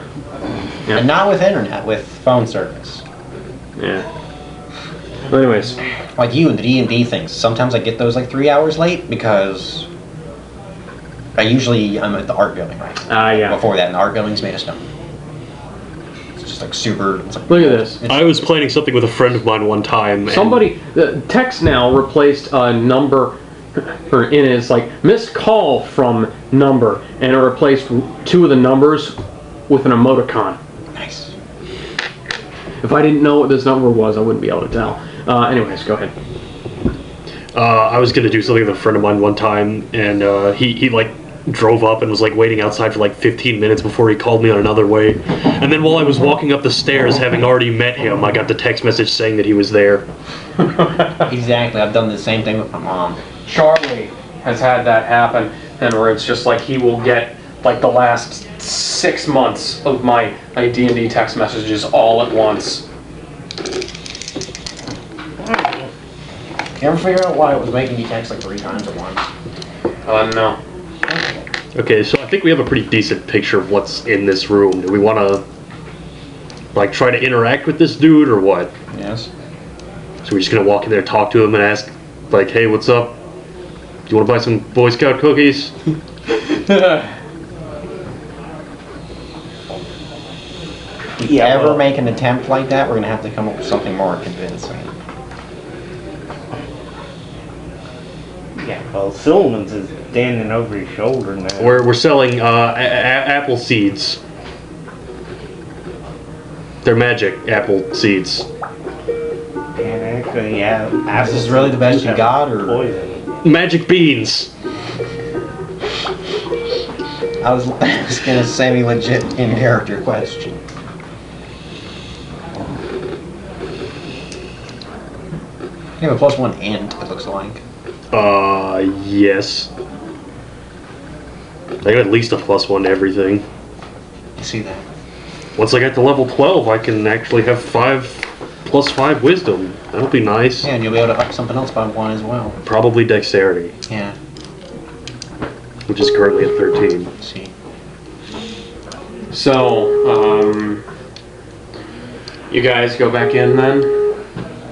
Yeah. And not with internet, with phone service. Yeah. But anyways, Like you and the D&D things. Sometimes I get those like 3 hours late because I'm at the art building right now. yeah. Before that, and the art building's made of stone. It's just like super. It's like, Look at this. I was planning something with a friend of mine one time. and- The text now replaced a number, or in it's like missed call from number, and it replaced two of the numbers with an emoticon. Nice. If I didn't know what this number was, I wouldn't be able to tell. Anyways, go ahead. I was gonna do something with a friend of mine one time, and he like drove up and was like waiting outside for like 15 minutes before he called me on another way. And then while I was walking up the stairs, having already met him, I got the text message saying that he was there. Exactly. I've done the same thing with my mom. Charlie has had that happen, and where it's just like he will get like the last 6 months of my D&D text messages all at once. You ever figure out why it was making me text like 3 times at once? No. Okay, so I think we have a pretty decent picture of what's in this room. Do we want to, like, try to interact with this dude or what? Yes. So we're just gonna walk in there, talk to him, and ask, like, hey, what's up? Do you want to buy some Boy Scout cookies? If we ever make an attempt like that, we're gonna have to come up with something more convincing. Yeah, well, Silliman's is standing over his shoulder now. We're selling apple seeds. They're magic apple seeds. And actually, yeah. Is this really the best you got, or? Poison. Magic beans. I was asking a semi-legit in-character question. You have a +1 int, it looks like. Yes. I got at least a +1 to everything. You see that? Once I get to level 12, I can actually have 5+5 wisdom. That'll be nice. Yeah, and you'll be able to up something else by 1 as well. Probably dexterity, Yeah. which is currently at 13. Let's see. So, you guys go back in then?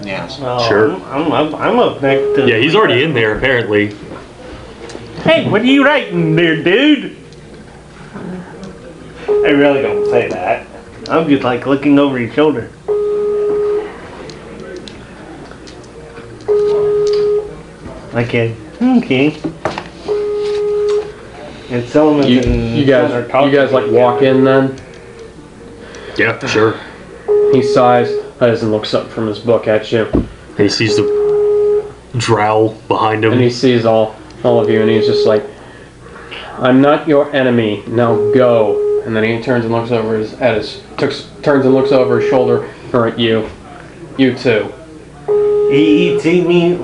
Yes. Well, Sure. I'm up next to. Yeah, he's already in there, apparently. Hey, what are you writing there, dude? I really don't say that. I'm just like looking over your shoulder. Okay. And Solomon You guys like walk in then? Yeah, sure. He sighs as and looks up from his book at you. And he sees the drow behind him. And he sees all of you, and he's just like, "I'm not your enemy. Now go." And then he turns and looks over turns and looks over his shoulder, or at you. You too. He see me.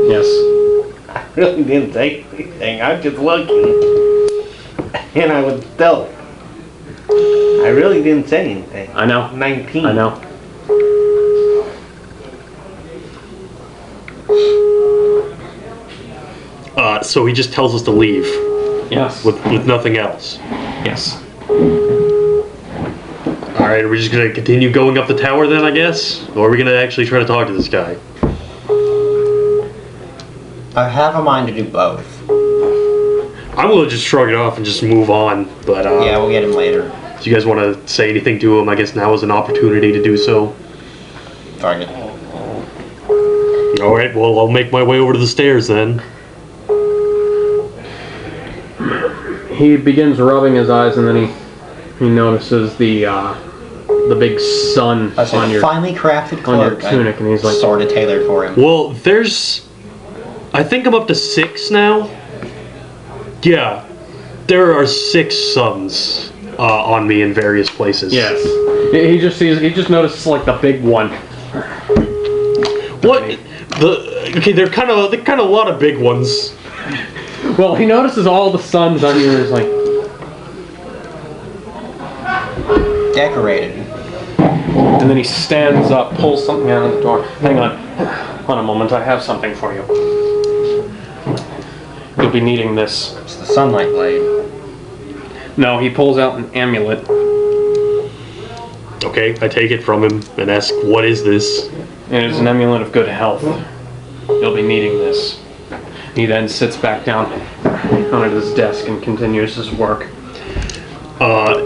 Yes. I really didn't say anything. I was just looking, and I was stealth. I really didn't say anything. I know. 19. I know. So he just tells us to leave Yes. with nothing else. Yes. Alright, are we just gonna continue going up the tower then, I guess? Or are we gonna actually try to talk to this guy? I have a mind to do both. I'm gonna just shrug it off and just move on, but Yeah, we'll get him later. do you guys want to say anything to him? I guess now is an opportunity to do so. Darn it. Alright, well, I'll make my way over to the stairs then. He begins rubbing his eyes, and then he notices the big sun That's on a your finely crafted on your cloak. tunic, and he's like, Sort of tailored for him. Well, I think I'm up to 6 now. Yeah, there are 6 suns on me in various places. yes. He just notices like the big one. What? Okay, they're kind of a lot of big ones. Well, he notices all the suns on you, and he's like, Decorated. and then he stands up, pulls something out of the door. Hang on a moment, I have something for you. You'll be needing this. It's the sunlight blade. No, he pulls out an amulet. Okay, I take it from him and ask, what is this? It is an amulet of good health. You'll be needing this. He then sits back down on his desk and continues his work.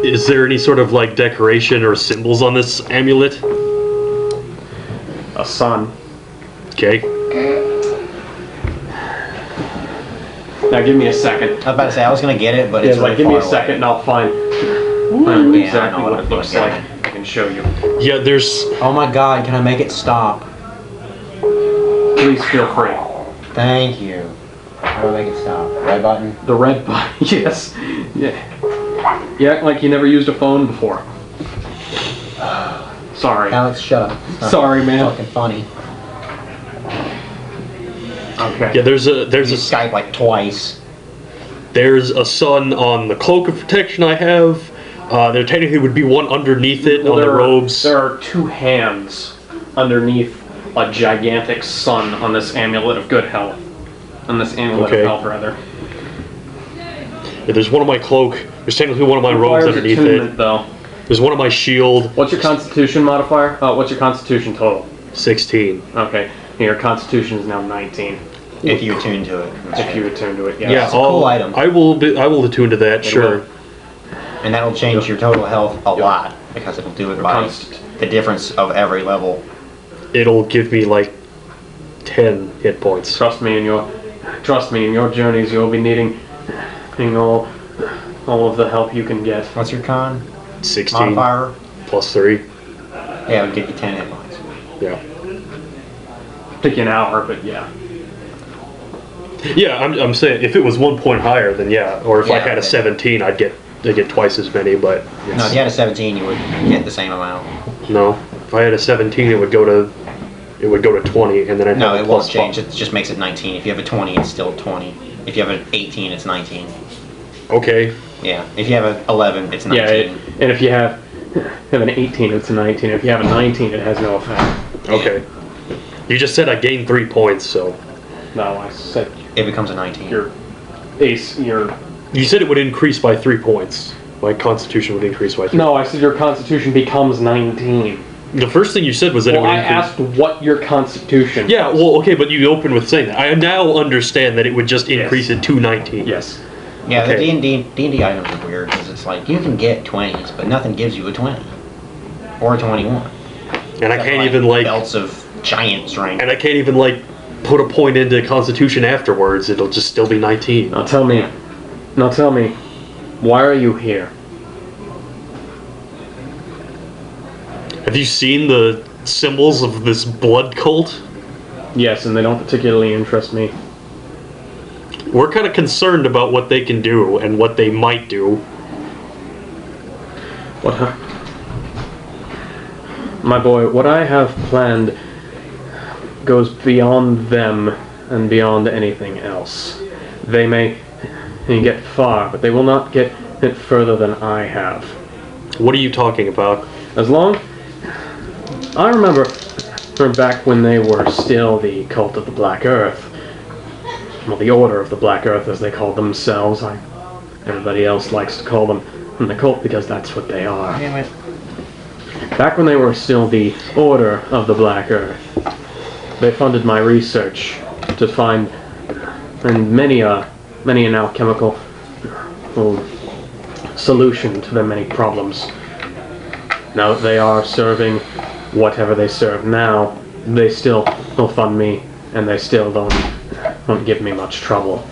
Is there any sort of like decoration or symbols on this amulet? A sun. Okay. Now give me a second. I was about to say I was gonna get it, but it's Yeah, like really give me a far second away. and I'll find Yeah, I exactly know what what it I'm looks looking like. at. I can show you. Yeah, there's... Oh my god, can I make it stop? Please feel free. Thank you. How do I make it stop? Red button? The red button. Yes. Yeah. You act like you never used a phone before. Sorry. Alex, shut up. It's not Sorry, man. Fucking funny. Okay. Yeah, there's You Skype like twice. There's a sun on the cloak of protection I have. There technically would be one underneath it Well, on the robes. There are 2 hands underneath a gigantic sun on this amulet of good health. On this amulet Okay. of health, rather. Yeah, there's one of my cloak. There's technically one of my robes Requires underneath attunement, it. though. There's one of my shield. What's your constitution modifier? What's your constitution total? 16. Okay. Your constitution is now 19. If you attune to it. If you return to it, yes. Yeah, It's a cool item. I will attune to that. Sure. will. And that'll change your total health a lot because it'll do it by the difference of every level. It'll give me like 10 hit points. Trust me, in your journeys, you'll be needing all of the help you can get. What's your con 16 modifier? plus 3. Yeah, it would give you 10 hit points. Yeah. Take you an hour, but yeah. Yeah, I'm saying if it was 1 point higher, then yeah. Or if I Yeah, had a okay. 17, I'd get twice as many. But No, if you had a 17, you would get the same amount. no, if I had a 17, it would go to 20, and then I'd No, have a it won't plus change. 5. It just makes it 19. If you have a 20, it's still 20. If you have an 18, it's 19. Okay. Yeah. If you have an 11, it's 19. Yeah, and if you have an 18, it's a 19. If you have a 19, it has no effect. Okay. You just said I gained 3 points, so No, I said It becomes a 19. your ace, your... you said it would increase by 3 points. My constitution would increase by 3. No, I said your constitution becomes 19. The first thing you said was that Well, it would I increase. asked what your constitution... Yeah, well, okay, but you opened with saying that. I now understand that it would just increase it to 19. Yes. Yeah, Okay. the D&D items are weird because it's like you can get 20s, but nothing gives you a 20 or a 21. And I can't even like, belts of giant strength. and I can't even like put a point into constitution afterwards. It'll just still be 19. Now tell me, why are you here? Have you seen the symbols of this blood cult? Yes, and they don't particularly interest me. We're kind of concerned about what they can do and what they might do. My boy, what I have planned goes beyond them and beyond anything else. They may get far, but they will not get it further than I have. What are you talking about? As long... I remember from back when they were still the cult of the Black Earth. Well, the Order of the Black Earth, as they call themselves. Everybody else likes to call them the cult because that's what they are. Damn it. Back when they were still the Order of the Black Earth, they funded my research to find many an alchemical solution to their many problems. Now that they are serving whatever they serve now, they still will fund me, and they still don't give me much trouble.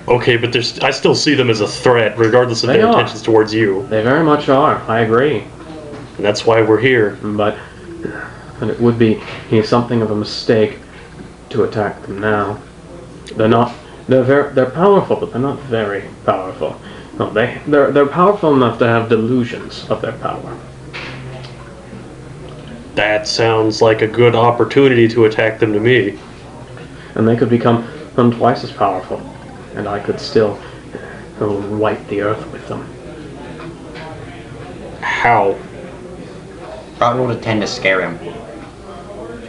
Okay, but I still see them as a threat, regardless of They their are. intentions towards you. They very much are, I agree. And that's why we're here. But it would be something of a mistake to attack them now. They're powerful, but they're not very powerful. No, they're powerful enough to have delusions of their power. That sounds like a good opportunity to attack them to me. And they could become twice as powerful, and I could still wipe the earth with them. How? Rot roll to 10 to scare him.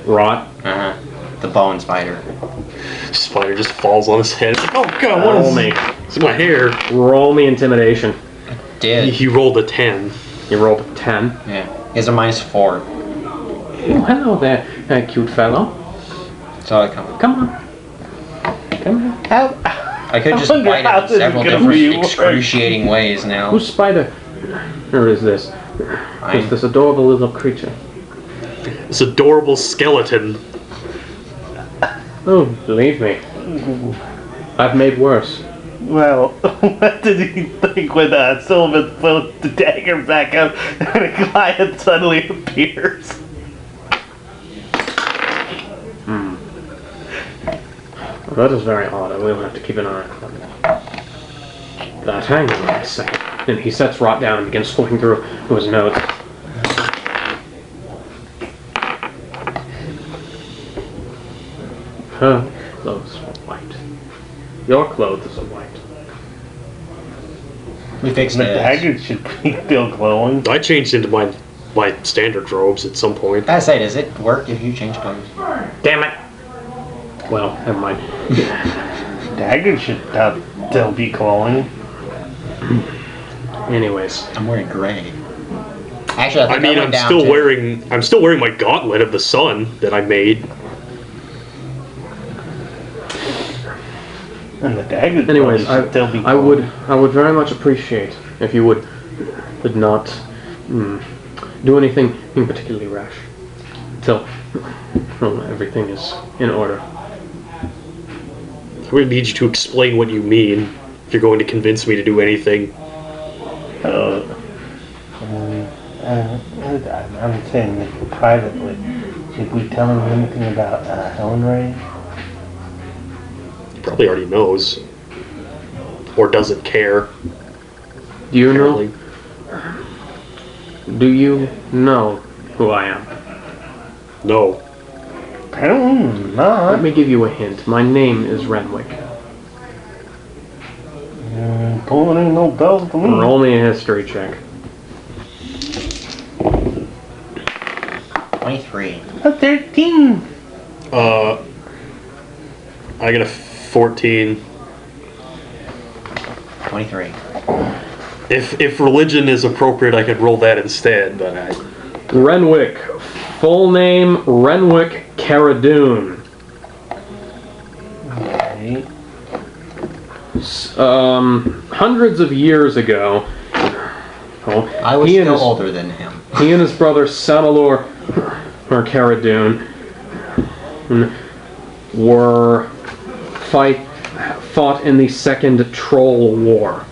Rot. Uh-huh. The bone spider. Spider just falls on his head. It's like, oh god, what Roll is me. It's my hair. Roll me intimidation. Did. He rolled a 10. You rolled a 10. Yeah. He has a -4. Oh, hello there, cute fellow. So I come. Come on. Come here. How, I could just wonder bite how him in this is several gonna different be excruciating ways now. Whose spider is this? Is this adorable little creature? This adorable skeleton. Oh, believe me. I've made worse. well, what did he think when Sylvan throws the dagger back up and a Goliath suddenly appears? Well, that is very odd. I will have to keep an eye on that. Hang on a second. And he sets Rot down and begins flipping through his notes. Her clothes were white. Your clothes are white. We fixed The it. dagger should be still glowing. I changed into my standard robes at some point. I say, does it work if you change clothes? Damn it. Well, never mind. Dagger should still be glowing. Anyways, I'm wearing gray. Actually, I I think mean, went I'm down still to- wearing my gauntlet of the sun that I made. And the dagger anyways, should still be I glowing. would very much appreciate if you would not do anything in particularly rash until everything is in order. I'm gonna need you to explain what you mean if you're going to convince me to do anything. I'm saying this privately. Should we tell him anything about Helen Ray? He probably already knows. Or doesn't care. Do you know? Apparently. Do you know who I am? No. Apparently not. Let me give you a hint. My name is Renwick. Pulling ain't no bells to me. Roll me a history check. 23. A 13. I got a 14. 23. If religion is appropriate, I could roll that instead, but I... Renwick. Full name, Renwick Caradoon. Right. Hundreds of years ago, I was he and still his- older than him. he and his brother Sanalor, or Caradoon, were fought in the Second Troll War.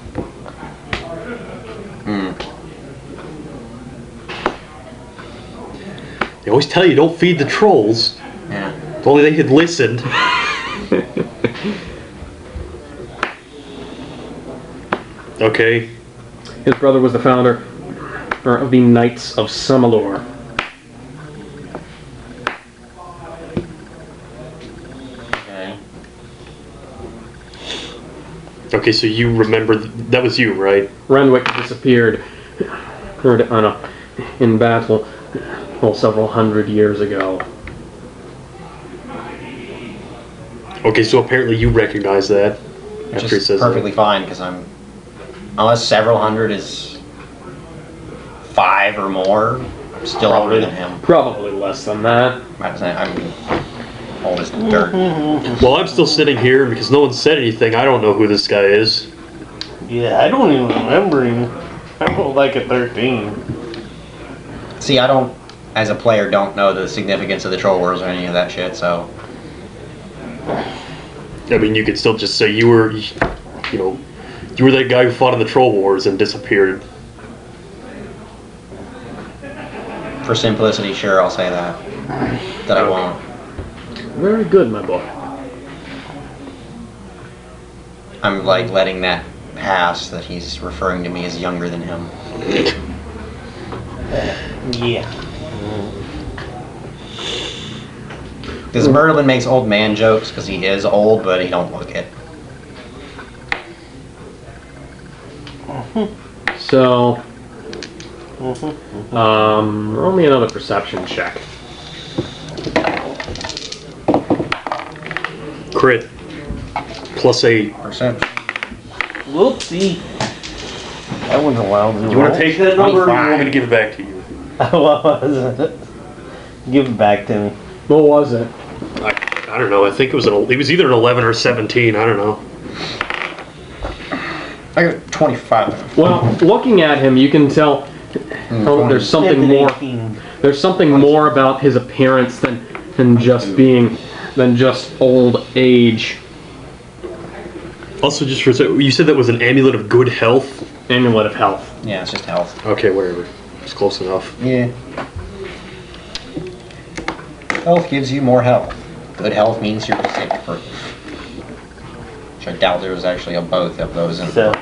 They always tell you don't feed the trolls. Yeah. If only they had listened. Okay. His brother was the founder of the Knights of Samalor. Okay. Okay, so you remember... that was you, right? Renwick disappeared in battle several hundred years ago. Okay, so apparently you recognize that. Which After he is says perfectly fine, because I'm... Unless several hundred is 5 or more, I'm still older than him. Probably less than that. I'm old as dirt. that. Well, I'm still sitting here, because no one said anything. I don't know who this guy is. Yeah, I don't even remember him. I rolled like a 13. See, I don't, as a player, don't know the significance of the Troll Wars or any of that shit, so... I mean, you could still just say you were, you know, you were that guy who fought in the Troll Wars and disappeared. For simplicity, sure, I'll say that. That I won't. Very good, my boy. I'm like letting that pass that he's referring to me as younger than him. Yeah. Because Merlin makes old man jokes because he is old, but he don't look it. So, roll me another perception check. Crit. +8. Perception. Whoopsie. That one's a lousy You want to take that number, or you 25. want me to give it back to you? What was it? Give it back to me. What was it? I don't know. I think it was either an 11 or 17. I don't know. I got 25. Well, looking at him, you can tell there's something more. 18. There's something more about his appearance than just old age. Also, just for a second, you said that was an amulet of good health? Amulet of health. Yeah, it's just health. Okay, whatever. It's close enough. Yeah. Health gives you more health. Good health means you're safer. Which I doubt there was actually a both of those in So,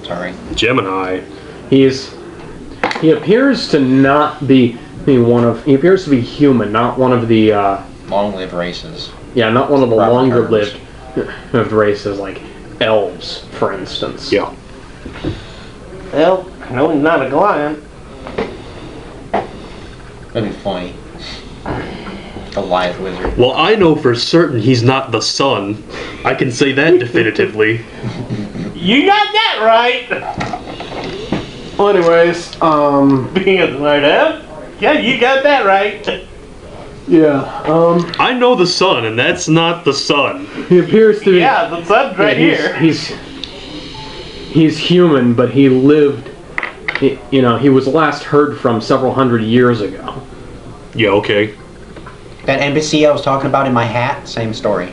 Sorry. Gemini. He appears to not be he appears to be human, not one of the Long-lived races. not one of the Proper longer terms. lived races like elves, for instance. Yeah. Well, no, he's not a Goliath. That'd be funny. Goliath wizard. Well, I know for certain he's not the sun. I can say that definitively. You got that right. Well, anyways, Being a smart ass. Yeah, you got that right. yeah, I know the sun, and that's not the sun. he appears to be. Yeah, the sun's right here. He's human, but he lived. He was last heard from several hundred years ago. Yeah, okay. That embassy I was talking about in my hat, same story.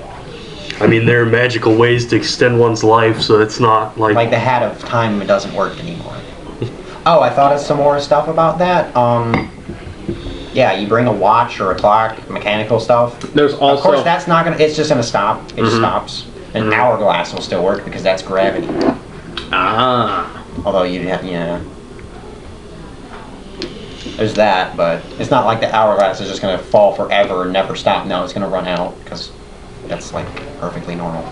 I mean, there are magical ways to extend one's life, so it's not like... Like the hat of time, it doesn't work anymore. Oh, I thought of some more stuff about that. Yeah, you bring a watch or a clock, mechanical stuff. There's also. Of course, that's not gonna. It's just gonna stop. It just stops. An hourglass will still work because that's gravity. Ah. Although you'd have, yeah. There's that, but it's not like the hourglass is just gonna fall forever and never stop. No, it's gonna run out because that's like perfectly normal.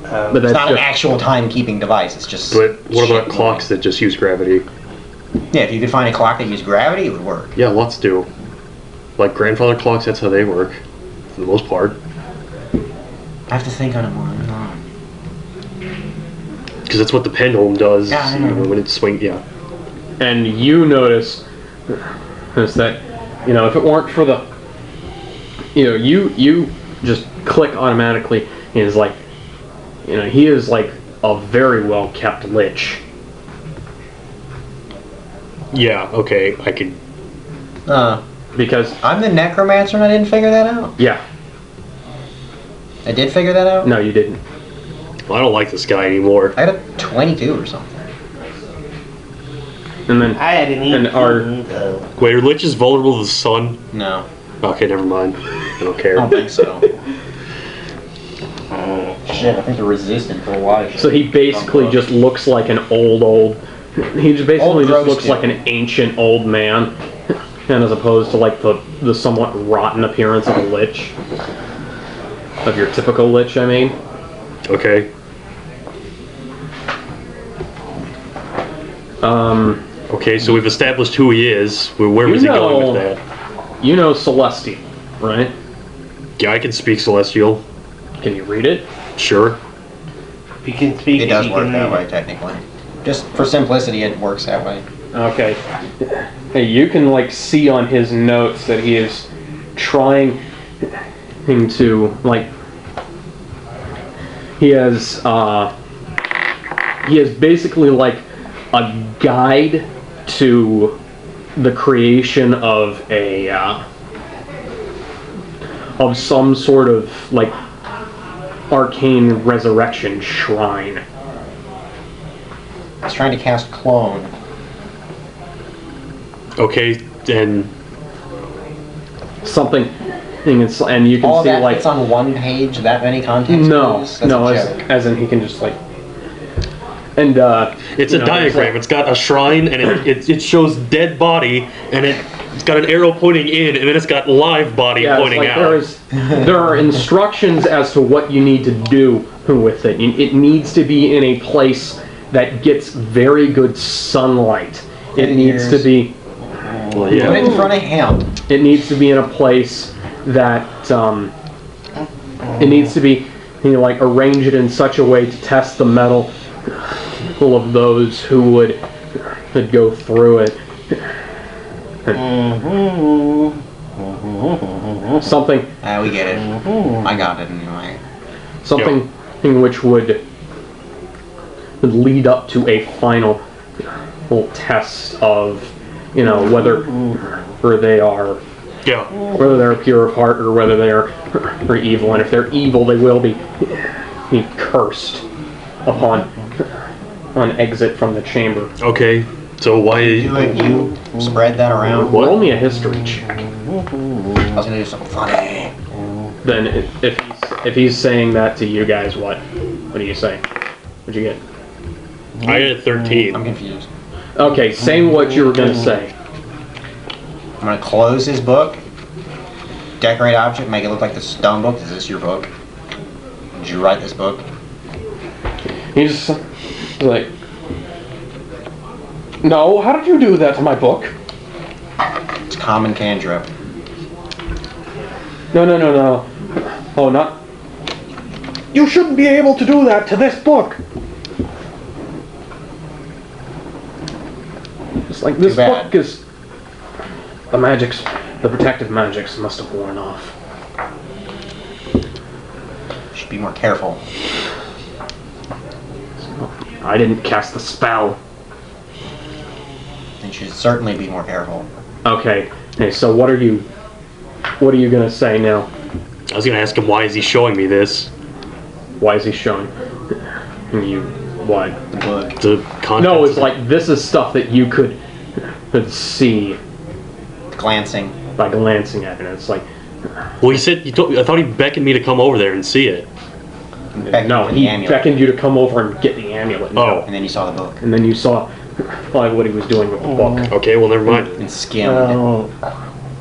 But It's that's not an just, actual timekeeping device. It's just. But what about shit clocks that just use gravity? moving. Yeah, if you could find a clock that used gravity, it would work. Yeah, lots do. Like grandfather clocks, that's how they work, for the most part. I have to think on it more. Because that's what the pendulum does. Yeah, I know. When it swings, yeah. and you notice is that if it weren't for the you just click automatically, and is like he is like a very well kept lich. Yeah, okay, I could... Because I'm the necromancer and I didn't figure that out. yeah, I did figure that out? no, you didn't. I don't like this guy anymore. I got a 22 or something. And then I had an And our- 18, so. Wait, are liches vulnerable to the sun? No, Okay, never mind. I don't I care. don't think so. Shit, I think they're resistant for a while. so he basically just looks like an old. He just basically Old just gross looks dude. like an ancient old man, and as opposed to like the somewhat rotten appearance of a lich, of your typical lich. I mean. Okay. Okay, so we've established who he is. Where was he going with that? You know Celestial, right? Yeah, I can speak Celestial. Can you read it? Sure. If you can speak, It does you work can that read way, it. technically. Just for simplicity, it works that way. Okay. Hey, you can like see on his notes that he is trying to like he has basically like a guide to the creation of a of some sort of like arcane resurrection shrine. I was trying to cast clone. Okay, then... Something, and you can All see that like fits on one page, that many context no, clues? That's no, a as, joke. as in he can just like, and It's you a know, diagram. like- It's got a shrine, and it shows dead body, and it's got an arrow pointing in, and then it's got live body yeah, it's pointing like out. there are instructions as to what you need to do with it. It needs to be in a place that gets very good sunlight. It And needs to ears. be. Well, Put it yeah. in front of him. It needs to be in a place that it needs to be, like arrange it in such a way to test the metal full of those who would go through it. Something We get it. I got it anyway. something which would lead up to a final test of whether they are Yeah. whether they're pure of heart or whether they are evil, and if they're evil, they will be cursed upon exit from the chamber. Okay, so why... Do it, you spread that around. Roll me a history check. I was gonna do something funny. Then if he's saying that to you guys, what do you say? What'd you get? I got a 13. I'm confused. Okay, saying what you were gonna say. I'm gonna close his book, decorate object, make it look like the stone book. Is this your book? Did you write this book? He's like, no, how did you do that to my book? It's common cantrip. No. Oh, not. You shouldn't be able to do that to this book. It's like this Too bad. book is. The protective magics must have worn off. Should be more careful. I didn't cast the spell. And should certainly be more careful. Okay. Hey, so what are you gonna say now? I was gonna ask him, why is he showing me this? Why is he showing you what? The book. The contents. No, it's like this is stuff that you could see Glancing. by glancing at it. It's like Well, he said, I thought he beckoned me to come over there and see it. no, he beckoned you to come over and get the amulet. Oh. And then you saw the book. And then you saw like what he was doing with the book. Okay, well, never mind. And skimmed. Oh,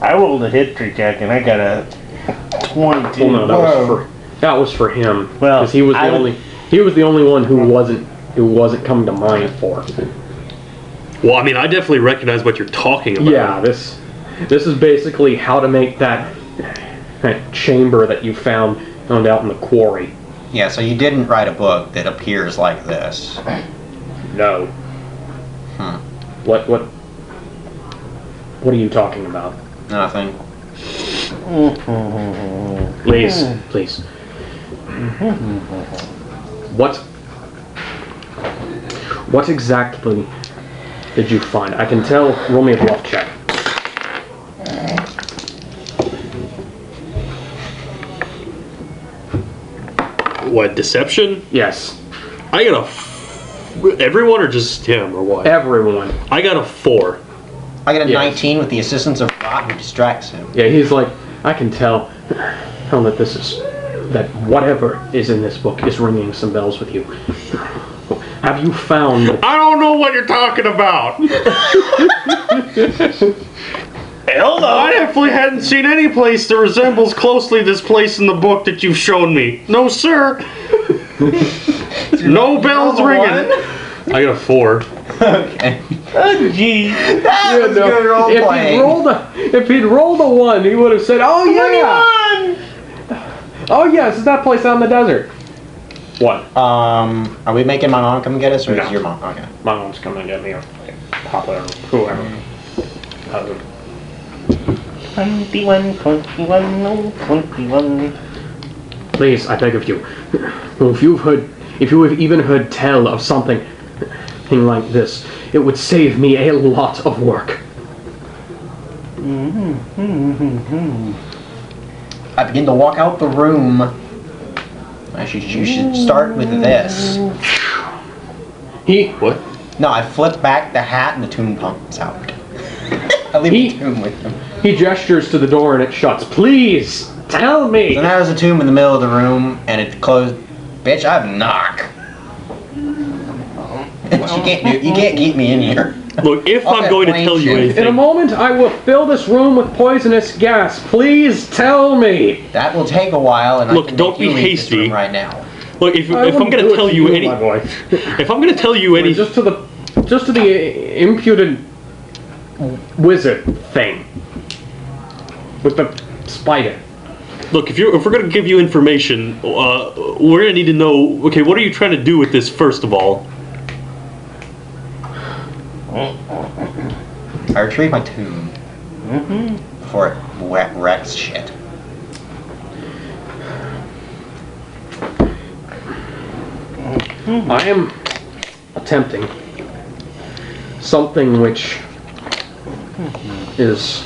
I rolled a history check and I got a 22. Well, no, that was for him. Well, because he was the only one who wasn't coming to mind for. Well, I mean, I definitely recognize what you're talking about. Yeah, this is basically how to make that chamber that you found out in the quarry. Yeah, so you didn't write a book that appears like this. No. Hmm. What are you talking about? Nothing. Please. What exactly did you find? I can tell. Roll me a bluff check. What, deception? Yes, I got everyone or just him or what? everyone. I got a 4. I got a Yes. 19 with the assistance of Rot, who distracts him. Yeah, he's like, I can tell that whatever is in this book is ringing some bells with you. Have you found? I don't know what you're talking about. Hell no. I definitely hadn't seen any place that resembles closely this place in the book that you've shown me. No, sir. No bells ringing. I got a 4. Okay. Oh, gee. That was good role if playing. he'd rolled a 1, he would have said, "Oh yeah, oh yes, it's that place out in the desert." What? Are we making my mom come get us, or No. is your mom? Okay. My mom's coming to get me, or Papa, or whoever. 21, 21, no, 21. Please, I beg of you. If you have even heard tell of something like this, it would save me a lot of work. I begin to walk out the room. You should start with this. What? No, I flip back the hat and the tomb comes out. I leave the tomb with him. He gestures to the door and it shuts. Please, tell me. So now there's a tomb in the middle of the room and it's closed. Bitch, I have a knock. You can't keep me in here. Look, if Okay, I'm going to tell you plain In a anything, moment, I will fill this room with poisonous gas. Please tell me. That will take a while, and Look, I can don't make you be leave this hasty. room right now. look, if I I'm wouldn't going do to it tell to you any, my boy. if I'm going to tell you any, Just to the impudent wizard thing with the spider. look, if we're going to give you information, we're going to need to know. Okay, what are you trying to do with this first of all? I retrieve my tomb before it wrecks shit. I am attempting something which is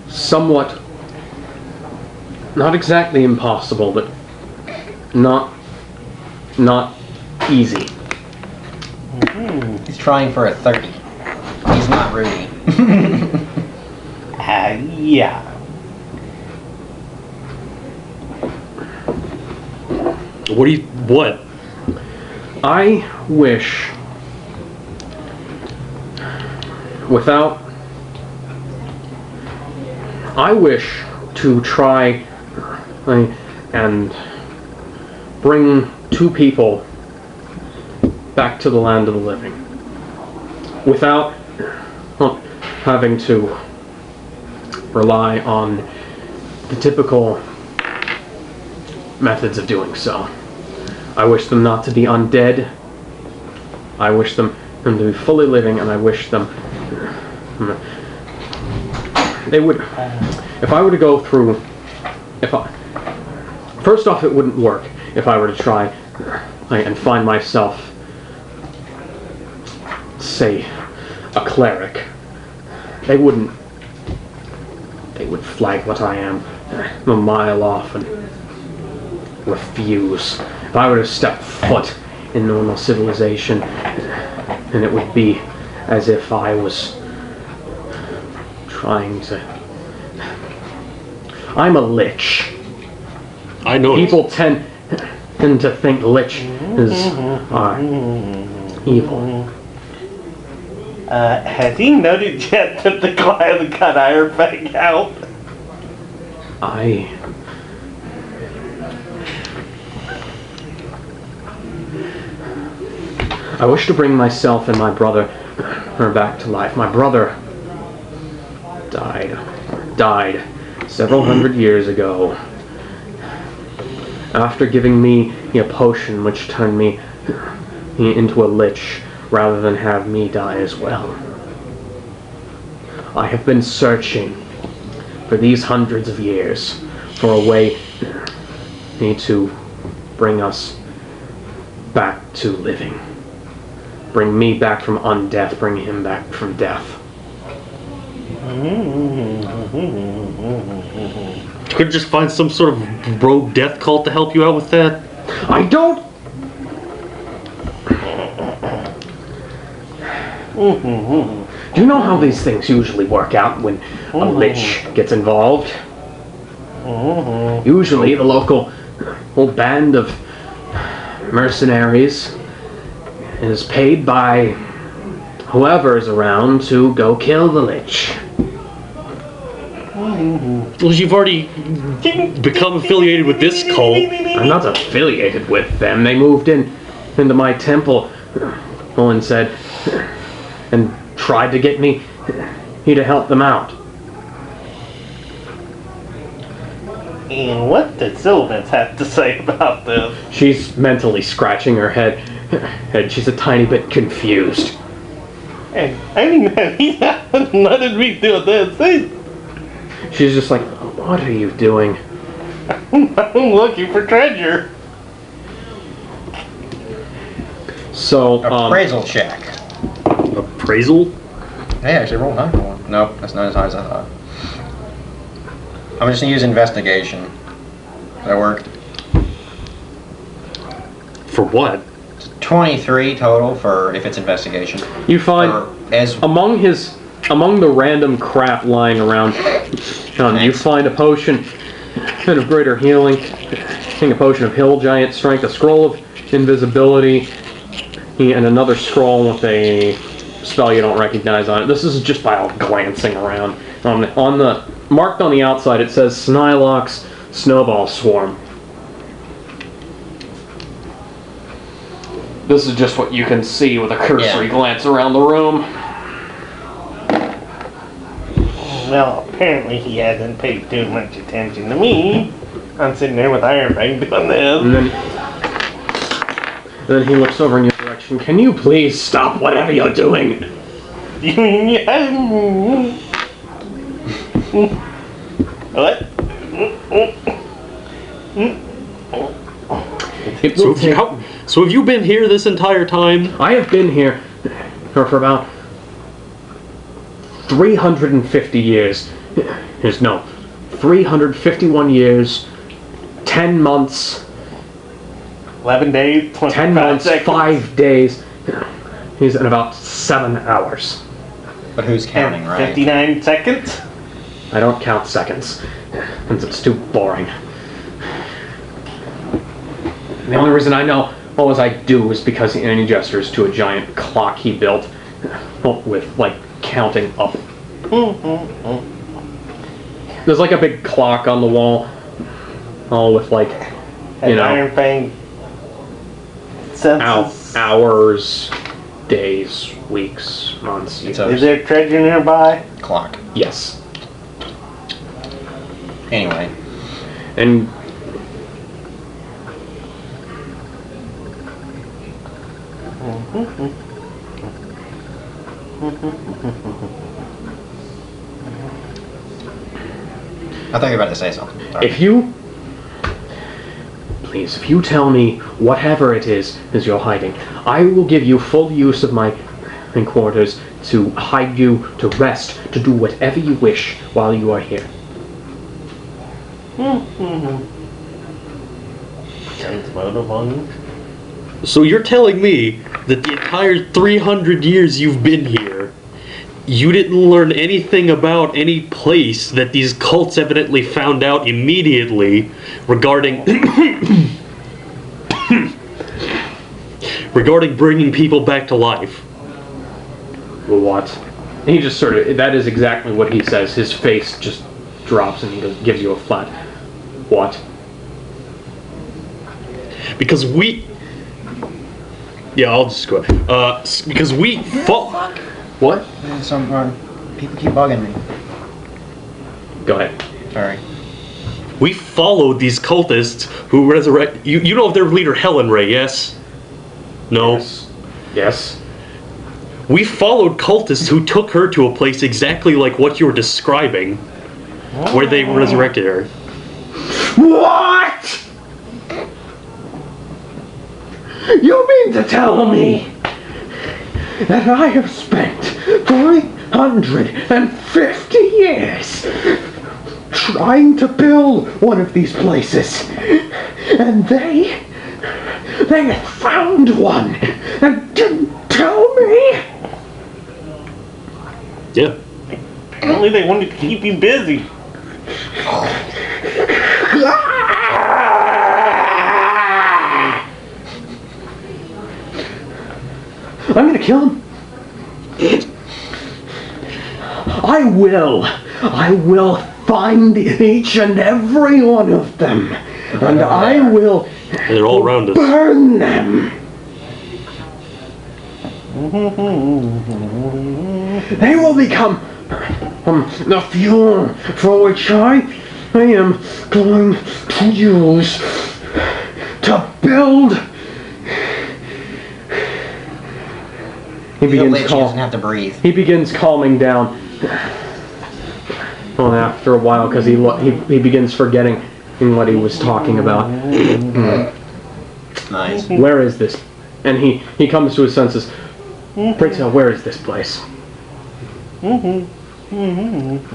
somewhat not exactly impossible, but not easy. He's trying for a 30. He's not Rudy. Yeah. What? I wish, I wish to try and bring two people back to the land of the living without having to rely on the typical methods of doing so. I wish them not to be undead. I wish them to be fully living, and I wish them they would. If I were to go through, first off, it wouldn't work if I were to try and find myself, say, a cleric. They would flag what I am a mile off and refuse. If I were to step foot in normal civilization, then it would be as if I was trying to... I'm a lich. I know. People tend to think liches are evil. Has he noted yet that the Goliath got Iron Fang out? I wish to bring myself and my brother back to life. My brother died several hundred years ago after giving me a potion which turned me into a lich rather than have me die as well. I have been searching for these hundreds of years for a way to bring us back to living. Bring me back from undeath, bring him back from death. Could just find some sort of rogue death cult to help you out with that. I don't... Do you know how these things usually work out when a lich gets involved? Usually the local band of mercenaries is paid by whoever is around to go kill the lich. Well, you've already become affiliated with this cult. I'm not affiliated with them. They moved into my temple and said, and tried to get me to help them out. And what does Sylvans have to say about this? She's mentally scratching her head. She's a tiny bit confused. And I mean, he hasn't letting me do this thing. She's just like, what are you doing? I'm looking for treasure. So, Appraisal check. Appraisal? Hey, actually rolled another one. Nope, that's not as high as I thought. I'm just gonna use investigation. Does that work? For what? 23 total for if it's investigation. you find Or as among the random crap lying around, you find a potion of greater healing, a potion of hill giant strength, a scroll of invisibility, and another scroll with a spell you don't recognize on it. This is just by glancing around. On the marked on the outside, it says Snylock's Snowball Swarm. This is just what you can see with a cursory glance around the room. Well, apparently he hasn't paid too much attention to me. I'm sitting there with Iron Fang doing this. And then he looks over in your direction. Can you please stop whatever you're doing? You mean what? It will take... So have you been here this entire time? I have been here for about 350 years. No, 351 years, 10 months, 11 days, 25 10 months, seconds. 5 days. He's in about 7 hours. but who's counting, right? 59 seconds? I don't count seconds, since it's too boring. The only reason I know all as I do is because he gestures to a giant clock he built with, like, counting up. There's like a big clock on the wall, all with, like, you know. Iron Fang census? Hours, days, weeks, months. It's Is there treasure nearby? clock. Yes. Anyway, And I thought you were about to say something. Sorry. if you tell me whatever it is you're hiding, I will give you full use of my quarters to hide you, to rest, to do whatever you wish while you are here. Sense motive on you. So you're telling me that the entire 300 years you've been here, you didn't learn anything about any place that these cults evidently found out immediately regarding regarding bringing people back to life? What? He just sort of, that is exactly what he says. His face just drops and he gives you a flat. What? Because we... Yeah, I'll just go ahead. Because we... What? Some people keep bugging me. Go ahead. Sorry. We followed these cultists who resurrect... You know of their leader, Helen Ray, yes? No? Yes. We followed cultists who took her to a place exactly like what you were describing, where they resurrected her. What? You mean to tell me that I have spent 350 years trying to build one of these places, and they have found one and didn't tell me? Yeah. Apparently they wanted to keep you busy. I'm gonna kill him. I will find each and every one of them, and I will They're all around us. burn them. They will become the fuel for which I am going to use to build. He He doesn't have to breathe. He begins calming down. Well, after a while, because he begins forgetting what he was talking about. Nice. Where is this? And he comes to his senses. Pray tell, where is this place?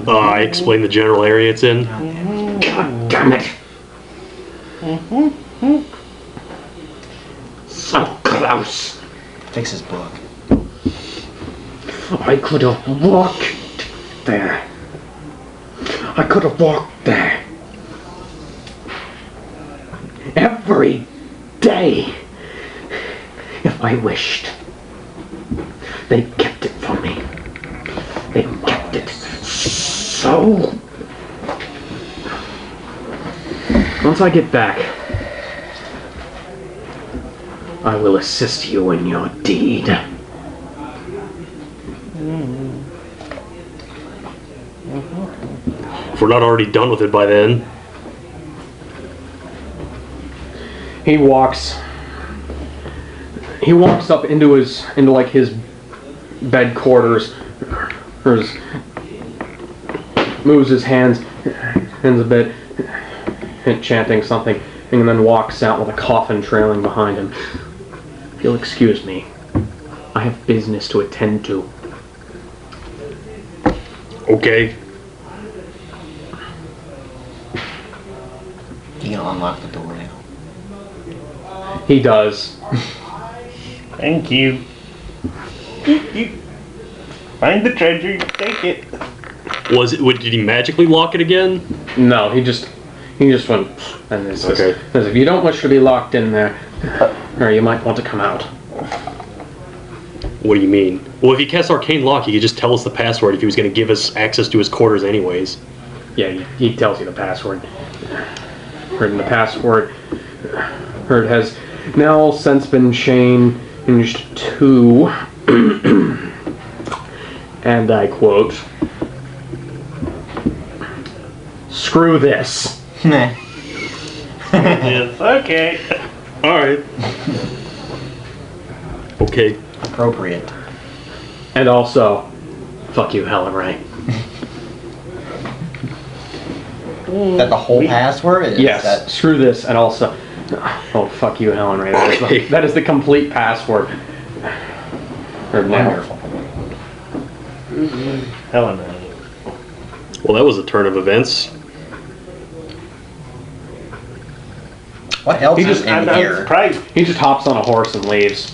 I explained the general area it's in. God damn it! So close. Fix his book. I could have walked there. I could have walked there. Every day. If I wished. They kept it from me. They kept it so. Once I get back, I will assist you in your deed. If we're not already done with it by then. He walks up into his bed quarters, moves his hands a bit, chanting something, and then walks out with a coffin trailing behind him. If you'll excuse me, I have business to attend to. Okay. You can unlock the door now. He does. Thank you. Find the treasure, you take it. Did he magically lock it again? No, he just went, and it says, Okay. if you don't wish to be locked in there, or you might want to come out. What do you mean? Well, if he casts Arcane Lock, he could just tell us the password if he was going to give us access to his quarters anyways. Yeah, he tells you the password. And the password has now since been changed to, and I quote, "Screw this." Yes, okay. Alright. Okay. Appropriate. And also, fuck you, Helen Ray. That the whole password is? Yes, That, screw this, and also, oh, fuck you, Helen Ray. That is the, that is the complete password. Or now. wonderful. Helen. Well, that was a turn of events. What else He is just- in I'm here surprised. He just hops on a horse and leaves.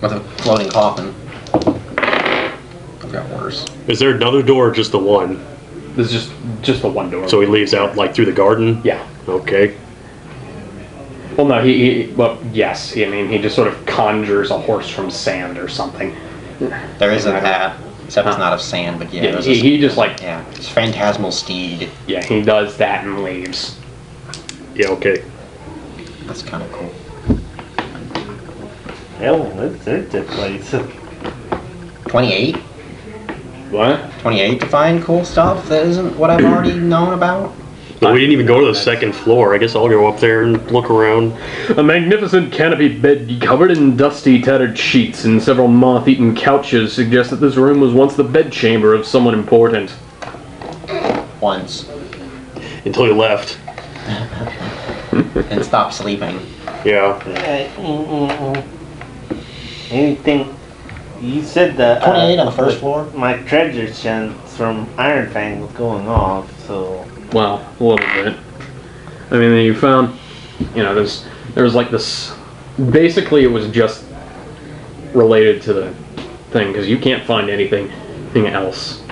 with a floating coffin? I've got worse. Is there another door or just the one? This is just the one door. So he leaves out like through the garden? Yeah. Okay. Well, no, well, yes. I mean, he just sort of conjures a horse from sand or something. There isn't that, except it's not of sand, but yeah. Yeah, there's he just like, yeah, it's phantasmal steed. yeah, he does that and leaves. Yeah, okay. That's kind of cool. Hell, that's a place. 28? What? 28 to find cool stuff that isn't what I've already known about? Well, we didn't even go to the second floor. I guess I'll go up there and look around. A magnificent canopied bed covered in dusty, tattered sheets and several moth-eaten couches suggest that this room was once the bedchamber of someone important. Once. Until he left. And stopped sleeping. Yeah. Anything? You said that 28 on the first floor? My treasure chest from Iron Fang was going off, so Well, a little bit. I mean, you found, you know, there was like this. Basically, it was just related to the thing because you can't find anything else.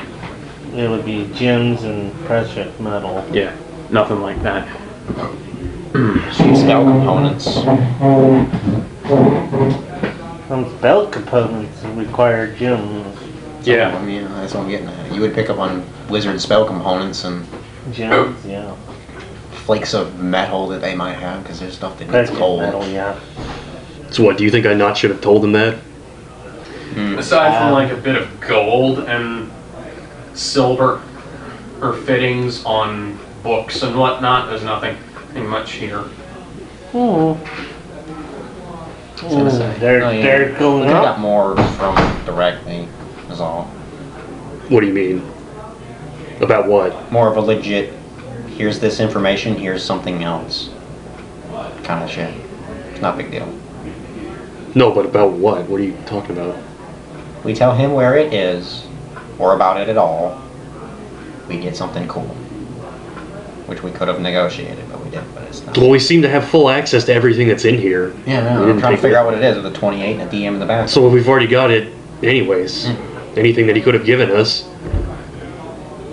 it would be gems and precious metal. Yeah, nothing like that. Some spell components. Some spell components require gems. Yeah. I mean, that's what I'm getting at. You would pick up on wizard spell components and Gems, yeah. flakes of metal that they might have, because there's stuff that needs Precious cold. metal, yeah. So what, do you think I not should have told him that? Aside from like a bit of gold and silver or fittings on books and whatnot, there's nothing much here. They're Oh, yeah. they're going We got up. more from directly, is all. What do you mean? About what? More of a legit, here's this information, here's something else kind of shit. It's not a big deal. No, but about what? What are you talking about? We tell him where it is, or about it at all, we get something cool. Which we could have negotiated, but we didn't, but it's not. Well, we seem to have full access to everything that's in here. Yeah, We no, I'm didn't trying to take figure it. out what it is with the 28 and a DM in the back. So we've already got it anyways. Anything that he could have given us.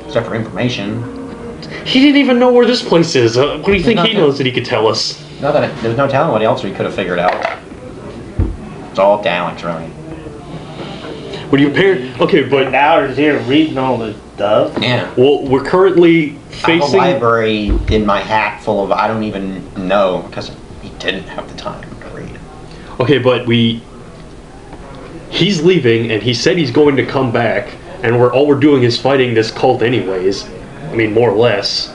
Except for information. He didn't even know where this place is. What do you think he Nothing. knows that he could tell us? There's no telling what else we could have figured out. It's all up to Alex, really. Would you pair? Okay, but Hours here reading all this stuff. Yeah. well, we're currently I have a facing. library in my hat full of I don't even know, because he didn't have the time to read. Okay, but he's leaving, and he said he's going to come back, and all we're doing is fighting this cult, anyways. I mean, more or less.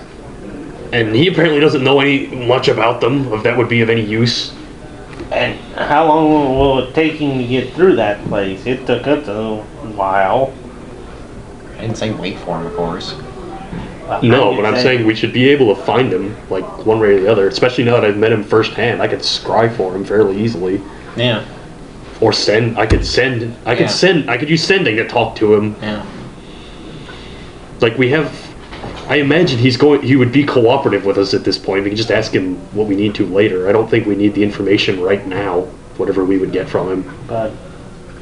And he apparently doesn't know much about them, if that would be of any use. And how long will it take him to get through that place? It took us a while. I didn't say wait for him, of course. No, but I'm saying we should be able to find him, like, one way or the other. Especially now that I've met him firsthand. I could scry for him fairly easily. Yeah. Or I could use sending to talk to him. Yeah. Like, I imagine he would be cooperative with us at this point. We can just ask him what we need to later. I don't think we need the information right now, whatever we would get from him. But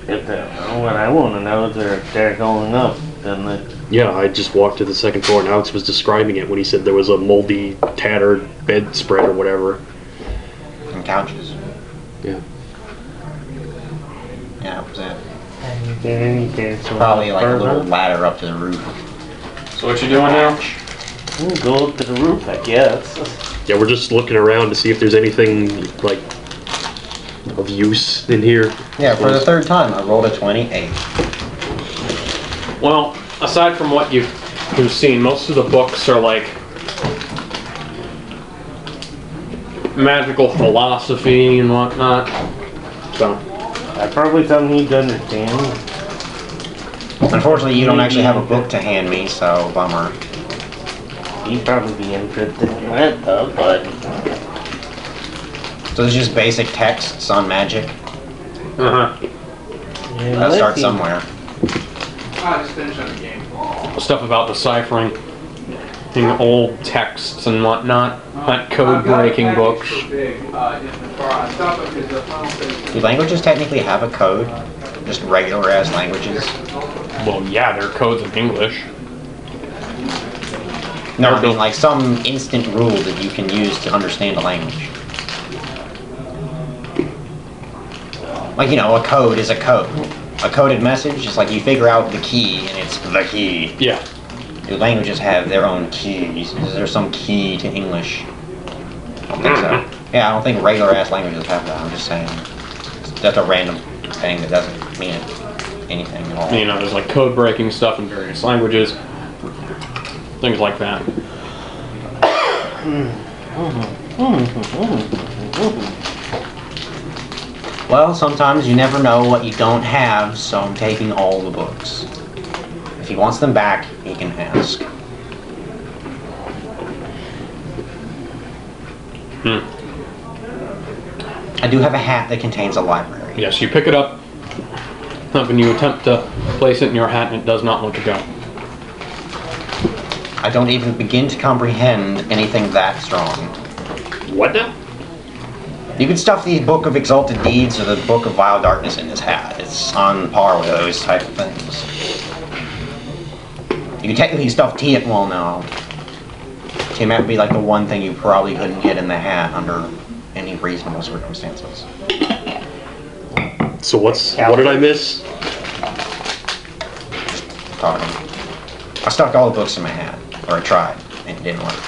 what I want to know is they're going up, then Yeah, I just walked to the second floor and Alex was describing it when he said there was a moldy, tattered bedspread or whatever. And couches. Yeah. Yeah, that was it. there's Probably like a little ladder up to the roof. So what you doing now? We'll go up to the roof, I guess. Yeah, we're just looking around to see if there's anything, like, of use in here. Yeah, for the third time, I rolled a 28. Well, aside from what you've seen, most of the books are like magical philosophy and whatnot. So, That's probably something he'd understand. Unfortunately, you don't actually have a book to hand me, so bummer. He'd probably be interested in that though, but So it's just basic texts on magic. uh-huh. Gotta start somewhere. Just finish on the game. Stuff about deciphering in old texts and whatnot, not code-breaking books. Do languages technically have a code? Just regular-ass languages? Well, yeah, there are codes in English. No, I mean like some instant rule that you can use to understand a language. Like, you know, a code is a code. A coded message is like you figure out the key and it's the key. Yeah. Do languages have their own keys? Is there some key to English? I don't think so. Yeah, I don't think regular-ass languages have that. I'm just saying. That's a random thing that doesn't mean anything at all. You know, there's like code-breaking stuff in various languages. Things like that. Well, sometimes you never know what you don't have, so I'm taking all the books. If he wants them back, he can ask. I do have a hat that contains a library. Yes, you pick it up, and you attempt to place it in your hat, and it does not want to go. I don't even begin to comprehend anything that strong. What now? You could stuff the Book of Exalted Deeds or the Book of Vile Darkness in his hat. It's on par with those type of things. You could technically stuff tea. Well, no. Tea would be like the one thing you probably couldn't get in the hat under any reasonable circumstances. So what did I miss? Talking. I stuck all the books in my hat, or I tried, and it didn't work.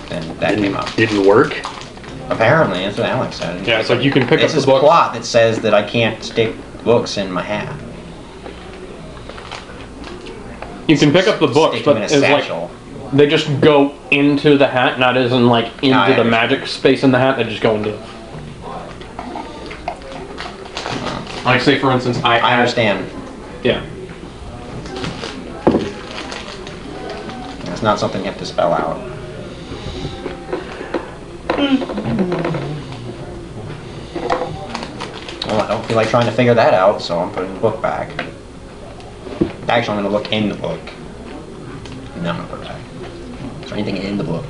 Then that came up. Didn't work? Apparently, that's what Alex said. Yeah, it's like you can pick up It's the this book. plot that says that I can't stick books in my hat. You can pick up the books, Stick them but in a it's like satchel. they just go into the hat, not as in like into I the understand. magic space in the hat. They just go into. Like, say for instance, I understand. Yeah. It's not something you have to spell out. Well, I don't feel like trying to figure that out, so I'm putting the book back. Actually, I'm going to look in the book. No, I'm going to put it back. Is there anything in the book?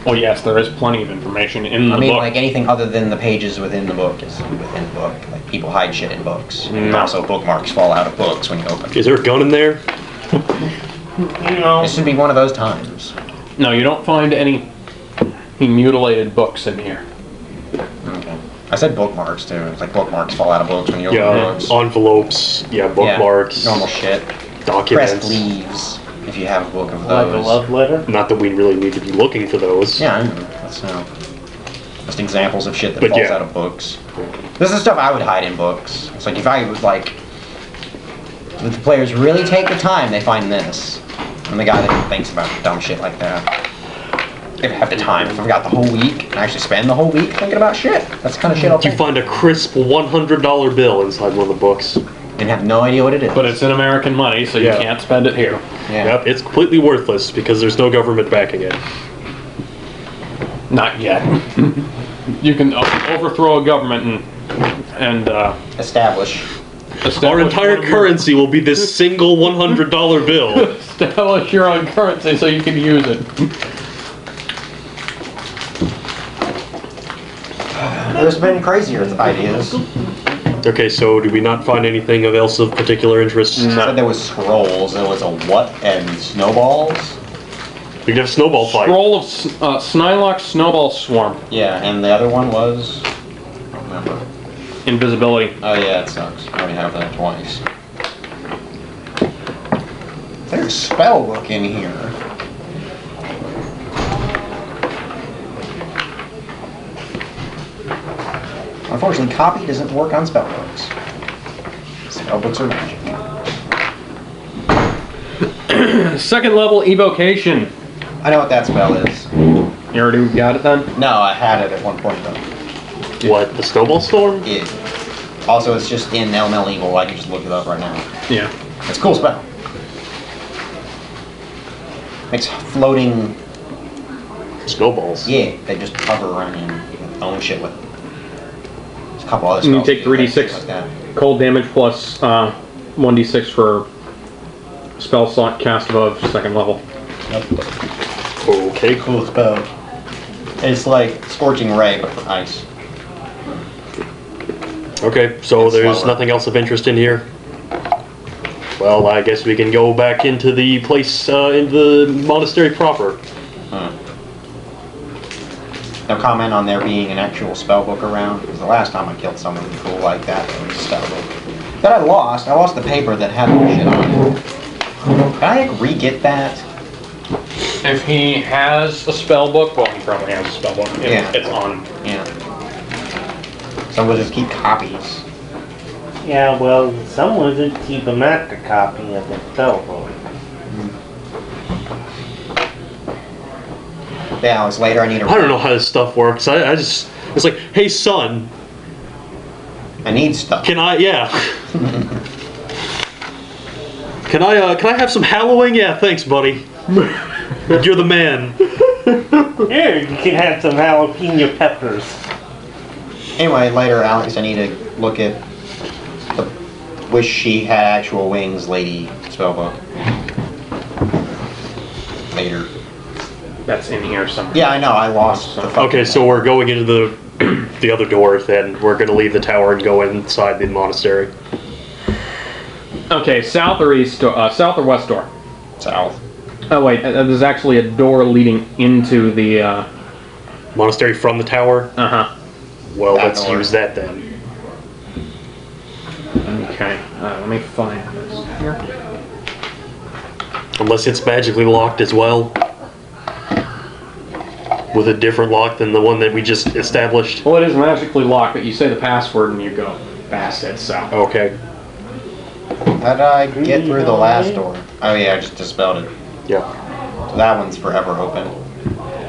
Well, yes, there is plenty of information in the I mean, book. like anything other than the pages within the book is within the book. Like, people hide shit in books. And No. also, bookmarks fall out of books when you open them. Is there a gun in there? You know. This should be one of those times. No, you don't find any mutilated books in here. Okay. I said bookmarks, too. It's like bookmarks fall out of books when you open Yeah, books. envelopes, yeah, bookmarks, Yeah, normal shit. documents. Pressed leaves, if you have a book of like a those. love letter. Not that we really need to be looking for those. Yeah, I know. That's just examples of shit that But falls yeah. out of books. This is stuff I would hide in books. It's like if I was like, if the players really take the time, they find this. I'm the guy that thinks about dumb shit like that. If I have the time, if I've got the whole week, and I actually spend the whole week thinking about shit. That's the kind of shit I'll You think. find a crisp $100 bill inside one of the books. And have no idea what it is. But it's in American money, so Yeah. you can't spend it here. Yeah. Yep, it's completely worthless because there's no government backing it. Not yet. You can overthrow a government and Establish. establish Our entire one of your- currency will be this single $100 bill. establish your own currency so you can use it. There's been crazier ideas. Okay, so do we not find anything of else of particular interest? Said there was scrolls. There was a what and snowballs. We could have a snowball fight. Scroll of Snylock Snowball Swarm. Yeah, and the other one was. I don't remember. Invisibility. Oh yeah, it sucks. I already have that twice. There's a spell book in here. Unfortunately, copy doesn't work on spellbooks. Spellbooks are magic. Second level evocation. I know what that spell is. You already got it then? No, I had it at one point though. What, the Snowball Storm? Yeah. Also, it's just in Elemental Evil. I can just look it up right now. Yeah. It's a cool spell. Makes floating. Snowballs. Yeah, they just hover around and own shit with. There's a couple other And you spells. take 3d6 like that. cold damage plus 1d6 for spell slot cast above second level. Okay. Cool spell. It's like Scorching Ray, but for ice. Okay, so It's there's slower. nothing else of interest in here? Well, I guess we can go back into the place, into the monastery proper. No comment on there being an actual spellbook around, because the last time I killed someone cool like that, it was a spellbook. That I lost the paper that had the shit on it. Can I like, re-get that? If he has a spell book, well, he probably has a spell book. Yeah. It's on. Yeah. So we'll just keep copies. Yeah, well, some wizards keep a master copy of the spellbook. Yeah, hours later I need a... I don't know how this stuff works. I just, it's like, hey son, I need stuff. can I, yeah. Can I have some hallowing? Yeah, thanks buddy. You're the man. Here, you can have some jalapeno peppers. Anyway, later, Alex, I need to look at the Wish She Had Actual Wings Lady spellbook. Later. That's in here somewhere. Yeah, I know, I lost the fucking Okay, so we're going into the other door then. We're gonna leave the tower and go inside the monastery. Okay, south or east, south or west door? South. Oh wait, there's actually a door leading into the, Monastery from the tower? uh-huh. Well, That let's door. use that then. Okay, let me find this here. Unless it's magically locked as well. With a different lock than the one that we just established. Well, it is magically locked, but you say the password and you go past it, so. Okay. How did I get through the last door? Oh yeah, I just dispelled it. Yeah. So that one's forever open.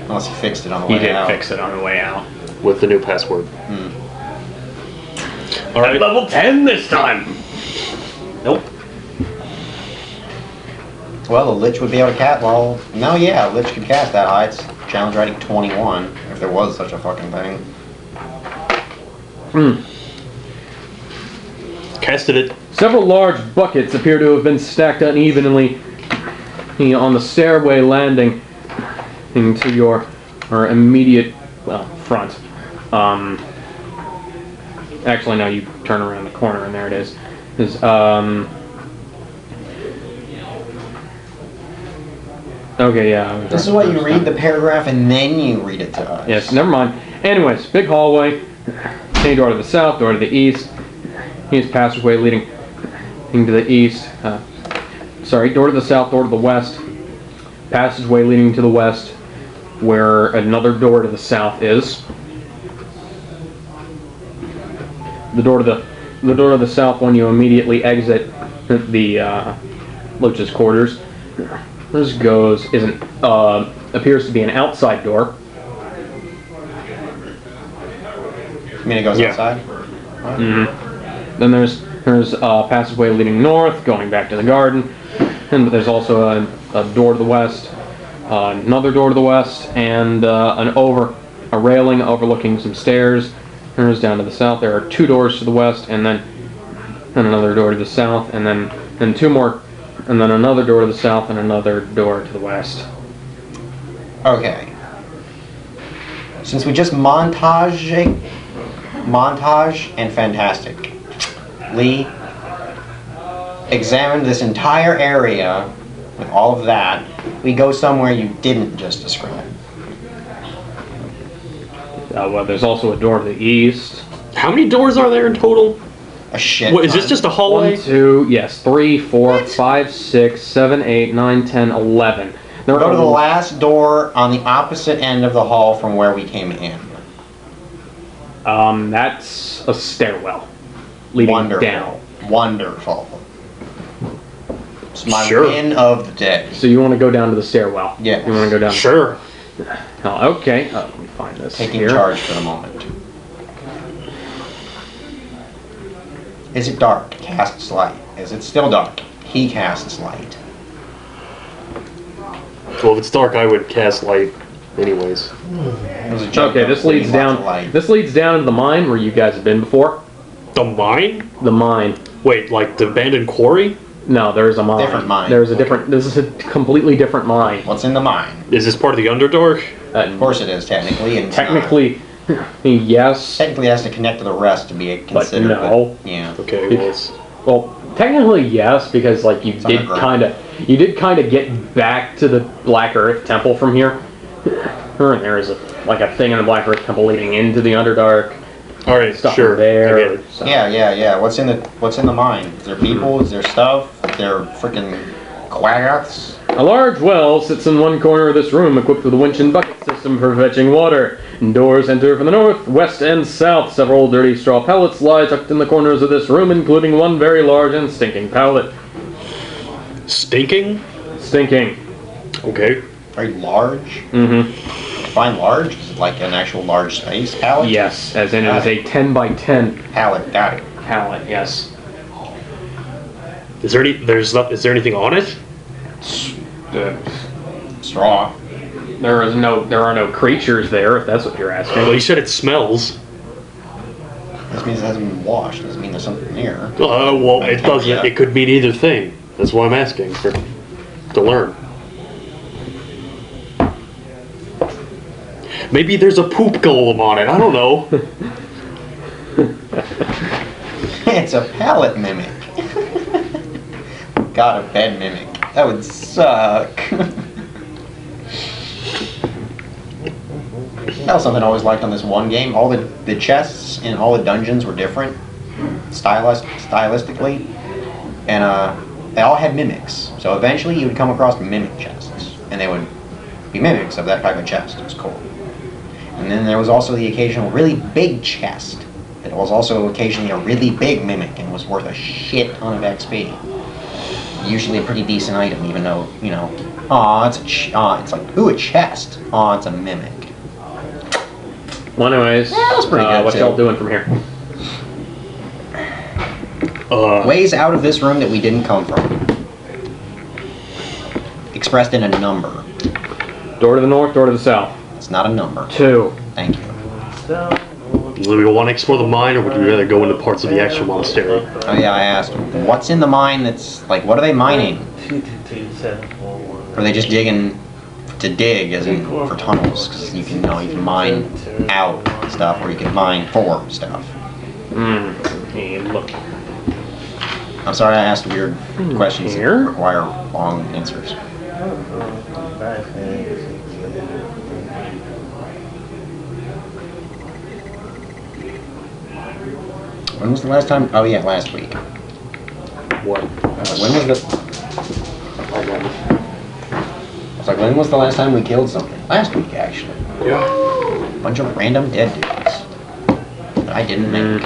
Unless you fixed it on the He way did out. fix it on the way out. With the new password. All right. Level 10 this time. Nope. Well, a Lich would be able to cast. Well, no, yeah, a Lich could cast that high. It's challenge rating 21, if there was such a fucking thing. Casted it. Several large buckets appear to have been stacked unevenly on the stairway landing into your immediate, well, front. Actually, no, you turn around the corner and there it is. Okay, yeah. This is why you read the paragraph and then you read it to us. Yes, never mind. Anyways, big hallway. Any door to the south, door to the east. East passageway leading to the east. Door to the south, door to the west. Passageway leading to the west, where another door to the south is. The door to the south when you immediately exit the Lich's quarters. This appears to be an outside door. You mean it goes Yeah. outside? Then there's a passageway leading north, going back to the garden, and there's also a door to the west, another door to the west, and a railing overlooking some stairs. There's down to the south. There are two doors to the west, and then another door to the south, and then two more, and then another door to the south, and another door to the west. Okay. Since we just montage and fantastic. Lee examined this entire area with all of that. We go somewhere you didn't just describe. Well, there's also a door to the east. How many doors are there in total? A shit. What, is this ton. just a hallway? 1, 2, yes, 3, 4, 5, 6, 7, 8, 9, 10, 11. There Go to the are last door on the opposite end of the hall from where we came in. That's a stairwell leading Wonderful. down. Wonderful. It's my Sure. win of the day. So you want to go down to the stairwell? Yes. You want to go down? Sure. Oh, okay. Let me find this Taking here. charge for the moment. Is it dark? Casts light. Is it still dark? He casts light. Well, if it's dark, I would cast light anyways. It was a joke Okay, of this leads putting lots of down. light. This leads down into the mine where you guys have been before. The mine? The mine. Wait, like the abandoned quarry? No, there's a mine. Different mine. There's a different. This is a completely different mine. What's in the mine? Is this part of the Underdark? Of course it is, technically. And it's Technically, yes. technically it has to connect to the rest to be considered. no. Yeah. Okay, well, it's... Well, technically yes, because like you did underground. kind of get back to the Black Earth Temple from here. And there is a thing in the Black Earth Temple leading into the Underdark. Alright, Stuff sure. there. I get it. So- Yeah. What's in the mine? Is there people? Is there stuff? Is there freaking quaggoths? A large well sits in one corner of this room, equipped with a winch and bucket system for fetching water. Doors enter from the north, west, and south. Several dirty straw pallets lie tucked in the corners of this room, including one very large and stinking pallet. Stinking? Stinking. Okay. Very large? Mm-hmm. Define large? Is it like an actual large space pallet? Yes, as in it is a 10 by 10 Pallet, got it. pallet, yes. Is there anything on it? Straw. There are no creatures there, if that's what you're asking. Well, you said it smells. This means it hasn't been washed. Doesn't mean there's something there. Well, it doesn't. Yeah. It could mean either thing. That's why I'm asking to learn. Maybe there's a poop golem on it. I don't know. It's a pallet mimic. Got a bed mimic. That would suck. That was something I always liked on this one game. All the chests in all the dungeons were different, stylistically, and they all had mimics. So eventually you would come across mimic chests, and they would be mimics of that type of chest. It was cool. And then there was also the occasional really big chest. It was also occasionally a really big mimic and was worth a shit ton of XP. Usually a pretty decent item, even though, you know, it's like, ooh, a chest. Aw, it's a mimic. Well, anyways, that was pretty good, what too. y'all doing from here? Ways out of this room that we didn't come from. Expressed in a number. Door to the north, door to the south. It's not a number. 2. Thank you. Do we want to explore the mine, or would we rather go into parts of the actual monastery? Oh yeah, I asked, what's in the mine that's, like, what are they mining? 222-741. Or are they just digging to dig, as in for tunnels? Because you can mine out stuff, or you can mine for stuff. Hey, look. I'm sorry I asked weird questions Here? that require long answers. When was the last time? Oh yeah, last week. What? When was the? I was like, when was the last time we killed something? Last week, actually. Yeah. Bunch of random dead dudes that I didn't make.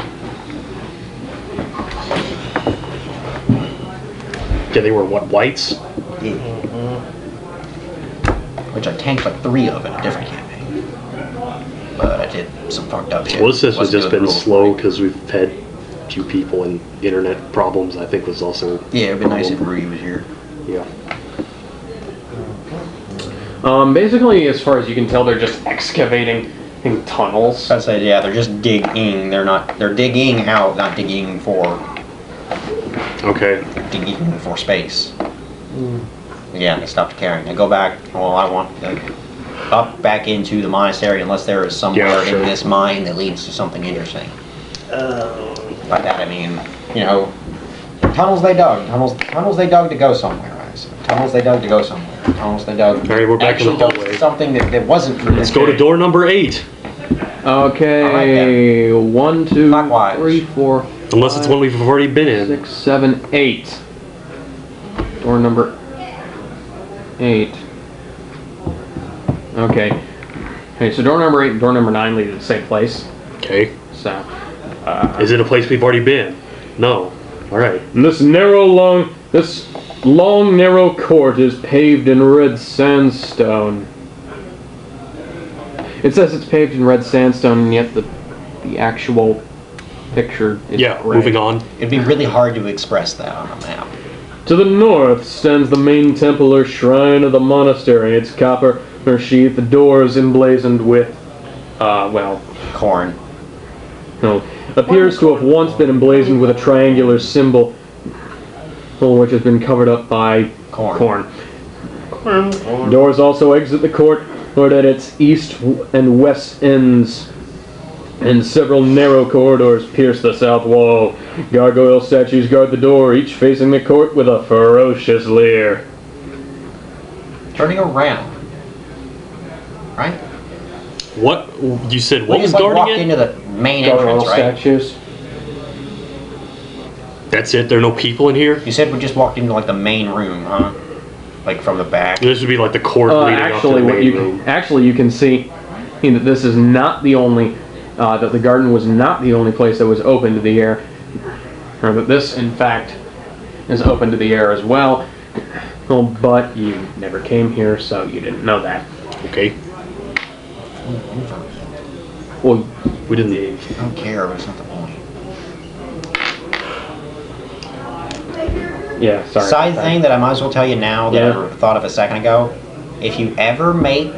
Yeah, they were what, whites? Yeah. Which I tanked like 3 of in a different campaign. But I did some fucked up shit. Well, this has Wasn't just doing been rules. slow because we've had a few people and internet problems. I think was also. Yeah, it'd be nice if Rudy was here. Yeah. Basically, as far as you can tell, they're just excavating in tunnels. I'd say, yeah, they're just digging. They're digging out, not digging for Okay. digging for space. Yeah, they stopped carrying. I go back. Well, I want up back into the monastery unless there is somewhere Yeah, sure. in this mine that leads to something interesting. By that I mean, you know, tunnels they dug. Tunnels they dug to go somewhere. Tunnels they dug to go somewhere. Tunnels they dug. All right, we're back in the actually dug hallway. something that wasn't for Let's go to door number 8. Okay, 1, 2, Clockwise. 3, 4, Unless it's one we've already been in. 6, 7, 8. Door number 8. Okay. Okay, so door number 8 and door number 9 lead to the same place. Okay. So, Is it a place we've already been? No. All right. and this long, narrow court is paved in red sandstone. It says it's paved in red sandstone, and yet the actual picture is Yeah. gray. Moving on. It'd be really hard to express that on a map. To the north stands the main temple or shrine of the monastery. Its copper sheath, the doors emblazoned with, Corn. appears to have once been emblazoned with a triangular symbol, which has been covered up by Corn. Doors also exit the court at its east and west ends, and several narrow corridors pierce the south wall. Gargoyle statues guard the door, each facing the court with a ferocious leer. Turning around. Right? What you said? We What was just walked guarding it? into the main Gargoyle entrance, right? statues. That's it. There are no people in here. You said we just walked into like the main room, huh? Like from the back. This would be like the court leading up to the main room. Actually, you can see that this is not the only, that the garden was not the only place that was open to the air, or that this, in fact, is open to the air as well. Well, but you never came here, so you didn't know that. Okay. Well, We didn't. I don't care, but it's not the point. yeah, sorry. Side thing that I might as well tell you now that Yeah. I thought of a second ago. If you ever make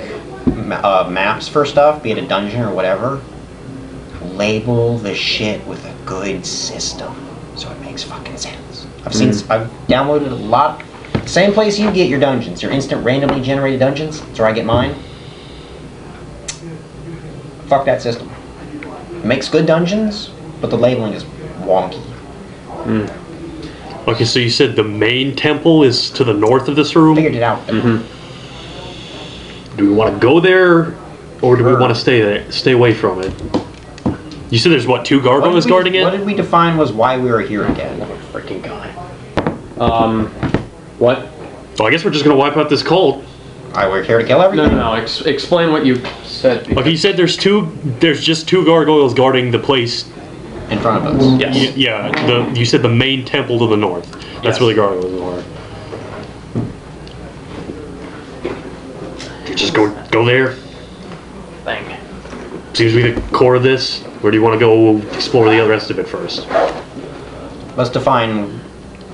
maps for stuff, be it a dungeon or whatever, label the shit with a good system so it makes fucking sense. I've downloaded a lot. Same place you get your dungeons, your instant randomly generated dungeons. That's where I get mine. Fuck that system. It makes good dungeons, but the labeling is wonky. Okay, so you said the main temple is to the north of this room. Figured it out. Do we want to go there, or do we Sure. want to stay there, stay away from it? You said there's what, 2 gargoyles guarding What it? did we define was why we were here again? Freaking guy. What? Well, I guess we're just gonna wipe out this cult. We're here to kill No, everything? no, no. Explain what you said. Okay, you said there's just 2 gargoyles guarding the place. In front of us. Yes. Yeah, you said the main temple to the north. That's Yes. where the gargoyles are. You just go there. Thing. Seems to be the core of this. Or do you want to go explore the rest of it first? Let's define,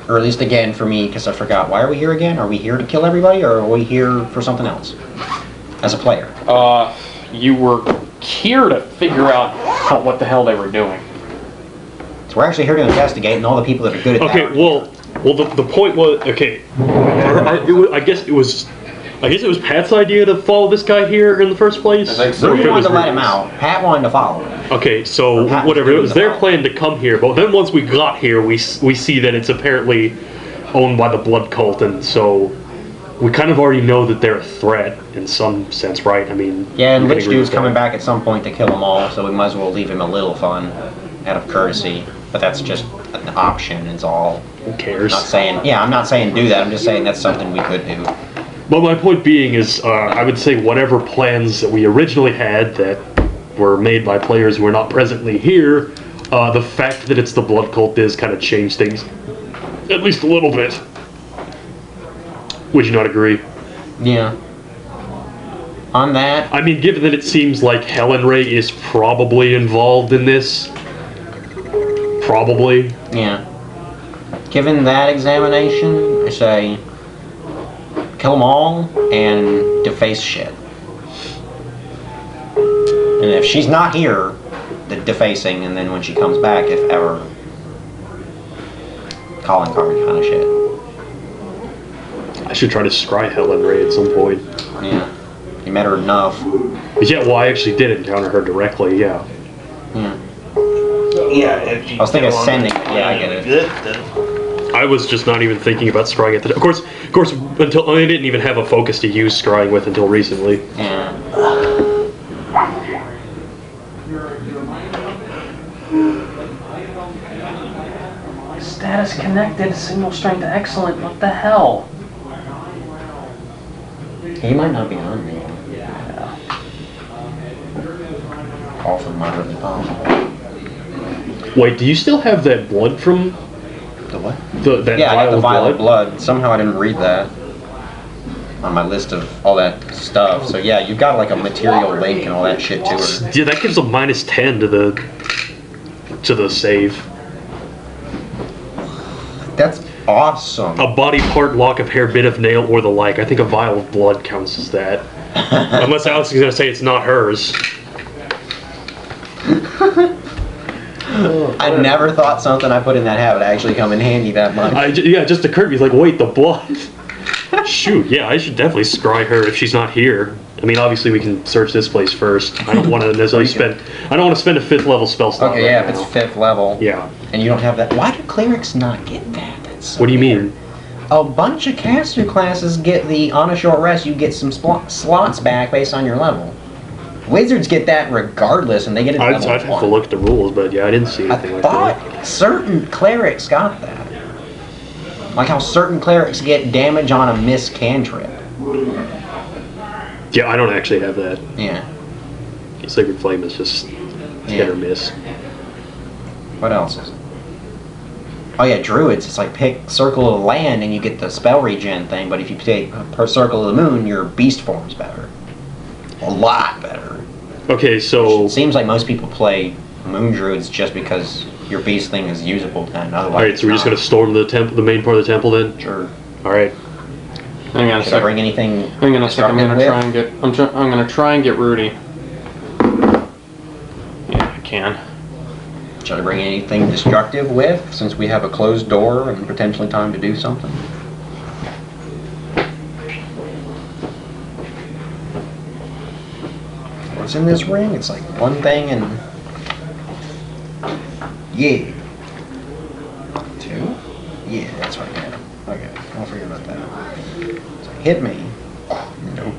or at least again for me, because I forgot. Why are we here again? Are we here to kill everybody, or are we here for something else? As a player. You were here to figure out what the hell they were doing. So we're actually here to investigate, and all the people that are good at that. Okay, are well, the point was okay. I guess it was Pat's idea to follow this guy here in the first place. I think so. Or if We it wanted was to let him Ruby's. out. Pat wanted to follow him. Okay, so Pat whatever. was It was their about. plan to come here, but then once we got here, we see that it's apparently owned by the blood cult, and so we kind of already know that they're a threat in some sense, right? I mean, Yeah, and you can Lich agree Dude's with coming that. back at some point to kill them all, so we might as well leave him a little fun out of courtesy. But that's just an option, is all. Who cares? I'm not saying do that, I'm just saying that's something we could do. But my point being is, I would say whatever plans that we originally had that were made by players who are not presently here, the fact that it's the blood cult does kind of change things, at least a little bit. Would you not agree? Yeah. On that, I mean, given that it seems like Helen Ray is probably involved in this, probably. yeah. Given that examination, I say kill them all and deface shit. And if she's not here, the defacing, and then when she comes back, if ever, calling card kind of shit. I should try to scry Helen Ray at some point. Yeah. You met her enough. But yeah, well, I actually did encounter her directly, yeah. Yeah. Yeah, if you I was thinking kill of him sending it. Yeah, I get it. Good, then. I was just not even thinking about scrying it. Of course, until I didn't even have a focus to use scrying with until recently. Yeah. Status connected, single strength excellent. What the hell? He might not be on me. Also moderately possible. Wait, do you still have that blood from The what? that Yeah, I got the vial vial of blood. Somehow I didn't read that on my list of all that stuff. So yeah, you've got like a material link and all that shit to her. Yeah, that gives a -10 to the save. That's awesome. A body part, lock of hair, bit of nail, or the like. I think a vial of blood counts as that. Unless Alex is gonna say it's not hers. I never thought something I put in that hat would actually come in handy that much. Yeah, it just occurred to me, like, wait, the blood. Shoot, yeah, I should definitely scry her if she's not here. I mean, obviously we can search this place first. I don't want to necessarily spend. I don't want to spend a 5th level spell slot. Okay, right yeah, now. if it's 5th level. Yeah. And you don't have that. Why do clerics not get that? That's so What do you weird. mean? A bunch of caster classes get the on a short rest. You get some slots back based on your level. Wizards get that regardless, and they get it. I'd have to look at the rules, but yeah, I didn't see I anything like thought that. certain clerics got that. Like how certain clerics get damage on a miss cantrip. Yeah, I don't actually have that. Yeah. Sacred Flame is just hit or miss. What else is it? Oh yeah, druids. It's like pick Circle of the Land and you get the spell regen thing. But if you take per Circle of the Moon, your beast form's better. A lot better. Okay, so It seems like most people play Moon Druids just because your beast thing is usable then. Otherwise, all right, so we're just gonna storm the temple, the main part of the temple, then. Sure. All right. Hang on a Should I second. bring anything? Hang on a second. I'm gonna destructive try and get. I'm gonna try and get Rudy. Yeah, I can. Should I bring anything destructive with, since we have a closed door and potentially time to do something? What's in this ring? It's like one thing and... Yeah. 2? Yeah, that's what I got. Okay, I'll forget about that. So hit me. Nope.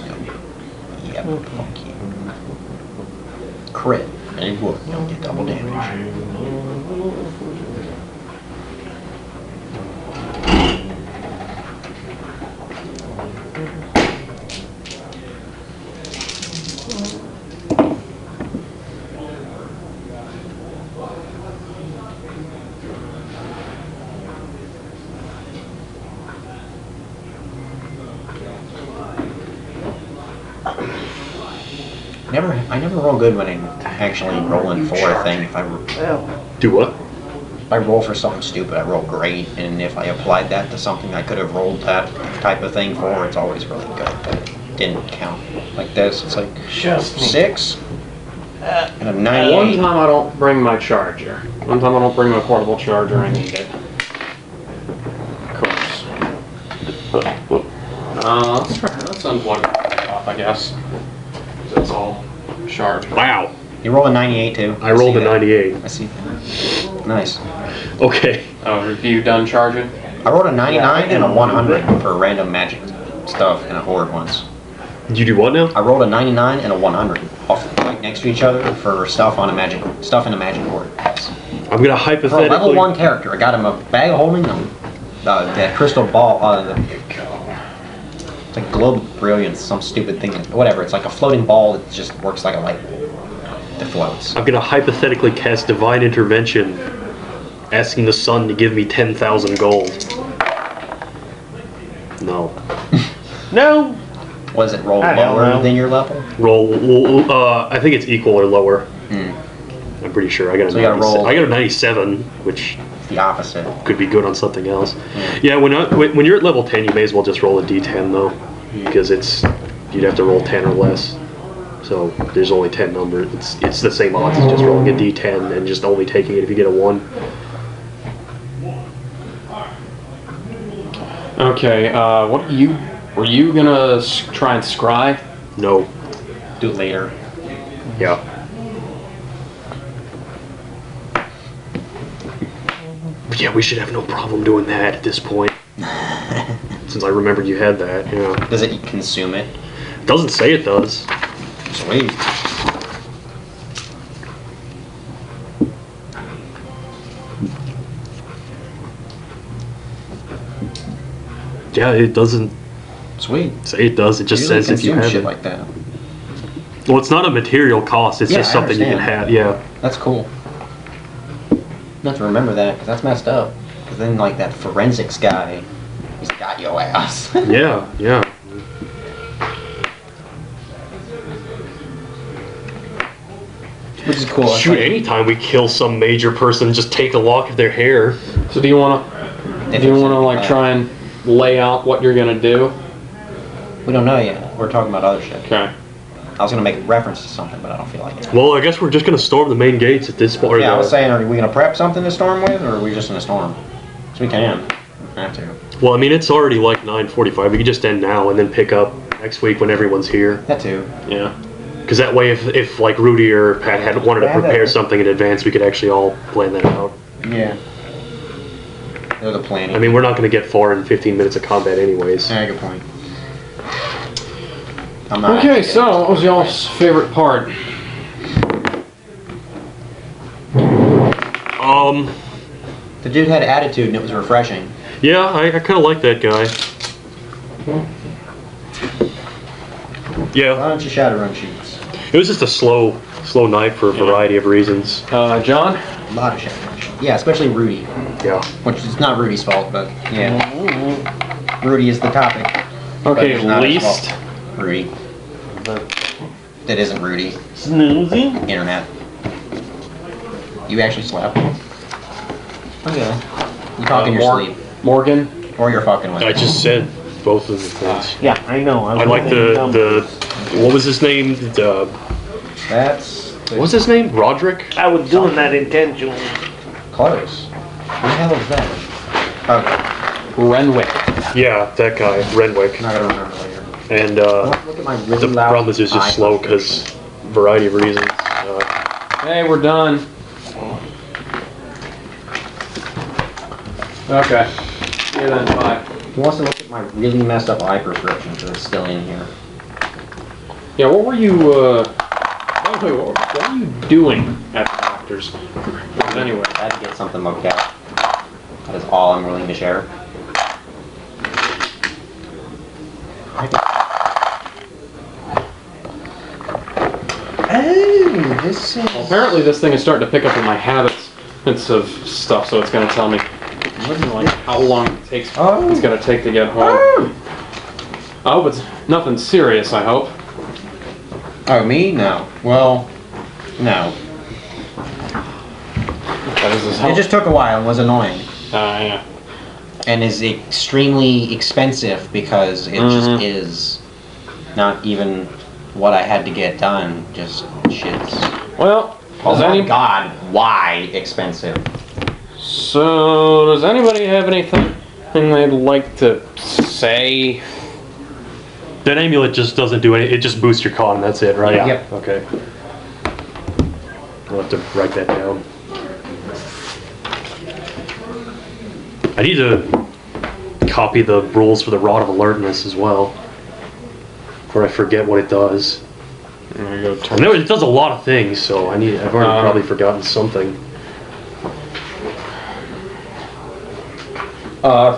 Nope. Yep, fuck you. Crit. Big wood. You'll get double damage. I never roll good when I'm actually rolling for a thing. If I Do what? roll for something stupid, I roll great, and if I applied that to something I could have rolled that type of thing for, it's always really good. But it didn't count like this. It's like Just me. 6 and a One 98. time I don't bring my charger. One time I don't bring my portable charger. I need it. Of course. Let's try. Let's unplug it off, I guess. That's all charged. Wow. You roll a 98 too. I rolled see a that. 98. I see that. Nice. Okay. Oh, have you done charging? I rolled a 99 and a 100 for random magic stuff in a horde once. Did you do what now? I rolled a 99 and a 100 off like next to each other for stuff on a magic stuff in a magic horde. Yes. I'm gonna For a hypothetically. level 1 character, I got him a bag of holding them. That crystal ball, it's like globe of brilliance, some stupid thing, whatever. It's like a floating ball that just works like a light bulb that floats. I'm gonna hypothetically cast Divine Intervention, asking the sun to give me 10,000 gold. No. No. Was it rolled I don't lower know. than your level? Roll. I think it's equal or lower. I'm pretty sure. I got a So you gotta 97 roll- I got a 97, which It's the opposite. could be good on something else. Yeah, when you're at level 10, you may as well just roll a d10 though, because you'd have to roll 10 or less. So there's only 10 numbers. It's the same odds as just rolling a d10 and just only taking it if you get a 1. Okay. What are you? Were you gonna try and scry? No. Do it later. Yeah. But yeah, we should have no problem doing that at this point. Since I remembered you had that, yeah. Does it consume it? Doesn't say it does. Sweet. Yeah, it doesn't Sweet. say it does. It just Usually says if you consume have shit it. like that. Well, it's not a material cost. It's Yeah, just I something you can understand. have. Yeah. That's cool. have to remember that, because that's messed up. Because then, like, that forensics guy, he's got your ass. Yeah, yeah. Which is cool. It's Shoot, like- anytime we kill some major person, just take a lock of their hair. So do you want to like try and lay out what you're gonna do? We don't know yet. We're talking about other shit. Okay. I was gonna make a reference to something, but I don't feel like it. Well, I guess we're just gonna storm the main gates at this point. Yeah, I was saying, are we gonna prep something to storm with, or are we just gonna storm? Because we can. We have to. Well, I mean, it's already like 9:45. We could just end now and then pick up next week when everyone's here. That too. Yeah. Because that way, if like Rudy or Pat had wanted to prepare something in advance, we could actually all plan that out. Yeah. They're the planning. I mean, we're not going to get far in 15 minutes of combat anyways. Yeah, good point. I'm not Okay, actually so what was y'all's favorite part? The dude had attitude and it was refreshing. Yeah, I kind of like that guy. Why Yeah, don't you Shadowrun cheats? it was just a slow night for a variety of reasons. John? A lot of Shadowrun cheats. Yeah, especially Rudy. Yeah. Which is not Rudy's fault, but yeah. Rudy is the topic. but Okay, it's not his least. fault. Rudy. That isn't Rudy. Snoozing? Internet. You actually slept. Okay. You talk in your sleep. Morgan? Or you're fucking with I just said both of the things. Yeah, I know. I like the what was his name? That's What was his name? Roderick? I was doing that intentionally. close. Who the hell is that? Okay. Renwick. Yeah, that guy, Renwick. I'm not gonna remember later. And Look at my really the loud problem is it's just slow because variety of reasons. Hey, we're done. Okay. See you then, bye. He wants to look at my really messed up eye prescription because it's still in here. Yeah, what were you, by the way, what were you doing at the doctor's? Anyway. I had to get something looked at. That is all I'm willing to share. Oh, this is... Well, apparently this thing is starting to pick up on my habits of stuff, so it's going to tell me like how long it takes. Oh. It's going to take to get home. Oh. I hope it's nothing serious. I hope. Oh, me? No. Well, no. It just took a while and was annoying. Yeah. And is extremely expensive because it just is not even what I had to get done. Just shits. Well, Oh does my god, why expensive? So, does anybody have anything they'd like to say? That amulet just doesn't do any. It just boosts your con. That's it, right? Yeah. Yep. Okay. We'll have to write that down. I need to copy the rules for the Rod of Alertness as well, or I forget what it does. I know it does a lot of things, so I've already probably forgotten something.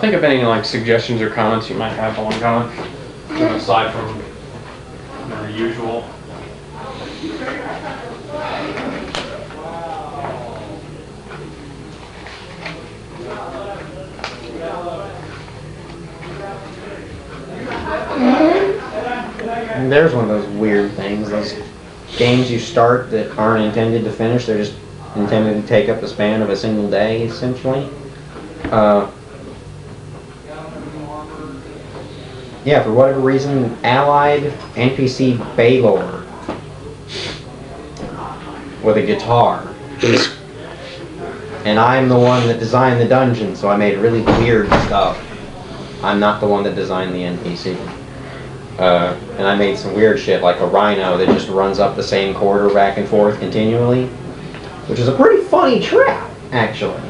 Think of any like suggestions or comments you might have on going, aside from the usual. And there's one of those weird things, those games you start that aren't intended to finish, they're just intended to take up the span of a single day, essentially. Yeah, for whatever reason, Allied NPC Baylor with a guitar. And I'm the one that designed the dungeon, so I made really weird stuff. I'm not the one that designed the NPC. And I made some weird shit like a rhino that just runs up the same corridor back and forth continually, which is a pretty funny trap, actually.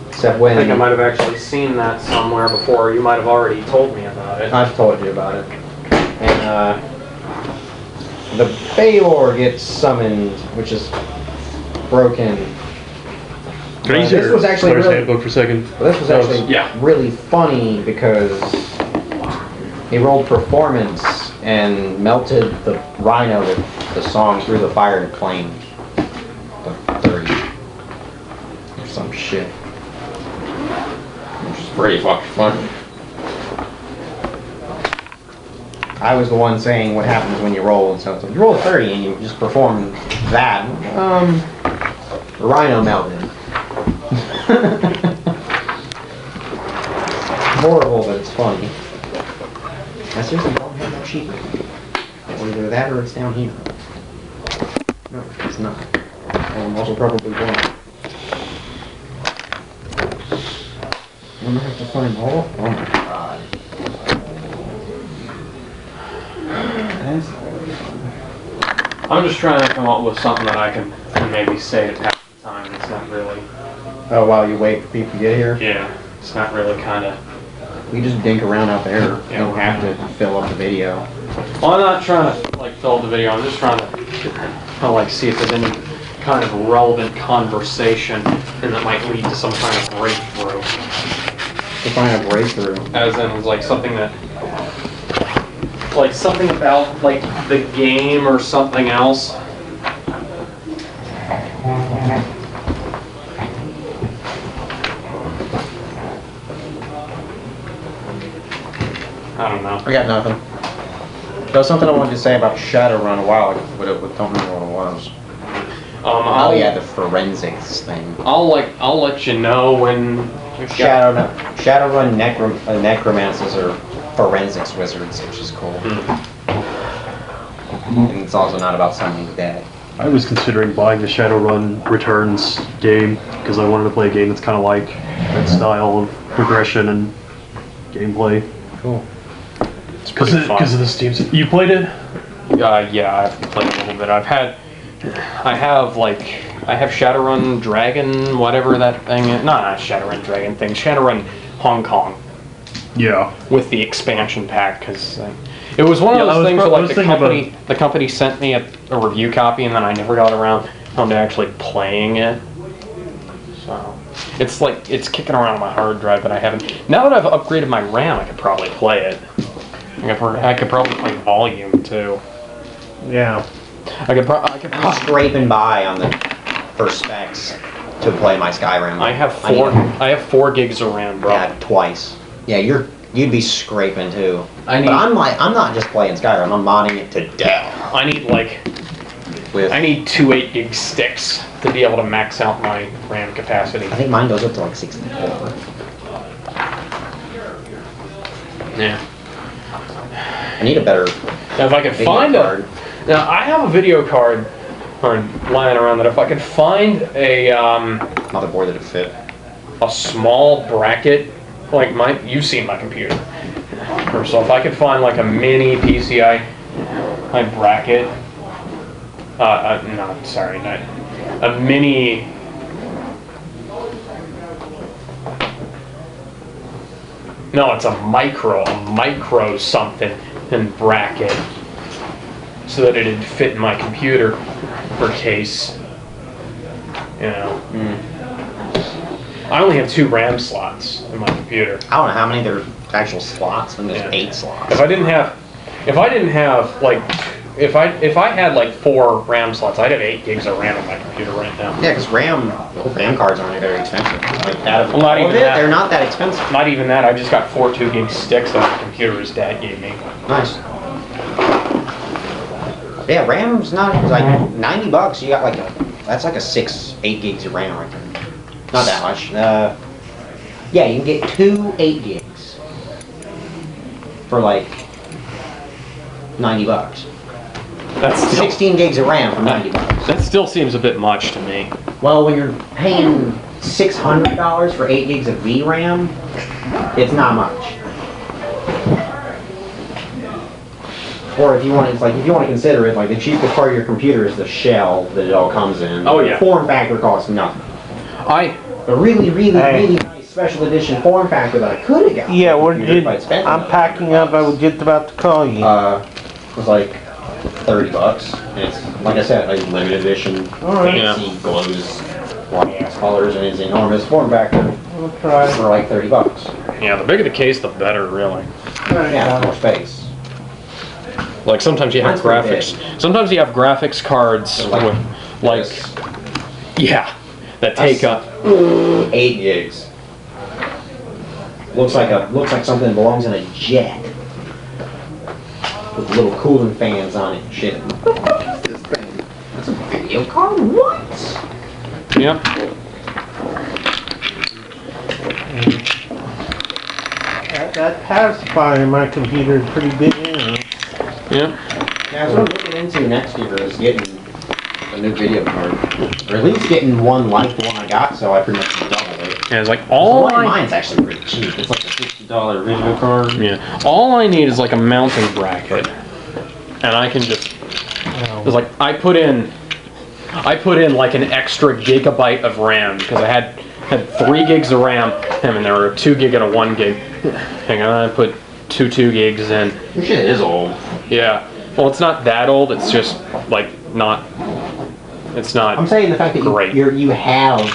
Except when... I think I might have actually seen that somewhere before. You might have already told me about it. I've told you about it. And the Baylor gets summoned, which is broken. Can I use this your was actually Player's really, Handbook for a second? this was actually Yeah. really funny because he rolled performance and melted the rhino that the song through the fire and flamed. The 30. some shit. Which is pretty fucking funny. I was the one saying what happens when you roll, and so it's like, you roll a 30 and you just perform that. Rhino melted. Horrible, but it's funny. I seriously don't have that sheet. Or either that or it's down here. No, it's not. I'm also probably wrong. I'm gonna have to find all. Oh my god. That's really fun. I'm just trying to come up with something that I can maybe say at half the time. It's not really. Oh, while you wait for people to get here? Yeah, it's not really kind of. You just dink around out there. You Yeah. don't have to fill up the video. Well, I'm not trying to like fill the video. I'm just trying to like see if there's any kind of relevant conversation and that might lead to some kind of breakthrough. To find a breakthrough. As in like something that like something about like the game or something else. I don't know. I got nothing. There was something I wanted to say about Shadowrun a while ago, but I don't remember what it was. Oh yeah, the forensics thing. I'll let you know when Shadowrun necromancers are forensics wizards, which is cool. And it's also not about summoning the dead. I was considering buying the Shadowrun Returns game because I wanted to play a game that's kind of like that style of progression and gameplay. Cool. Because of the Steam. You played it? Yeah, I've played a little bit. I have Shadowrun Dragon, whatever that thing is. No, not Shadowrun Dragon thing. Shadowrun Hong Kong Yeah. with the expansion pack because it was one of those things where like the company sent me a review copy and then I never got around to actually playing it. So it's like it's kicking around on my hard drive, but I haven't. Now that I've upgraded my RAM, I could probably play it. I could probably play Volume too. Yeah. I could I'm scraping by on the first specs to play my Skyrim. I have 4 gigs of RAM, bro. Yeah, twice. Yeah, you'd be scraping too. I need- But I'm not just playing Skyrim. I'm modding it to death. I need 2 8-gig sticks to be able to max out my RAM capacity. I think mine goes up to like 64. Yeah. I need a better Now if I could video find card. now I have a video card lying around that if I could find a Motherboard that'd fit. small bracket like you've seen my computer. So if I could find like a mini PCI bracket, no, sorry, not a mini. No, it's a micro something and bracket, so that it'd fit in my computer for case. You know. I only have 2 RAM slots in my computer. I don't know how many there are actual slots. I think there's Yeah. 8 slots. If I didn't have like, if I had like 4 RAM slots, I'd have 8 gigs of RAM in my computer right now. Yeah, because RAM cards aren't very expensive. Like out of Well, not all of even it, that. they're not that expensive. Not even that. I just got 4 2-gig sticks that my computer's dad gave me. Nice. Yeah, RAM's not like $90. You got like that's like a 8 gigs of RAM right there. Not that much. Yeah, you can get 2 8 gigs for like $90. That's still, 16 gigs of RAM for $90. that still seems a bit much to me. Well, when you're paying $600 for 8 gigs of VRAM, it's not much. Or if you want to, consider it, like the cheapest part of your computer is the shell that it all comes in. Oh, yeah. The form factor costs nothing. I A really nice special edition form factor that I could have got. Yeah, I'm packing up. I was just about to call you. Was like $30. And it's like I said, a limited edition, fancy glows, white ass colors, and it's enormous form factor We'll try. for like $30. yeah, the bigger the case, the better, really. Yeah, more space. Like sometimes you have Mine's pretty graphics. Sometimes you have graphics cards They're like with, like, this. yeah, that take up. 8 gigs. Looks like something that belongs in a jet. With little cooling fans on it and shit. What the fuck is this thing? That's a video card? What? Yep. That power supply in my computer is pretty big. Yep. Yeah, what I'm looking into next year is getting a new video card. Or at least getting one like the one I got, so I pretty much double it. And it's like The all one in I. mine's actually pretty cheap. It's like a $60 video card. Yeah. All I need is like a mounting bracket, and I can just. It's like I put in like an extra gigabyte of RAM because I had 3 gigs of RAM, and there were 2 gig and a 1 gig. Hang on, I put 2 gigs in. Your shit is old. Yeah. Well, it's not that old. It's just like not. It's not. I'm saying the fact that great. you have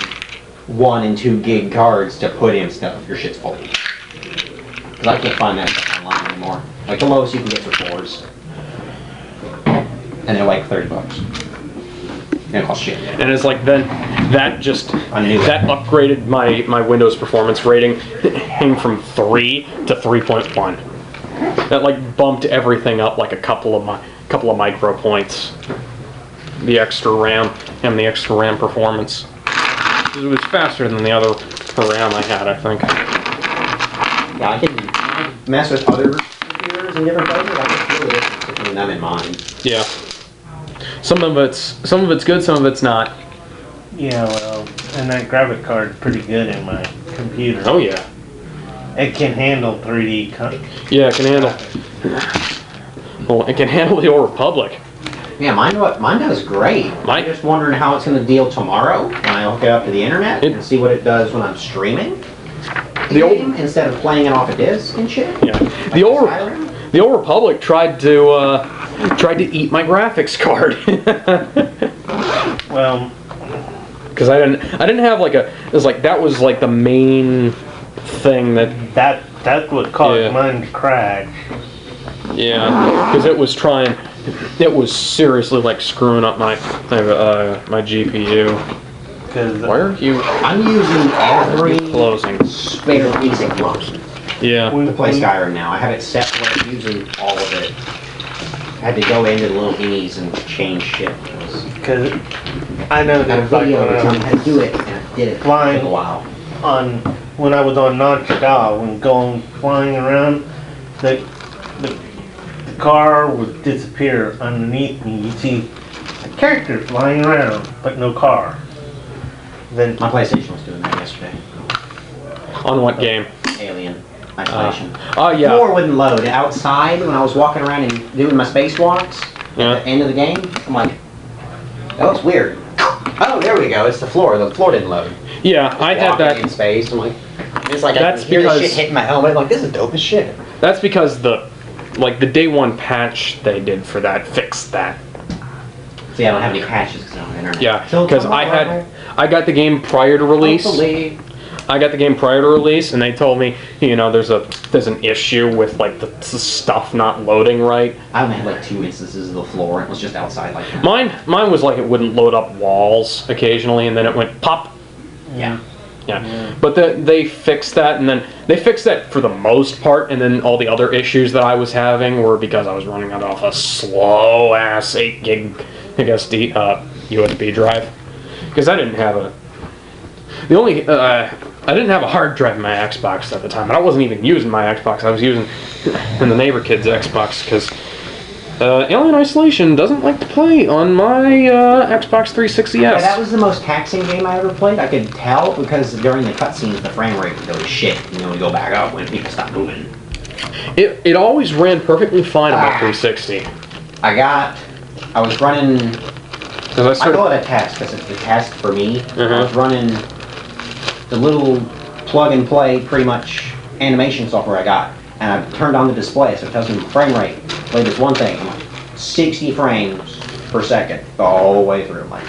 1 and 2 gig cards to put in stuff. Your shit's full. Because I can't find that stuff online anymore. Like the lowest you can get for 4s. And they're like $30. And it costs shit. And it's like then that just I knew that upgraded my Windows performance rating from 3 to 3.1. That like bumped everything up like a couple of micro points. The extra RAM and the extra RAM performance. It was faster than the other RAM I had, I think. Yeah, I can mess with other computers in different places. I can feel it between them and mine. Yeah. Some of it's good, some of it's not. Yeah, well, and that graphic card's pretty good in my computer. Oh yeah. It can handle 3D. Yeah, it can handle. Well, it can handle the Old Republic. Yeah, mine does great. Mine- I'm just wondering how it's going to deal tomorrow when I hook it up to the internet and see what it does when I'm streaming. The old- game instead of playing it off a disc and shit. Yeah. The Old Republic tried to eat my graphics card. Well, Because I didn't have like a. It was like that was like the main thing that. that's what caused Yeah. mine to crash. Yeah. Because it was trying. It was seriously like screwing up my GPU. Why are you I'm using every closing? spare piece of equipment Yeah. to play Skyrim now. I have it set where I'm using all of it. I had to go into the little minis and change shit. Because I know I got a that like video when to I tell me was how to do it, and I did it for Flying. a while. when I was on non-stop, when going flying around, the car would disappear underneath me. You'd see a character flying around, but no car. Then My PlayStation was doing that yesterday. On what game? Alien Isolation. Oh yeah. Floor wouldn't load. Outside, when I was walking around and doing my spacewalks, Yeah. at the end of the game, I'm like, that looks weird. Oh, there we go. It's the floor. The floor didn't load. Yeah, I had Walking in that. space. I'm like, it's like That's I can hear this because- shit hitting my helmet. I'm like, this is dope as shit. That's because the day one patch they did for that fixed that. See, I don't have any patches because I don't have internet. Yeah, Till because tomorrow, I got the game prior to release. hopefully. I got the game prior to release, and they told me, there's an issue with like the stuff not loading right. I only had like 2 instances of the floor. It was just outside like that. Mine was like it wouldn't load up walls occasionally, and then it went pop. Yeah. Yeah. But they fixed that, and then they fixed that for the most part, and then all the other issues that I was having were because I was running it off a slow ass 8 gig, I guess, USB drive. Because I didn't have I didn't have a hard drive in my Xbox at the time, and I wasn't even using my Xbox. I was using the neighbor kid's Xbox because Alien Isolation doesn't like to play on my Xbox 360S. Yeah, that was the most taxing game I ever played. I could tell because during the cutscenes, the frame rate would go to shit. And it would go back up when people stopped moving. It always ran perfectly fine on my 360. I was running, Because I call it a test because it's a test for me. I was running the little plug and play, pretty much animation software I got. And I turned on the display so it tells me the frame rate. Played this one thing, I'm like, 60 frames per second the whole way through. I'm like,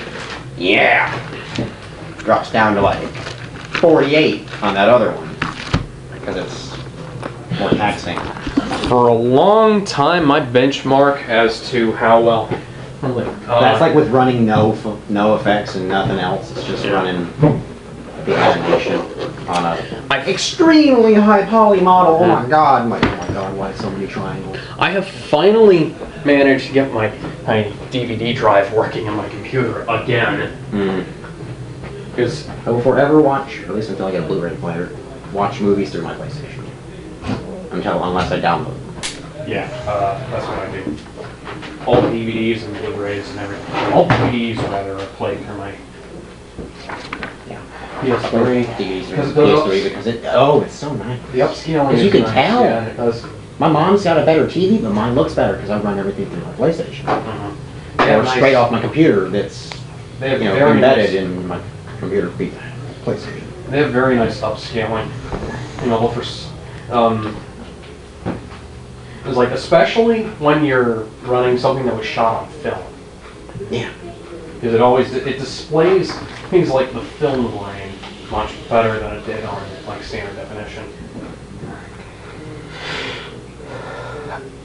yeah. Drops down to like 48 on that other one because it's more taxing. For a long time, my benchmark as to how well download. That's like with running no effects and nothing else. It's just running the animation on a extremely high poly model. Oh my god! Oh my god! Why so many triangles? I have finally managed to get my DVD drive working on my computer again. Because I will forever watch, or at least until I get a Blu-ray player, watch movies through my PlayStation. Unless I download. yeah, that's what I do. All the DVDs and Blu-rays and everything. All the DVDs rather are played through my PS3. DVDs through PS3 because it's so nice. The upscaling. As you is can nice. tell. Yeah, it does. My mom's got a better TV, but mine looks better because I run everything through my PlayStation. Yeah, Or straight off my computer that's They have embedded nice, in my computer PlayStation. They have very nice upscaling. It's like especially when you're running something that was shot on film. Yeah. Because it displays things like the film line much better than it did on like standard definition.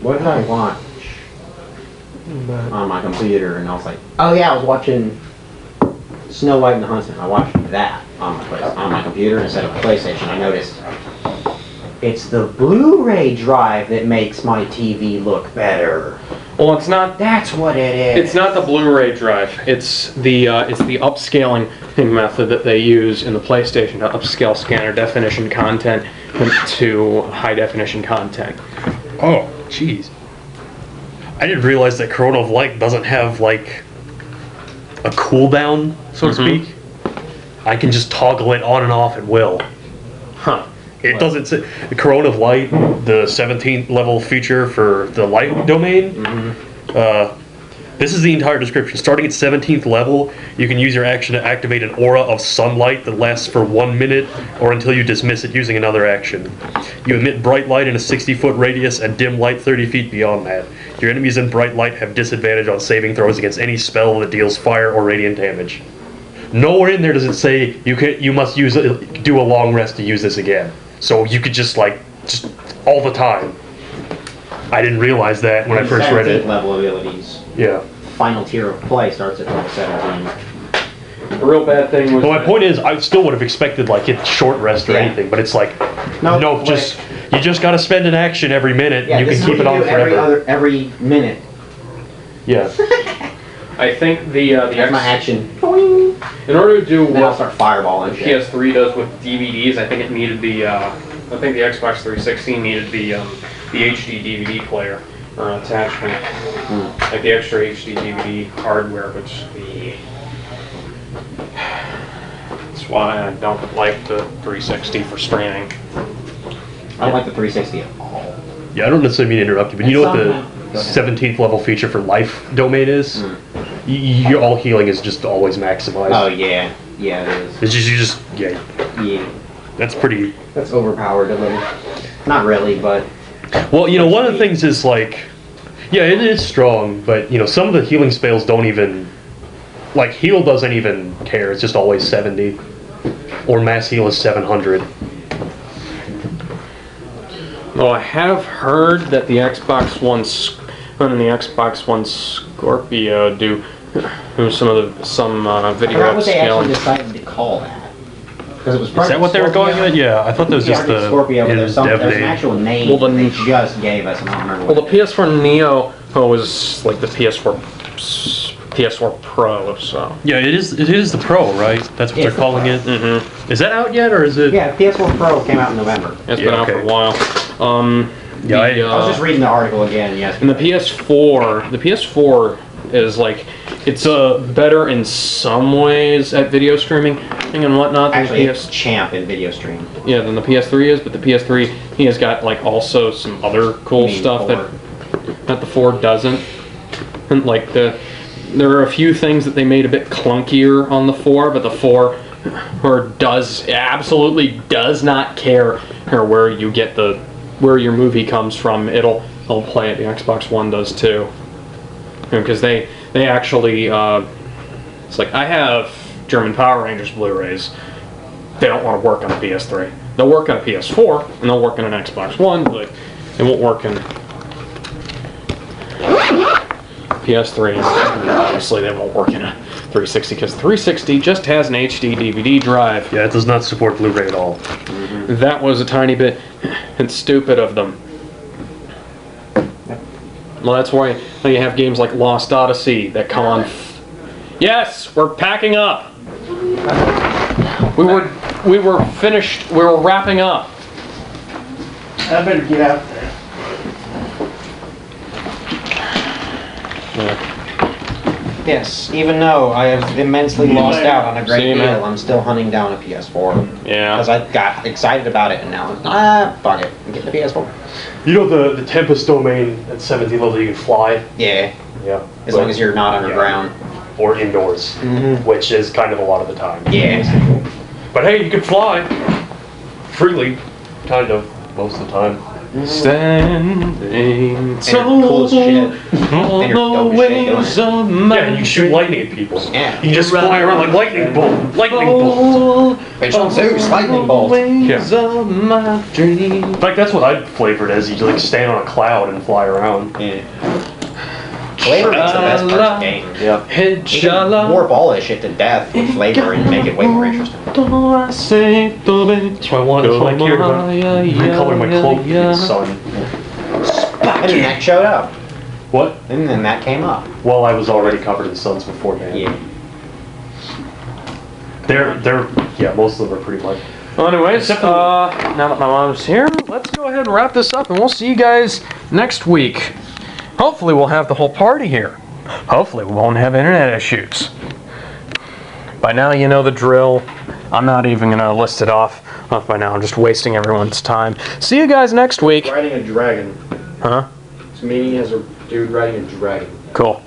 What did I watch on my computer? And I was like, oh yeah, I was watching Snow White and the Huntsman. I watched that on my computer instead of a PlayStation. I noticed it's the Blu-ray drive that makes my TV look better. Well, it's not. That's what it is. It's not the Blu-ray drive. It's the upscaling method that they use in the PlayStation to upscale standard definition content to high definition content. Oh, jeez. I didn't realize that Corona of Light doesn't have, like, a cooldown, so to speak. I can just toggle it on and off at will. Huh. It doesn't say... The Corona of Light, the 17th level feature for the light domain, this is the entire description. Starting at 17th level, you can use your action to activate an aura of sunlight that lasts for 1 minute or until you dismiss it using another action. You emit bright light in a 60-foot radius and dim light 30 feet beyond that. Your enemies in bright light have disadvantage on saving throws against any spell that deals fire or radiant damage. Nowhere in there does it say you must do a long rest to use this again. So you could just all the time. I didn't realize that when I first read it. 17th level abilities. Yeah. Final tier of play starts at level 17. The real bad thing was. Well, my point is, I still would have expected it short rest or anything, but it's like, no, you just got to spend an action every minute. Yeah, and you can keep it on forever. Every minute. Yeah. I think the That's my action. in order to do Then I'll what start fireballing shit. PS3 does with DVDs, I think it needed the Xbox 360 needed the HD DVD player or attachment, like the extra HD DVD hardware, which that's why I don't like the 360 for streaming. I don't like the 360 at all. Yeah, I don't necessarily mean to interrupt you, but you know what the 17th level feature for life domain is? All healing is just always maximized. Oh yeah, yeah it is. It's just yeah. That's pretty. That's overpowered a little. Not really, but. Well, one of the things is yeah, it is strong, but some of the healing spells don't even. Heal doesn't even care. It's just always 70, or mass heal is 700. Well, I have heard that the Xbox One and the Xbox One Scorpio do some video I forgot what they actually upscaling. decided to call that. Because it was Is that what they were going at? Yeah, I thought that was just the Scorpio, but there's an actual name Well, they just gave us, and I don't remember Well, what the PS4 Neo was like the PS4 Pro, so. Yeah, it is the Pro, right? That's what they're calling it. Mm-hmm. Is that out yet, or is it? Yeah, PS4 Pro came out in November. It's been out for a while. Yeah, I was just reading the article again yesterday. And the PS4 is it's better in some ways at video streaming and whatnot than Actually, the it's champ in video stream. Yeah, than the PS3 is, but the PS3 he has got also some other cool stuff that the 4 doesn't. And there are a few things that they made a bit clunkier on the 4, but the 4 absolutely does not care where you get where your movie comes from. It'll play it. The Xbox One does too, because they actually it's I have German Power Rangers Blu-rays. They don't want to work on a PS3. They'll work on a PS4 and they'll work on an Xbox One, but they won't work in PS3. Obviously, they won't work in a 360 because 360 just has an HD DVD drive. Yeah, it does not support Blu-ray at all. That was a tiny bit and stupid of them. Well, that's why you have games like Lost Odyssey that come on. Yes, we're packing up. We were finished. We were wrapping up. I better get out there. Yes, even though I have immensely lost out on a great See you, deal, man. I'm still hunting down a PS4. Yeah. Because I got excited about it and now, fuck it, I'm getting a PS4. You know the Tempest domain at 17 level you can fly? Yeah, Yeah. as long as you're not underground. Or indoors, which is kind of a lot of the time. Yeah. But hey, you can fly freely, kind of, most of the time. Standing So cool as shit. on And you're the dope as shit wings doing of my Yeah, and you shoot lightning at people. Yeah. You can just fly around like lightning bolt, lightning bolt. Bitch on Zeus, lightning bolt. wings of my dreams. In fact, that's what I'd flavor it as. You like stand on a cloud and fly around. Yeah. Flavor makes the best part of the game. Yeah. You can warp all this shit to death with flavor and make it way more interesting. That's what I want. That's what I care about. Recolor my cloak in the sun. And then that showed up. What? And then that came up. Well, I was already covered in suns beforehand. Yeah. Yeah, most of them are pretty much. Well, anyways, Except for- now that my mom's here, let's go ahead and wrap this up, and we'll see you guys next week. Hopefully, we'll have the whole party here. Hopefully, we won't have internet issues. By now, you know the drill. I'm not even going to list it off by now. I'm just wasting everyone's time. See you guys next week. Riding a dragon. Huh? This meeting has a dude riding a dragon. Cool.